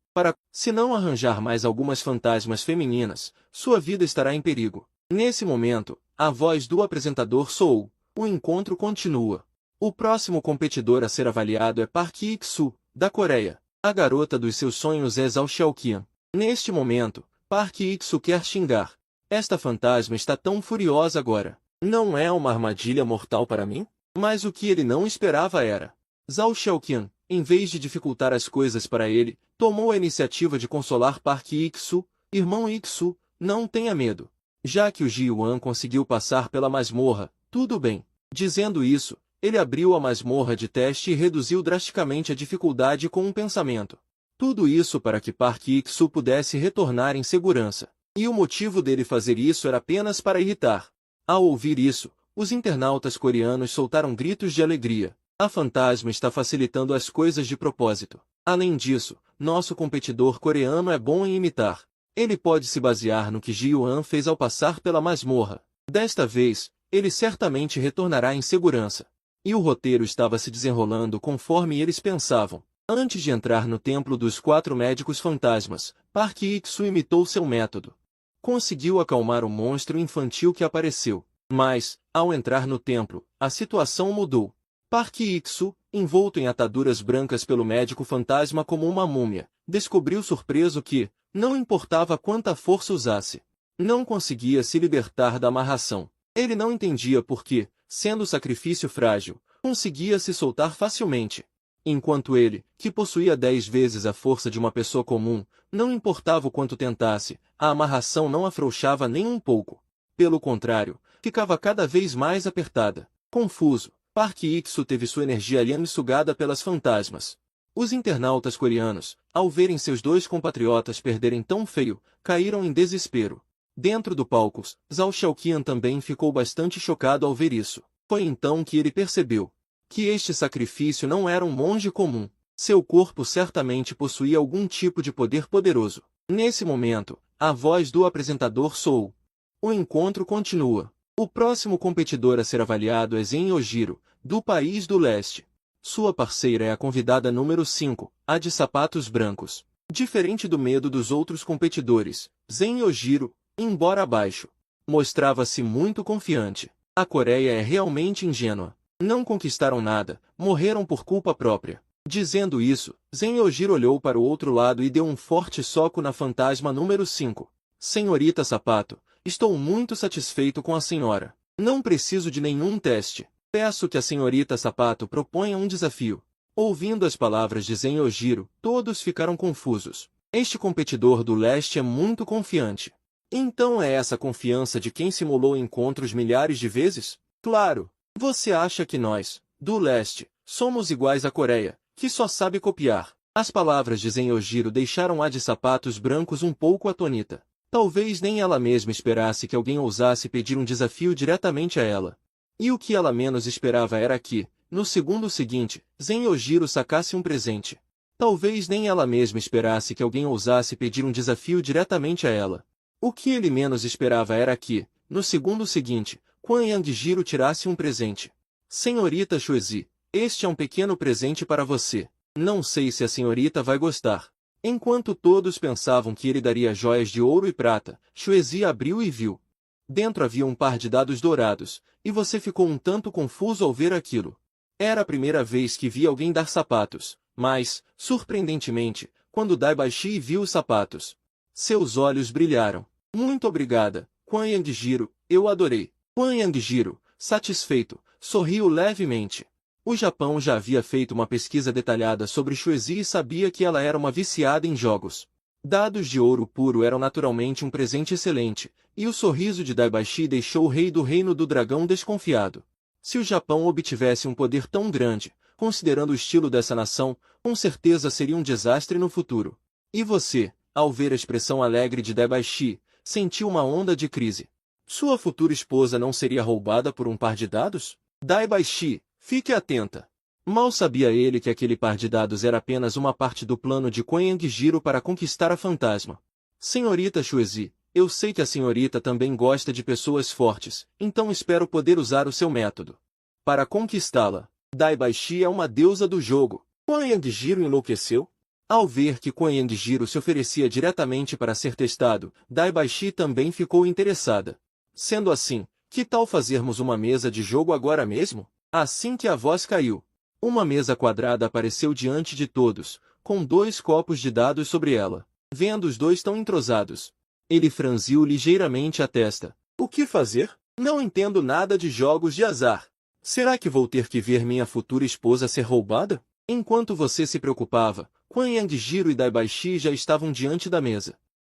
Se não arranjar mais algumas fantasmas femininas, sua vida estará em perigo. Nesse momento, a voz do apresentador soou. O encontro continua. O próximo competidor a ser avaliado é Park Ik-soo, da Coreia. A garota dos seus sonhos é Zhao Xiaoqian. Neste momento, Park Ik-soo quer xingar. Esta fantasma está tão furiosa agora. Não é uma armadilha mortal para mim? Mas o que ele não esperava era: Zhao Xiaoqian, em vez de dificultar as coisas para ele, tomou a iniciativa de consolar Park Ik-soo. Irmão Ik-soo, não tenha medo. Já que o Ji-Yuan conseguiu passar pela masmorra, tudo bem. Dizendo isso, ele abriu a masmorra de teste e reduziu drasticamente a dificuldade com um pensamento. Tudo isso para que Park Ik-soo pudesse retornar em segurança. E o motivo dele fazer isso era apenas para irritar. Ao ouvir isso, os internautas coreanos soltaram gritos de alegria. A fantasma está facilitando as coisas de propósito. Além disso, nosso competidor coreano é bom em imitar. Ele pode se basear no que Ji-Yuan fez ao passar pela masmorra. Desta vez, ele certamente retornará em segurança. E o roteiro estava se desenrolando conforme eles pensavam. Antes de entrar no templo dos 4 médicos fantasmas, Park Ik-soo imitou seu método. Conseguiu acalmar o monstro infantil que apareceu. Mas, ao entrar no templo, a situação mudou. Park Ik-soo, envolto em ataduras brancas pelo médico fantasma como uma múmia, descobriu surpreso que, não importava quanta força usasse, não conseguia se libertar da amarração. Ele não entendia por que, sendo o sacrifício frágil, conseguia se soltar facilmente. Enquanto ele, que possuía 10 vezes a força de uma pessoa comum, não importava o quanto tentasse, a amarração não afrouxava nem um pouco. Pelo contrário, ficava cada vez mais apertada. Confuso, Park Ik-soo teve sua energia Lian sugada pelas fantasmas. Os internautas coreanos, ao verem seus 2 compatriotas perderem tão feio, caíram em desespero. Dentro do palco, Zhao Xiaoqian também ficou bastante chocado ao ver isso. Foi então que ele percebeu que este sacrifício não era um monge comum. Seu corpo certamente possuía algum tipo de poder poderoso. Nesse momento, a voz do apresentador soou. O encontro continua. O próximo competidor a ser avaliado é Zen Yojiro, do país do leste. Sua parceira é a convidada número 5, a de sapatos brancos. Diferente do medo dos outros competidores, Zen Yojiro, embora abaixo, mostrava-se muito confiante. A Coreia é realmente ingênua. Não conquistaram nada, morreram por culpa própria. Dizendo isso, Zen Yojiro olhou para o outro lado e deu um forte soco na fantasma número 5. Senhorita Sapato, estou muito satisfeito com a senhora. Não preciso de nenhum teste. Peço que a senhorita Sapato proponha um desafio. Ouvindo as palavras de Zen Yojiro, todos ficaram confusos. Este competidor do leste é muito confiante. Então é essa confiança de quem simulou encontros milhares de vezes? Claro! Você acha que nós, do leste, somos iguais à Coreia, que só sabe copiar? As palavras de Zen Yojiro deixaram a de sapatos brancos um pouco atônita. Talvez nem ela mesma esperasse que alguém ousasse pedir um desafio diretamente a ela. E o que ela menos esperava era que, no segundo seguinte, Zenjiro sacasse um presente. Talvez nem ela mesma esperasse que alguém ousasse pedir um desafio diretamente a ela. O que ele menos esperava era que, no segundo seguinte, Quan Yangjiro tirasse um presente. Senhorita Xuezi, este é um pequeno presente para você. Não sei se a senhorita vai gostar. Enquanto todos pensavam que ele daria joias de ouro e prata, Xuezi abriu e viu. Dentro havia um par de dados dourados, e você ficou um tanto confuso ao ver aquilo. Era a primeira vez que via alguém dar sapatos, mas, surpreendentemente, quando Daibashi viu os sapatos, seus olhos brilharam. Muito obrigada, Quan Yangjiro, eu adorei. Quan Yangjiro, satisfeito, sorriu levemente. O Japão já havia feito uma pesquisa detalhada sobre Xuezi e sabia que ela era uma viciada em jogos. Dados de ouro puro eram naturalmente um presente excelente, e o sorriso de Daibashi deixou o rei do Reino do Dragão desconfiado. Se o Japão obtivesse um poder tão grande, considerando o estilo dessa nação, com certeza seria um desastre no futuro. E você, ao ver a expressão alegre de Daibashi, sentiu uma onda de crise. Sua futura esposa não seria roubada por um par de dados? Daibashi, fique atenta. Mal sabia ele que aquele par de dados era apenas uma parte do plano de Quan Yangjiro para conquistar a fantasma. Senhorita Xuezi, eu sei que a senhorita também gosta de pessoas fortes, então espero poder usar o seu método para conquistá-la. Daibashi é uma deusa do jogo. Quan Yangjiro enlouqueceu. Ao ver que Quan Yangjiro se oferecia diretamente para ser testado, Daibashi também ficou interessada. Sendo assim, que tal fazermos uma mesa de jogo agora mesmo? Assim que a voz caiu, uma mesa quadrada apareceu diante de todos, com 2 copos de dados sobre ela. Vendo os dois tão entrosados, ele franziu ligeiramente a testa. O que fazer? Não entendo nada de jogos de azar. Será que vou ter que ver minha futura esposa ser roubada? Enquanto você se preocupava, Quan Yangjiro e Daibashi já estavam diante da mesa.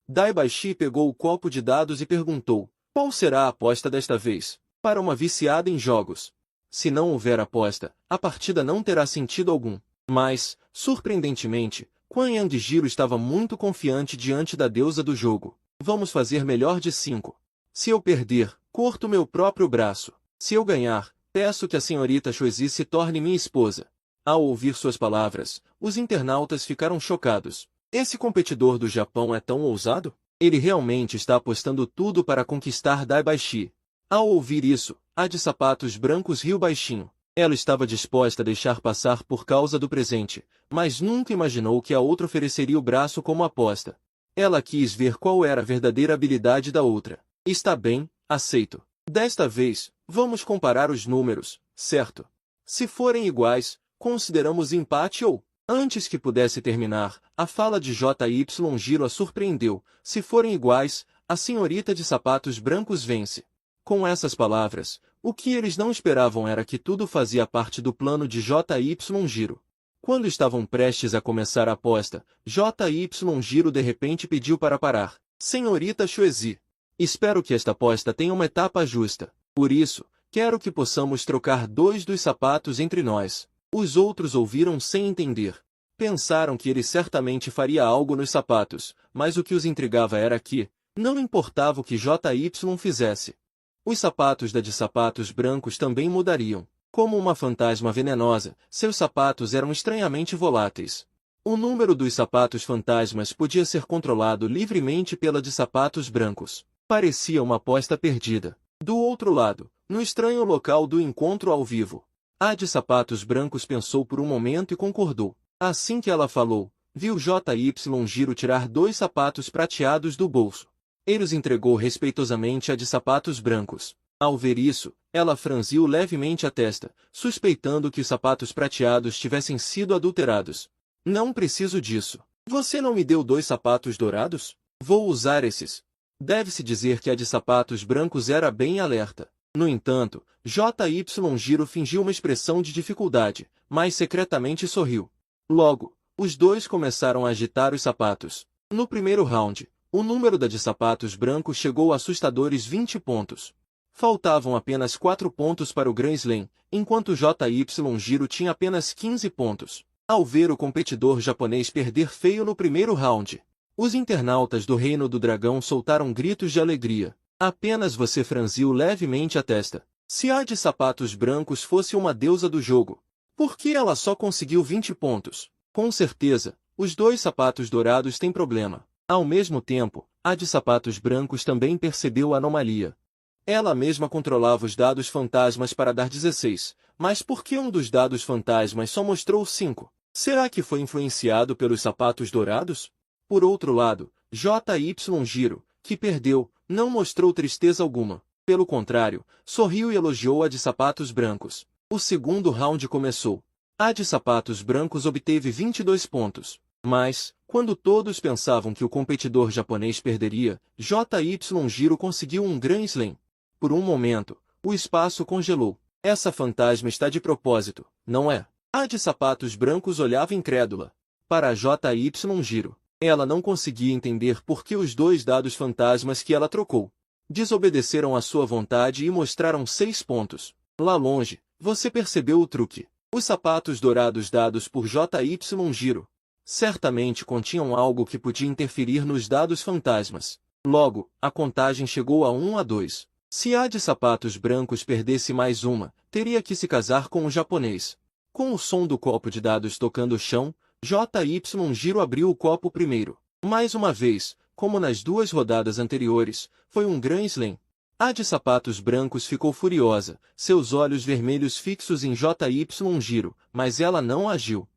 Daibashi pegou o copo de dados e perguntou, qual será a aposta desta vez? Para uma viciada em jogos. Se não houver aposta, a partida não terá sentido algum. Mas, surpreendentemente, Quan Yangjiro estava muito confiante diante da deusa do jogo. Vamos fazer melhor de 5. Se eu perder, corto meu próprio braço. Se eu ganhar, peço que a senhorita Xuezi se torne minha esposa. Ao ouvir suas palavras, os internautas ficaram chocados. Esse competidor do Japão é tão ousado? Ele realmente está apostando tudo para conquistar Daibashi. Ao ouvir isso, a de sapatos brancos riu baixinho. Ela estava disposta a deixar passar por causa do presente, mas nunca imaginou que a outra ofereceria o braço como aposta. Ela quis ver qual era a verdadeira habilidade da outra. Está bem, aceito. Desta vez, vamos comparar os números, certo? Se forem iguais, consideramos empate ou... Antes que pudesse terminar, a fala de J.Y. a surpreendeu. Se forem iguais, a senhorita de sapatos brancos vence. Com essas palavras, o que eles não esperavam era que tudo fazia parte do plano de J.Y. Quando estavam prestes a começar a aposta, J.Y. de repente pediu para parar. Senhorita Xuezi, espero que esta aposta tenha uma etapa justa. Por isso, quero que possamos trocar 2 dos sapatos entre nós. Os outros ouviram sem entender. Pensaram que ele certamente faria algo nos sapatos, mas o que os intrigava era que, não importava o que J.Y. fizesse, os sapatos de sapatos brancos também mudariam. Como uma fantasma venenosa, seus sapatos eram estranhamente voláteis. O número dos sapatos fantasmas podia ser controlado livremente pela de sapatos brancos. Parecia uma aposta perdida. Do outro lado, no estranho local do encontro ao vivo, a de sapatos brancos pensou por um momento e concordou. Assim que ela falou, viu J.Y. tirar 2 sapatos prateados do bolso. Ele os entregou respeitosamente a de sapatos brancos. Ao ver isso, ela franziu levemente a testa, suspeitando que os sapatos prateados tivessem sido adulterados. Não preciso disso. Você não me deu 2 sapatos dourados? Vou usar esses. Deve-se dizer que a de sapatos brancos era bem alerta. No entanto, J.Y. fingiu uma expressão de dificuldade, mas secretamente sorriu. Logo, os dois começaram a agitar os sapatos. No primeiro round, o número da de sapatos brancos chegou a assustadores 20 pontos. Faltavam apenas 4 pontos para o Grand Slam, enquanto J.Y. tinha apenas 15 pontos. Ao ver o competidor japonês perder feio no primeiro round, os internautas do Reino do Dragão soltaram gritos de alegria. Apenas você franziu levemente a testa. Se a de sapatos brancos fosse uma deusa do jogo, por que ela só conseguiu 20 pontos? Com certeza, os dois sapatos dourados têm problema. Ao mesmo tempo, a de sapatos brancos também percebeu a anomalia. Ela mesma controlava os dados fantasmas para dar 16, mas por que um dos dados fantasmas só mostrou 5? Será que foi influenciado pelos sapatos dourados? Por outro lado, J.Y. Giro, que perdeu, não mostrou tristeza alguma. Pelo contrário, sorriu e elogiou a de sapatos brancos. O segundo round começou. A de sapatos brancos obteve 22 pontos. Mas, quando todos pensavam que o competidor japonês perderia, J.Y. Giro conseguiu um Grand Slam. Por um momento, o espaço congelou. Essa fantasma está de propósito, não é? A de sapatos brancos olhava incrédula. Para J.Y. Giro, ela não conseguia entender por que os dois dados fantasmas que ela trocou desobedeceram à sua vontade e mostraram 6 pontos. Lá longe, você percebeu o truque. Os sapatos dourados dados por J.Y. Giro certamente continham algo que podia interferir nos dados fantasmas. Logo, a contagem chegou a 1 a 2. Se a de sapatos brancos perdesse mais uma, teria que se casar com o japonês. Com o som do copo de dados tocando o chão, J.Y. Giro abriu o copo primeiro. Mais uma vez, como nas duas rodadas anteriores, foi um Grand Slam. A de sapatos brancos ficou furiosa, seus olhos vermelhos fixos em J.Y. Giro, mas ela não agiu.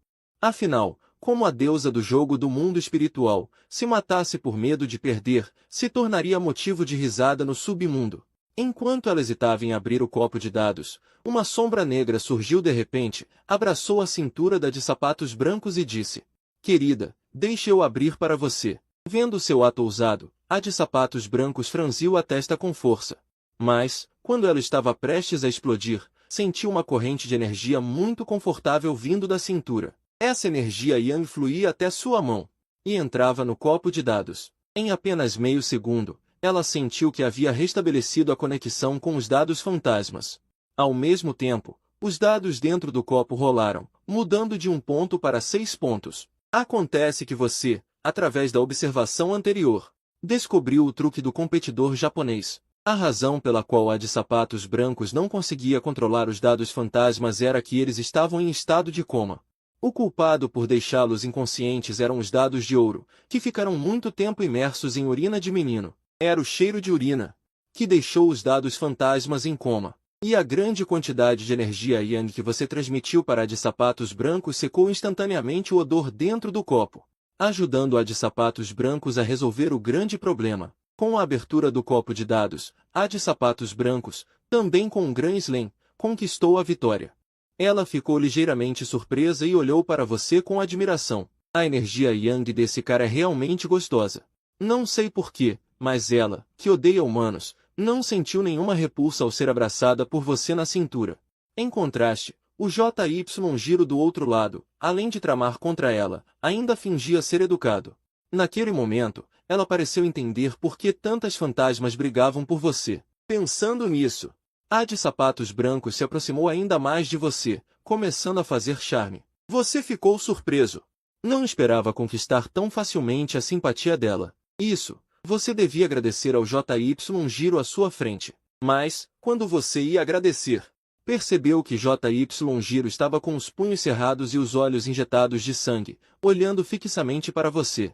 Afinal, como a deusa do jogo do mundo espiritual, se matasse por medo de perder, se tornaria motivo de risada no submundo. Enquanto ela hesitava em abrir o copo de dados, uma sombra negra surgiu de repente, abraçou a cintura da de sapatos brancos e disse: "Querida, deixe eu abrir para você." Vendo seu ato ousado, a de sapatos brancos franziu a testa com força. Mas, quando ela estava prestes a explodir, sentiu uma corrente de energia muito confortável vindo da cintura. Essa energia Yang fluía até sua mão e entrava no copo de dados. Em apenas meio segundo, ela sentiu que havia restabelecido a conexão com os dados fantasmas. Ao mesmo tempo, os dados dentro do copo rolaram, mudando de 1 ponto para 6 pontos. Acontece que você, através da observação anterior, descobriu o truque do competidor japonês. A razão pela qual a de sapatos brancos não conseguia controlar os dados fantasmas era que eles estavam em estado de coma. O culpado por deixá-los inconscientes eram os dados de ouro, que ficaram muito tempo imersos em urina de menino. Era o cheiro de urina que deixou os dados fantasmas em coma. E a grande quantidade de energia Yang que você transmitiu para a de sapatos brancos secou instantaneamente o odor dentro do copo, ajudando a de sapatos brancos a resolver o grande problema. Com a abertura do copo de dados, a de sapatos brancos, também com um Grand Slam, conquistou a vitória. Ela ficou ligeiramente surpresa e olhou para você com admiração. A energia Yang desse cara é realmente gostosa. Não sei porquê, mas ela, que odeia humanos, não sentiu nenhuma repulsa ao ser abraçada por você na cintura. Em contraste, o J.Y. Giro do outro lado, além de tramar contra ela, ainda fingia ser educado. Naquele momento, ela pareceu entender por que tantas fantasmas brigavam por você. Pensando nisso, a de sapatos brancos se aproximou ainda mais de você, começando a fazer charme. Você ficou surpreso. Não esperava conquistar tão facilmente a simpatia dela. Isso, você devia agradecer ao J.Y. Giro à sua frente. Mas, quando você ia agradecer, percebeu que J.Y. Giro estava com os punhos cerrados e os olhos injetados de sangue, olhando fixamente para você.